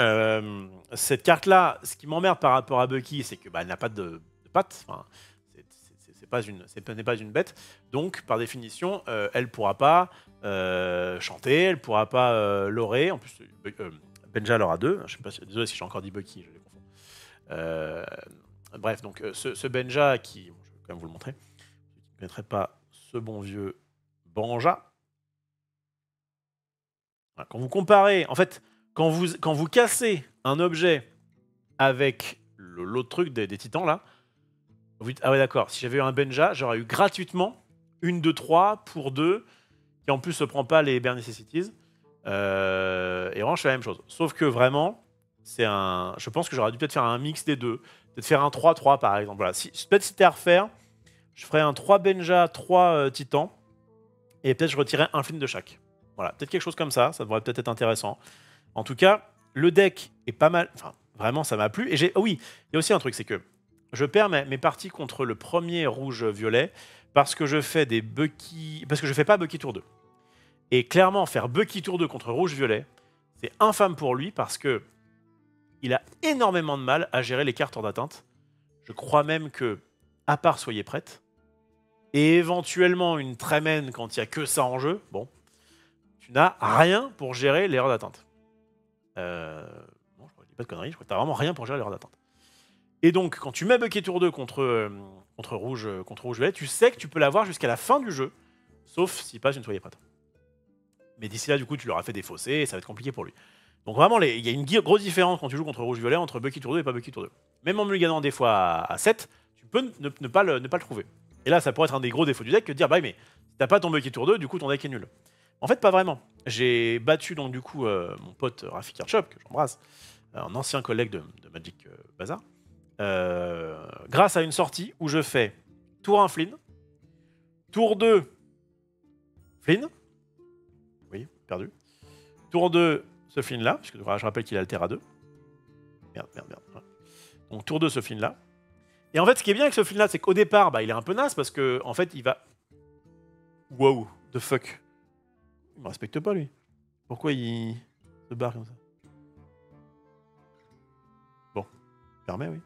cette carte-là, ce qui m'emmerde par rapport à Bucky, c'est que elle n'a pas de pattes. Enfin, ce n'est pas une bête. Donc, par définition, elle ne pourra pas chanter, elle ne pourra pas lorer. En plus, Benja en aura deux. Je sais pas désolé si j'ai encore dit Bucky, je les confonds. Bref, donc ce Benja qui... Bon, je vais quand même vous le montrer. Ceux qui ne connaîtraient pas ce bon vieux Banja. Voilà, quand vous comparez... En fait, quand vous cassez un objet avec l'autre truc des titans, là, vous dites, ah ouais, d'accord, si j'avais eu un Benja, j'aurais eu gratuitement une de 3 pour 2, qui en plus ne prend pas les bare necessities. Et vraiment, je fais la même chose. Sauf que vraiment, je pense que j'aurais dû peut-être faire un mix des deux. Peut-être faire un 3-3 par exemple. Voilà. Peut-être si c'était à refaire, je ferais un 3 Benja, 3 titans. Et peut-être je retirais un film de chaque. Voilà, peut-être quelque chose comme ça. Ça devrait peut-être être intéressant. En tout cas, le deck est pas mal. Enfin, vraiment, ça m'a plu. Et oui, il y a aussi un truc, c'est que je perds mes parties contre le premier rouge-violet parce que je fais des Bucky... Parce que je fais pas Bucky tour 2. Et clairement, faire Bucky tour 2 contre rouge-violet, c'est infâme pour lui parce que il a énormément de mal à gérer les cartes hors d'atteinte. Je crois même que, à part Soyez prête, et éventuellement une Trémène quand il n'y a que ça en jeu, bon, tu n'as rien pour gérer l'erreur d'atteinte. Bon, je dis pas de conneries, je crois que tu n'as vraiment rien pour gérer l'erreur d'atteinte. Et donc, quand tu mets Bucky tour 2 contre rouge-violet, tu sais que tu peux l'avoir jusqu'à la fin du jeu, sauf s'il passe une Soyez prête. Mais d'ici là, du coup, tu leur as fait défausser et ça va être compliqué pour lui. Donc vraiment, il y a une grosse différence quand tu joues contre rouge-violet entre Bucky tour 2 et pas Bucky tour 2. Même en mulliganant des fois à 7, tu peux ne pas le trouver. Et là, ça pourrait être un des gros défauts du deck que de dire, bah mais si t'as pas ton Bucky tour 2, du coup ton deck est nul. En fait, pas vraiment. J'ai battu donc du coup mon pote Rafi Kirchhoff, que j'embrasse, un ancien collègue de Magic Bazar, grâce à une sortie où je fais tour 1 Flynn, tour 2 Flynn, oui, perdu, tour 2 ce Flynn là, puisque je rappelle qu'il altère à 2. Merde. Ouais. Donc tour 2 ce Flynn là. Et en fait, ce qui est bien avec ce Flynn là, c'est qu'au départ, il est un peu naze parce que en fait, il va. Wow, the fuck. Il me respecte pas lui. Pourquoi il se barre comme ça? Bon, permet, oui.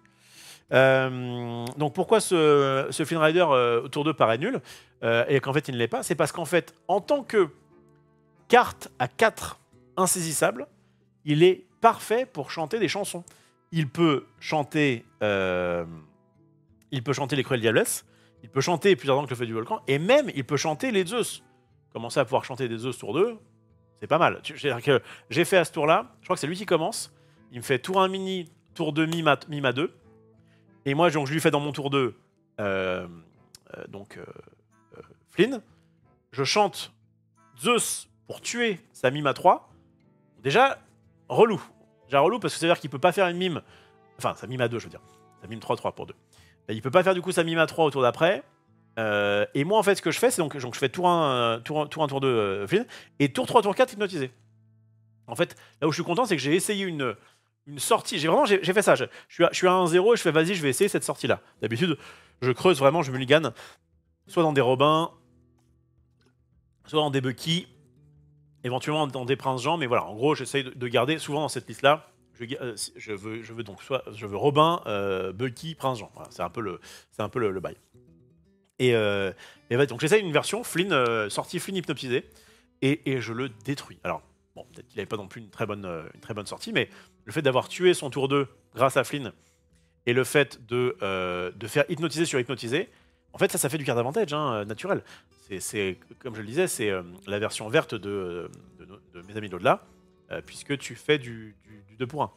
Donc pourquoi ce Flynn Rider tour 2 paraît nul et qu'en fait il ne l'est pas, c'est parce qu'en fait, en tant que carte à 4 insaisissable, il est parfait pour chanter des chansons. Il peut chanter les Cruelles Diablesses, il peut chanter Plusieurs dents que le feu du volcan, et même il peut chanter les Zeus. Commencer à pouvoir chanter des Zeus tour 2, c'est pas mal. C'est-à-dire que j'ai fait à ce tour-là, je crois que c'est lui qui commence, il me fait tour 1 mini, tour 2 mime à 2, et moi donc, je lui fais dans mon tour 2 Flynn, je chante Zeus pour tuer sa mime à 3. Déjà, relou. Déjà relou parce que c'est-à-dire qu'il peut pas faire une mime. Enfin, sa mime à 2, je veux dire. Sa mime 3-3 pour 2. Et il peut pas faire du coup sa mime à 3 au tour d'après. Et moi, en fait, ce que je fais, c'est donc je fais tour 1, tour 2 Flynn, et tour 3, tour 4 hypnotisé. En fait, là où je suis content, c'est que j'ai essayé une sortie. J'ai fait ça. Je suis à 1-0 et je fais vas-y, je vais essayer cette sortie-là. D'habitude, je creuse vraiment, je mulligan. Soit dans des Robins, soit dans des Bucky, éventuellement dans des Prince Jean, mais voilà, en gros, j'essaye de garder souvent dans cette liste-là. Je veux donc Robin, Bucky, Prince Jean. Voilà, c'est un peu le bail. Et donc j'essaye une version Flynn, sortie Flynn hypnotisée, et je le détruis. Alors, bon, peut-être qu'il n'avait pas non plus une très bonne sortie, mais le fait d'avoir tué son tour 2 grâce à Flynn, et le fait de faire hypnotiser sur hypnotiser, en fait, ça fait du card avantage, naturel. C'est comme je le disais, c'est la version verte de mes amis d'au-delà, puisque tu fais du 2 pour 1.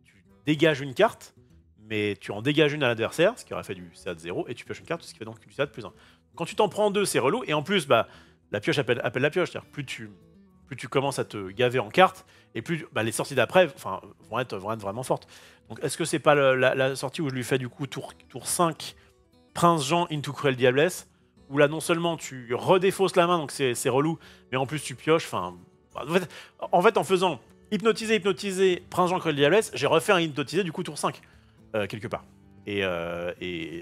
Tu dégages une carte, mais tu en dégages une à l'adversaire, ce qui aurait fait du CA de 0, et tu pioches une carte, ce qui fait donc du CA de plus 1. Quand tu t'en prends 2, c'est relou, et en plus, la pioche appelle la pioche, c'est-à-dire plus tu commences à te gaver en cartes, et plus les sorties d'après vont être vraiment fortes. Donc est-ce que c'est pas la sortie où je lui fais du coup tour 5, Prince Jean into Cruelle Diablesse? où là non seulement tu redéfausses la main, donc c'est relou, mais en plus tu pioches, enfin... En faisant hypnotiser, Prince Jean Creux de Diablesse, j'ai refait un hypnotisé du coup tour 5, quelque part. Et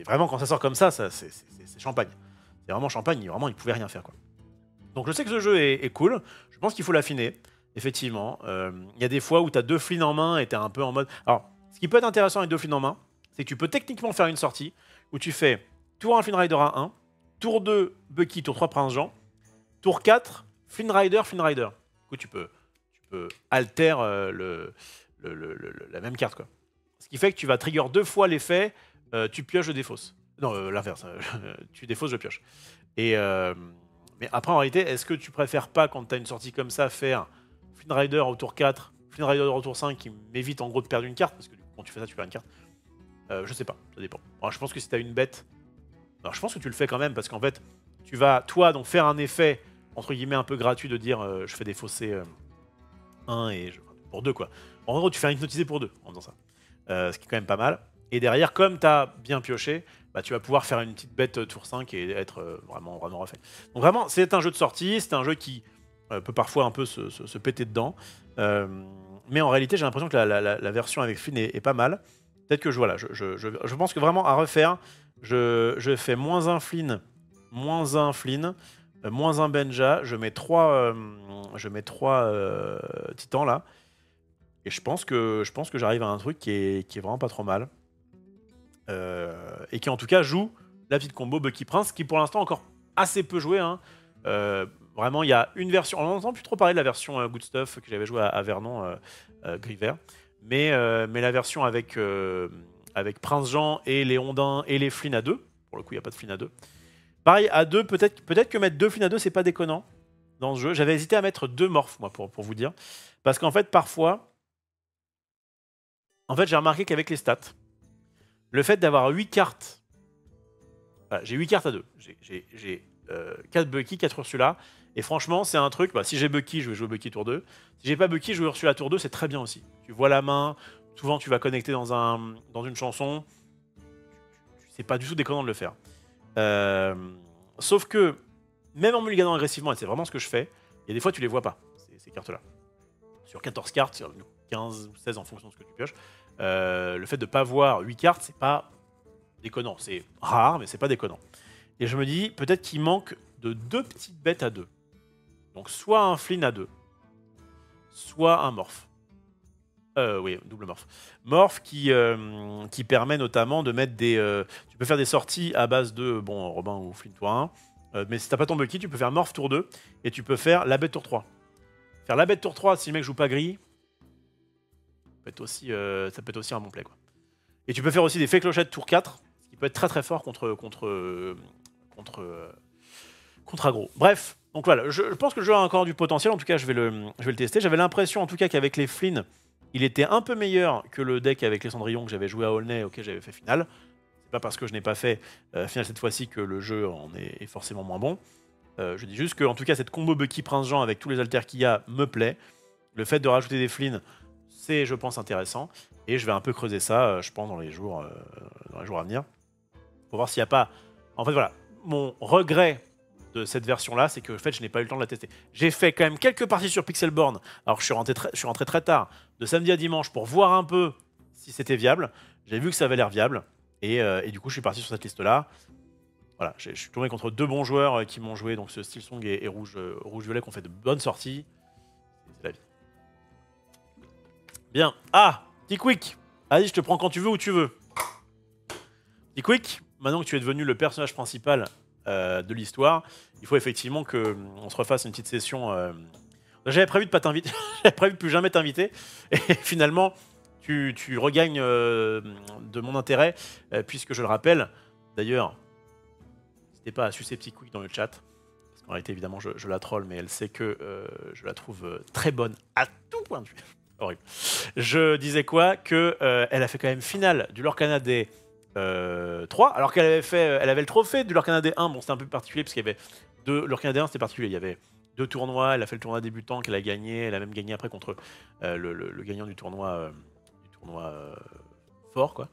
vraiment quand ça sort comme ça c'est champagne. C'est vraiment champagne, vraiment il pouvait rien faire quoi. Donc je sais que ce jeu est cool, je pense qu'il faut l'affiner, effectivement. Il y a des fois où tu as 2 flins en main et tu es un peu en mode... Alors, ce qui peut être intéressant avec 2 flins en main, c'est que tu peux techniquement faire une sortie où tu fais tour 1 Flynn Rider à 1, tour 2 Bucky, tour 3 Prince Jean, tour 4 Flynn Rider. Du coup tu peux alter la même carte quoi. Ce qui fait que tu vas trigger 2 fois l'effet, tu pioches, je défausse. Non, l'inverse, tu défausses, je pioche. Mais après, en réalité, est-ce que tu préfères pas, quand tu as une sortie comme ça, faire Flynn Rider au tour 4, Flynn Rider au tour 5, qui m'évite en gros de perdre une carte, parce que quand tu fais ça, tu perds une carte. Je sais pas, ça dépend. Alors, je pense que si tu as une bête, alors, je pense que tu le fais quand même, parce qu'en fait, tu vas, toi, donc faire un effet, entre guillemets, un peu gratuit de dire je fais des fossés 1 et pour 2, quoi. En gros, tu fais un hypnotisé pour 2 en faisant ça. Ce qui est quand même pas mal. Et derrière, comme tu as bien pioché, bah, tu vas pouvoir faire une petite bête tour 5 et être vraiment refait. Donc vraiment, c'est un jeu de sortie, c'est un jeu qui peut parfois un peu se péter dedans. Mais en réalité, j'ai l'impression que la version avec Flynn est pas mal. Peut-être que je pense que vraiment à refaire, je fais moins un Flynn, moins un Benja, je mets 3 titans là. Et je pense que j'arrive à un truc qui est vraiment pas trop mal. Et qui en tout cas joue la petite combo Bucky Prince, qui pour l'instant encore assez peu joué. Hein. Vraiment, il y a une version. On n'entend plus trop parler de la version Good Stuff que j'avais joué à Vernon, Gris-Vert. Mais la version avec Prince Jean et les Ondins et les Flynn à 2. Pour le coup, il n'y a pas de Flynn à 2. Pareil, à 2, peut-être que mettre 2 Flynn à 2, c'est pas déconnant dans ce jeu. J'avais hésité à mettre 2 morphes, moi, pour vous dire. Parce qu'en fait, parfois, j'ai remarqué qu'avec les stats, le fait d'avoir 8 cartes... Voilà, j'ai 8 cartes à 2. J'ai 4 Bucky, 4 Ursula. Et franchement, c'est un truc... Bah, si j'ai Bucky, je vais jouer Bucky tour 2. Si j'ai pas Bucky, je joue Ursula tour 2, c'est très bien aussi. Tu vois la main, souvent tu vas connecter dans une chanson. C'est pas du tout déconnant de le faire. Sauf que, même en mulliganant agressivement, et c'est vraiment ce que je fais, il y a des fois tu les vois pas, ces cartes-là. Sur 14 cartes, sur 15 ou 16 en fonction de ce que tu pioches, le fait de pas voir 8 cartes, c'est pas déconnant. C'est rare, mais c'est pas déconnant. Et je me dis, peut-être qu'il manque de 2 petites bêtes à 2. Donc soit un Flynn à 2, soit un Morph. Oui, double Morph. Morph qui permet notamment de mettre des... tu peux faire des sorties à base de, bon, Robin ou Flynn tour 1, mais si t'as pas ton Bucky, tu peux faire Morph tour 2, et tu peux faire la bête tour 3. Faire la bête tour 3, si le mec joue pas gris, ça peut être aussi un bon play, quoi. Et tu peux faire aussi des fées clochettes tour 4, ce qui peut être très très fort contre aggro. Bref, donc voilà, je pense que le jeu a encore du potentiel, en tout cas je vais le tester. J'avais l'impression en tout cas qu'avec les Flynn, il était un peu meilleur que le deck avec les Cendrillons que j'avais joué à Aulnay, auquel j'avais fait finale. C'est pas parce que je n'ai pas fait finale cette fois-ci que le jeu en est forcément moins bon. Je dis juste que en tout cas cette combo Bucky Prince Jean avec tous les alters qu'il y a me plaît. Le fait de rajouter des Flynn, c'est je pense intéressant. Et je vais un peu creuser ça, je pense, dans les jours à venir. Pour voir s'il n'y a pas... En fait voilà, mon regret de cette version-là, c'est que en fait, je n'ai pas eu le temps de la tester. J'ai fait quand même quelques parties sur Pixelborn, alors que je suis rentré très tard, de samedi à dimanche, pour voir un peu si c'était viable. J'ai vu que ça avait l'air viable, et du coup, je suis parti sur cette liste-là. Voilà, je suis tombé contre 2 bons joueurs qui m'ont joué, donc ce Steelsong et Rouge-Violet, qui ont fait de bonnes sorties. C'est la vie. Bien. Ah, T-Quick. Allez, je te prends quand tu veux, où tu veux. T-Quick, maintenant que tu es devenu le personnage principal de l'histoire, il faut effectivement qu'on se refasse une petite session. J'avais prévu de pas t'inviter, j'avais prévu de plus jamais t'inviter, et finalement tu regagnes de mon intérêt, puisque je le rappelle, d'ailleurs, n'hésitez pas à sucer Petit Quick dans le chat, parce qu'en réalité évidemment je la troll, mais elle sait que je la trouve très bonne à tout point de vue. Horrible. Je disais quoi que elle a fait quand même finale du Lorcana des 3, alors qu'elle avait le trophée du Lorcana des 1. Bon, c'était un peu particulier parce qu'il y avait le Lorcana des 1, c'était particulier. Il y avait 2 tournois. Elle a fait le tournoi débutant qu'elle a gagné. Elle a même gagné après contre le gagnant du tournoi fort, quoi.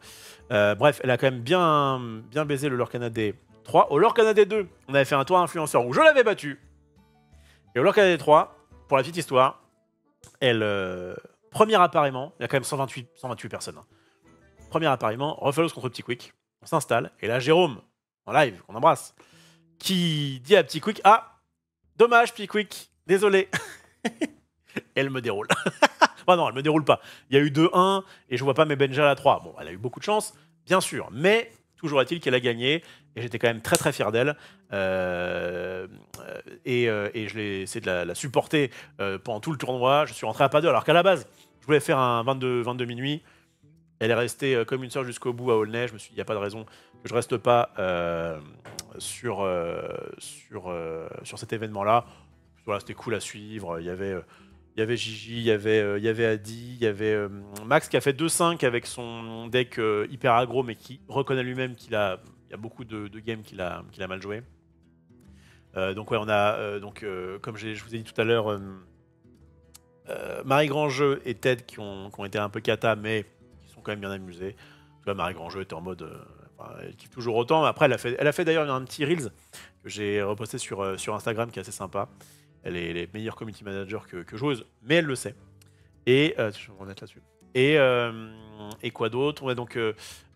Bref, elle a quand même bien baisé le Lorcana des 3. Au Lorcana D2, on avait fait un tour influenceur où je l'avais battu. Et au Lorcana D3, pour la petite histoire, premier appareillement, il y a quand même 128 personnes. Hein. Premier appareillement, Ruffalo contre Petit Quick. On s'installe. Et là, Jérôme, en live, qu'on embrasse, qui dit à Petit Quick, ah, dommage Petit Quick, désolé. Elle me déroule. Enfin non, elle me déroule pas. Il y a eu 2-1 et je vois pas mes Benja à 3. Bon, elle a eu beaucoup de chance, bien sûr. Mais toujours est-il qu'elle a gagné et j'étais quand même très très fier d'elle. Et je l'ai essayé de la supporter pendant tout le tournoi. Je suis rentré à pas 2 alors qu'à la base, je voulais faire un 22 minuit. Elle est restée comme une sœur jusqu'au bout à Aulnay. Je me suis dit, il n'y a pas de raison que je reste pas sur cet événement-là. Voilà, c'était cool à suivre. Il y avait Gigi, il y avait Adi, il y avait Max qui a fait 2-5 avec son deck hyper aggro, mais qui reconnaît lui-même qu'il a, il y a beaucoup de games qu'il a mal joué. Donc ouais, on a, comme je vous ai dit tout à l'heure, Marie Grandjeu et Ted qui ont été un peu cata, mais qui sont quand même bien amusés. Tu vois, Marie Grandjeu était en mode... elle kiffe toujours autant. Après, elle a fait d'ailleurs un petit Reels que j'ai reposté sur Instagram qui est assez sympa. Elle est meilleure community manager que joueuse, mais elle le sait. Et je vais me remettre là-dessus. Et quoi d'autre? Ouais, donc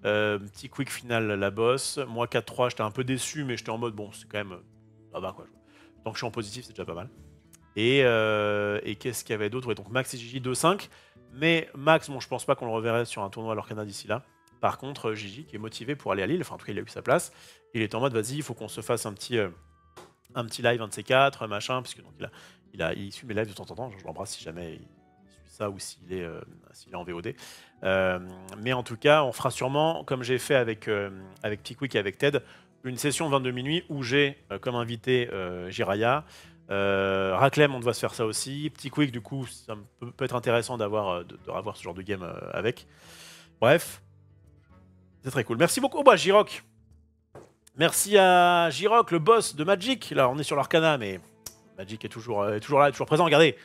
petit quick final la boss. Moi 4-3, j'étais un peu déçu, mais j'étais en mode bon, c'est quand même ça va quoi. Tant que je suis en positif, c'est déjà pas mal. Et qu'est-ce qu'il y avait d'autre? Ouais, donc Max et Gigi 2-5. Mais Max, bon, je pense pas qu'on le reverrait sur un tournoi à l'Orcana d'ici là. Par contre, Gigi qui est motivé pour aller à Lille, enfin en tout cas il a eu sa place. Il est en mode vas-y, il faut qu'on se fasse un petit live, un de ces quatre, machin, puisque donc il suit mes lives de temps en temps, je l'embrasse si jamais il suit ça ou s'il est en VOD. Mais en tout cas, on fera sûrement, comme j'ai fait avec Petit Quick et avec Ted, une session 22 minuit où j'ai comme invité Jiraya. Raclem, on doit se faire ça aussi. Petit Quick, du coup, ça peut être intéressant d'avoir ce genre de game avec. Bref, c'est très cool. Merci beaucoup, bah, Jirok. Merci à Jirok, le boss de Magic. Là, on est sur l'Arcana, mais Magic est toujours là, toujours présent. Regardez,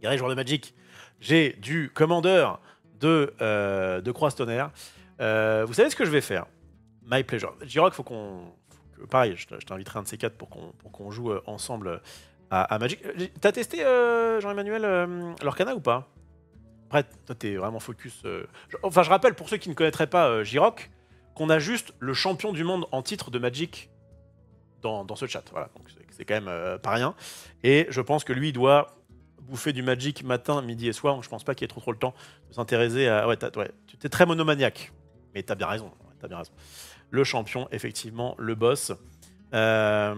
joueur de Magic. J'ai du commandeur de Croix Tonnerre. Vous savez ce que je vais faire? My pleasure. Jirok, faut qu'on... Pareil, je t'inviterai un de ces quatre pour qu'on joue ensemble à Magic. T'as testé, Jean-Emmanuel, l'Arcana ou pas? Après, toi, t'es vraiment focus... Enfin, je rappelle, pour ceux qui ne connaîtraient pas Jirok, qu'on a juste le champion du monde en titre de Magic dans ce chat. Voilà, donc c'est quand même pas rien. Et je pense que lui, il doit bouffer du Magic matin, midi et soir, donc je pense pas qu'il ait trop le temps de s'intéresser à... Ouais, tu es très monomaniaque, mais t'as bien raison. Le champion, effectivement, le boss. La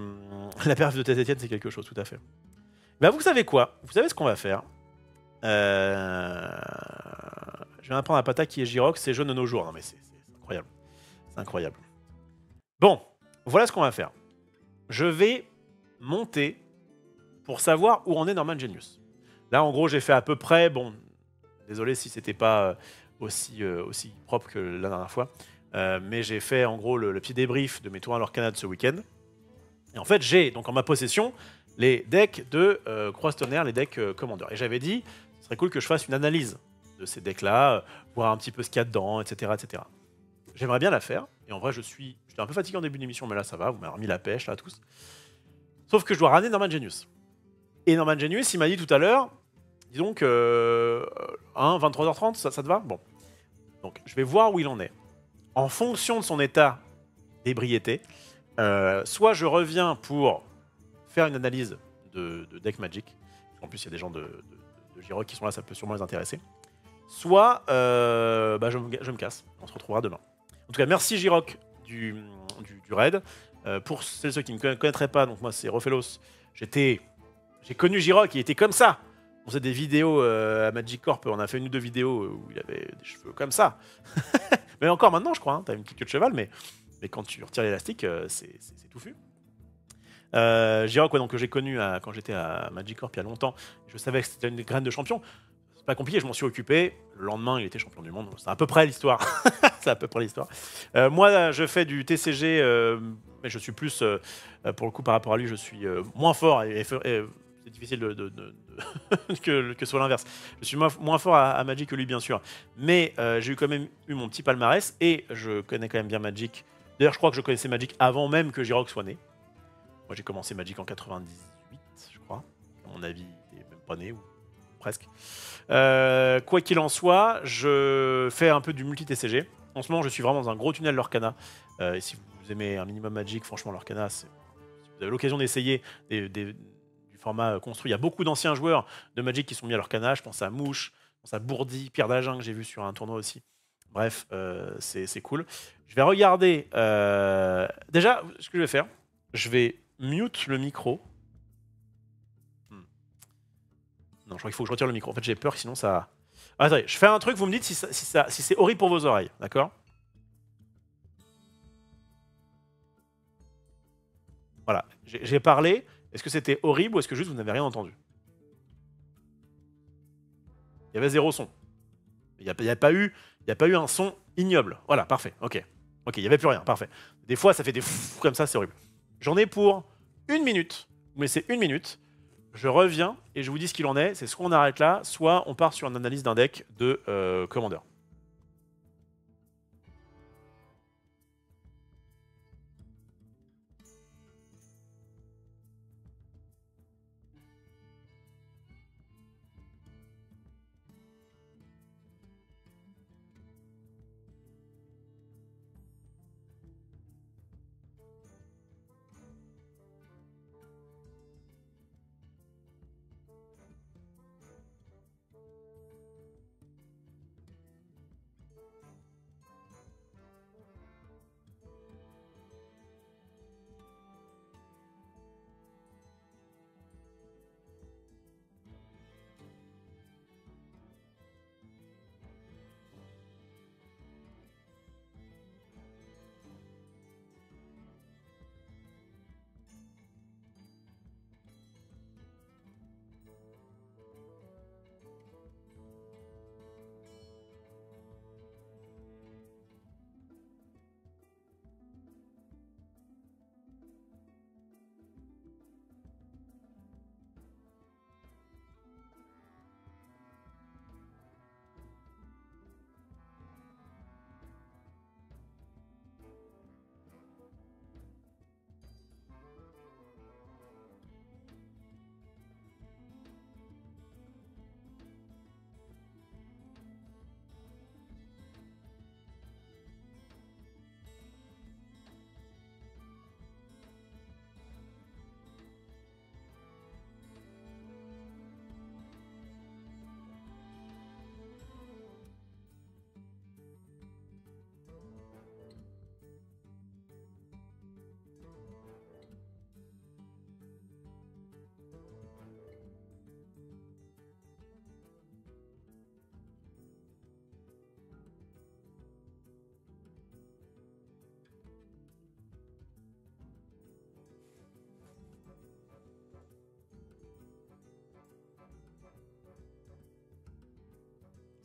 perf de Ted-Etienne, c'est quelque chose, tout à fait. Bah, vous savez quoi? Vous savez ce qu'on va faire? Je viens d'apprendre à Pata qui est Jirok, c'est jeune de nos jours. Non, mais c'est incroyable. C'est incroyable. Bon, voilà ce qu'on va faire. Je vais monter pour savoir où en est Norman Genius. Là, en gros, j'ai fait à peu près... Bon, désolé si c'était pas aussi propre que la dernière fois. Mais j'ai fait, en gros, le petit débrief de mes tours à l'Orcana de ce week-end. Et en fait, j'ai donc en ma possession les decks de Croix Tonnerre, les decks Commander. Et j'avais dit, ce serait cool que je fasse une analyse de ces decks-là, voir un petit peu ce qu'il y a dedans, etc. etc. J'aimerais bien la faire. Et en vrai, j'étais un peu fatigué en début d'émission, mais là, ça va. Vous m'avez remis la pêche, là, tous. Sauf que je dois ramener Norman Genius. Et Norman Genius, il m'a dit tout à l'heure, dis donc, 23h30, ça te va? Bon. Donc, je vais voir où il en est. En fonction de son état d'ébriété, soit je reviens pour faire une analyse de deck Magic. En plus, il y a des gens de Jirok qui sont là, ça peut sûrement les intéresser. Soit je me casse. On se retrouvera demain. En tout cas, merci Jirok du raid. Pour ceux qui ne me connaîtraient pas, donc moi c'est Rofelos. J'ai connu Jirok, il était comme ça. On faisait des vidéos à Magic Corp, on a fait une ou deux vidéos où il avait des cheveux comme ça. Mais encore maintenant, je crois, hein, t'as une petite queue de cheval, mais quand tu retires l'élastique, c'est touffu. Jirok, ouais, donc, que j'ai connu quand j'étais à Magic Corp il y a longtemps, je savais que c'était une graine de champion. C'est pas compliqué, je m'en suis occupé. Le lendemain, il était champion du monde. C'est à peu près l'histoire. C'est à peu près l'histoire. Moi, je fais du TCG, mais je suis plus, pour le coup, par rapport à lui, je suis moins fort. Et c'est difficile que ce soit l'inverse. Je suis moins fort à Magic que lui, bien sûr. Mais j'ai quand même eu mon petit palmarès et je connais quand même bien Magic D'ailleurs, je crois que je connaissais Magic avant même que J-Rock soit né. Moi, j'ai commencé Magic en 98, je crois. À mon avis, il est même pas né, ou presque. Quoi qu'il en soit, je fais un peu du multi-TCG. En ce moment, je suis vraiment dans un gros tunnel Lorcana. Et si vous aimez un minimum Magic, franchement, Lorcana, si vous avez l'occasion d'essayer du format construit, il y a beaucoup d'anciens joueurs de Magic qui sont mis à Lorcana. Je pense à Mouche, je pense à Bourdi, Pierre d'Agen, que j'ai vu sur un tournoi aussi. Bref, c'est cool. Je vais regarder... Déjà, ce que je vais faire, je vais mute le micro. Non, je crois qu'il faut que je retire le micro. En fait, j'ai peur que sinon ça... Ah, attendez, je fais un truc, vous me dites si c'est horrible pour vos oreilles, d'accord? Voilà, j'ai parlé. Est-ce que c'était horrible ou est-ce que juste vous n'avez rien entendu? Il y avait zéro son. Il n'y a pas eu un son ignoble. Voilà, parfait, ok. Ok, il n'y avait plus rien, parfait. Des fois, ça fait des fous comme ça, c'est horrible. J'en ai pour 1 minute. Vous me laissez 1 minute. Je reviens et je vous dis ce qu'il en est. C'est soit on arrête là, soit on part sur une analyse d'un deck de Commander.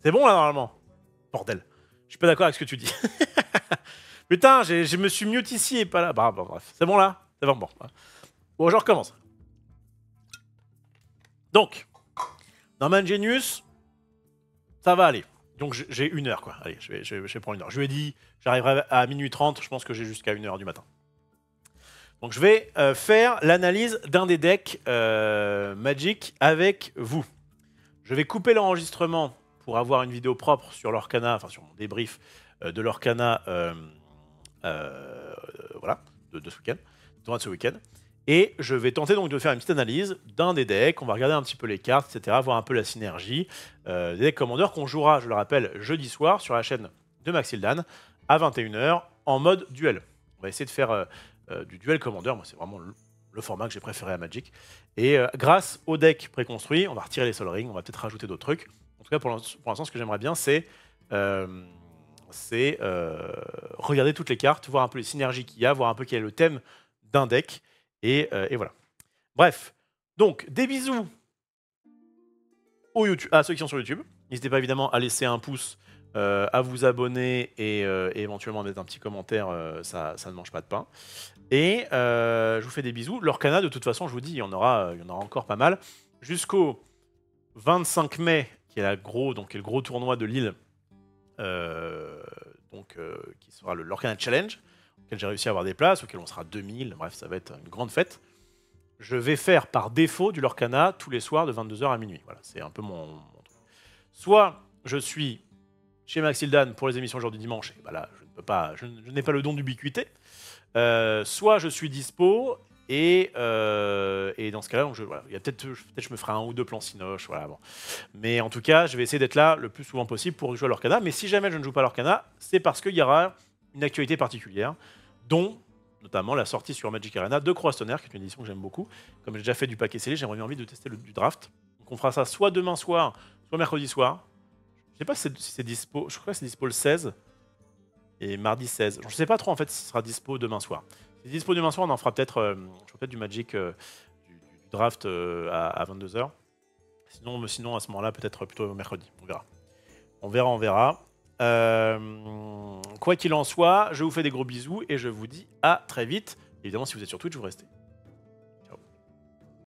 C'est bon là normalement? Bordel. Je suis pas d'accord avec ce que tu dis. Putain, je me suis mute ici et pas là. Bah, bref. C'est bon là? C'est bon, bon. Bon, je recommence. Donc, dans Man Genius, ça va aller. Donc j'ai 1 heure quoi. Allez, je vais prendre 1 heure. Je lui ai dit, j'arriverai à minuit 30, je pense que j'ai jusqu'à 1 heure du matin. Donc je vais faire l'analyse d'un des decks Magic avec vous. Je vais couper l'enregistrement pour avoir une vidéo propre sur l'Orcana, enfin sur mon débrief de l'Orcana voilà, de ce week-end, de ce week-end. Et je vais tenter donc de faire une petite analyse d'un des decks. On va regarder un petit peu les cartes, etc. Voir un peu la synergie des decks Commander qu'on jouera, je le rappelle, jeudi soir sur la chaîne de Maxildan à 21 h en mode duel. On va essayer de faire du duel Commander. Moi, c'est vraiment le format que j'ai préféré à Magic. Et grâce au deck préconstruit, on va retirer les Sol Rings, on va peut-être rajouter d'autres trucs. En tout cas, pour l'instant, ce que j'aimerais bien, c'est regarder toutes les cartes, voir un peu les synergies qu'il y a, voir un peu quel est le thème d'un deck. Et voilà. Bref, donc des bisous à ceux qui sont sur YouTube. N'hésitez pas évidemment à laisser un pouce, à vous abonner et éventuellement mettre un petit commentaire, ça ne mange pas de pain. Et je vous fais des bisous. L'Orcana, de toute façon, je vous dis, il y en aura encore pas mal. Jusqu'au 25 mai, qui est le gros tournoi de Lille, qui sera l'Orcana Challenge. auquel j'ai réussi à avoir des places, auquel on sera 2000, bref, ça va être une grande fête. Je vais faire par défaut du Lorcana tous les soirs de 22h à minuit. Voilà, c'est un peu mon truc. Soit je suis chez Maxildan pour les émissions aujourd'hui dimanche, et bah là, je ne peux pas, je n'ai pas le don d'ubiquité. Soit je suis dispo, et dans ce cas-là, voilà, il y a peut-être je me ferai 1 ou 2 plans Cinoche, voilà, bon. Mais en tout cas, je vais essayer d'être là le plus souvent possible pour jouer à l'Orcana. Mais si jamais je ne joue pas à l'Orcana, c'est parce qu'il y aura une actualité particulière, dont notamment la sortie sur Magic Arena de Croastonner, qui est une édition que j'aime beaucoup. Comme j'ai déjà fait du paquet scellé, j'aimerais bien envie de tester du draft. Donc on fera ça soit demain soir, soit mercredi soir. Je sais pas si c'est dispo, je crois que c'est dispo le 16 et mardi 16. Je sais pas trop en fait si ce sera dispo demain soir. Si c'est dispo demain soir, on en fera peut-être du Magic, du draft à 22h. Sinon à ce moment-là, peut-être plutôt mercredi. On verra. On verra. Quoi qu'il en soit, je vous fais des gros bisous et je vous dis à très vite. Évidemment, si vous êtes sur Twitch, vous restez.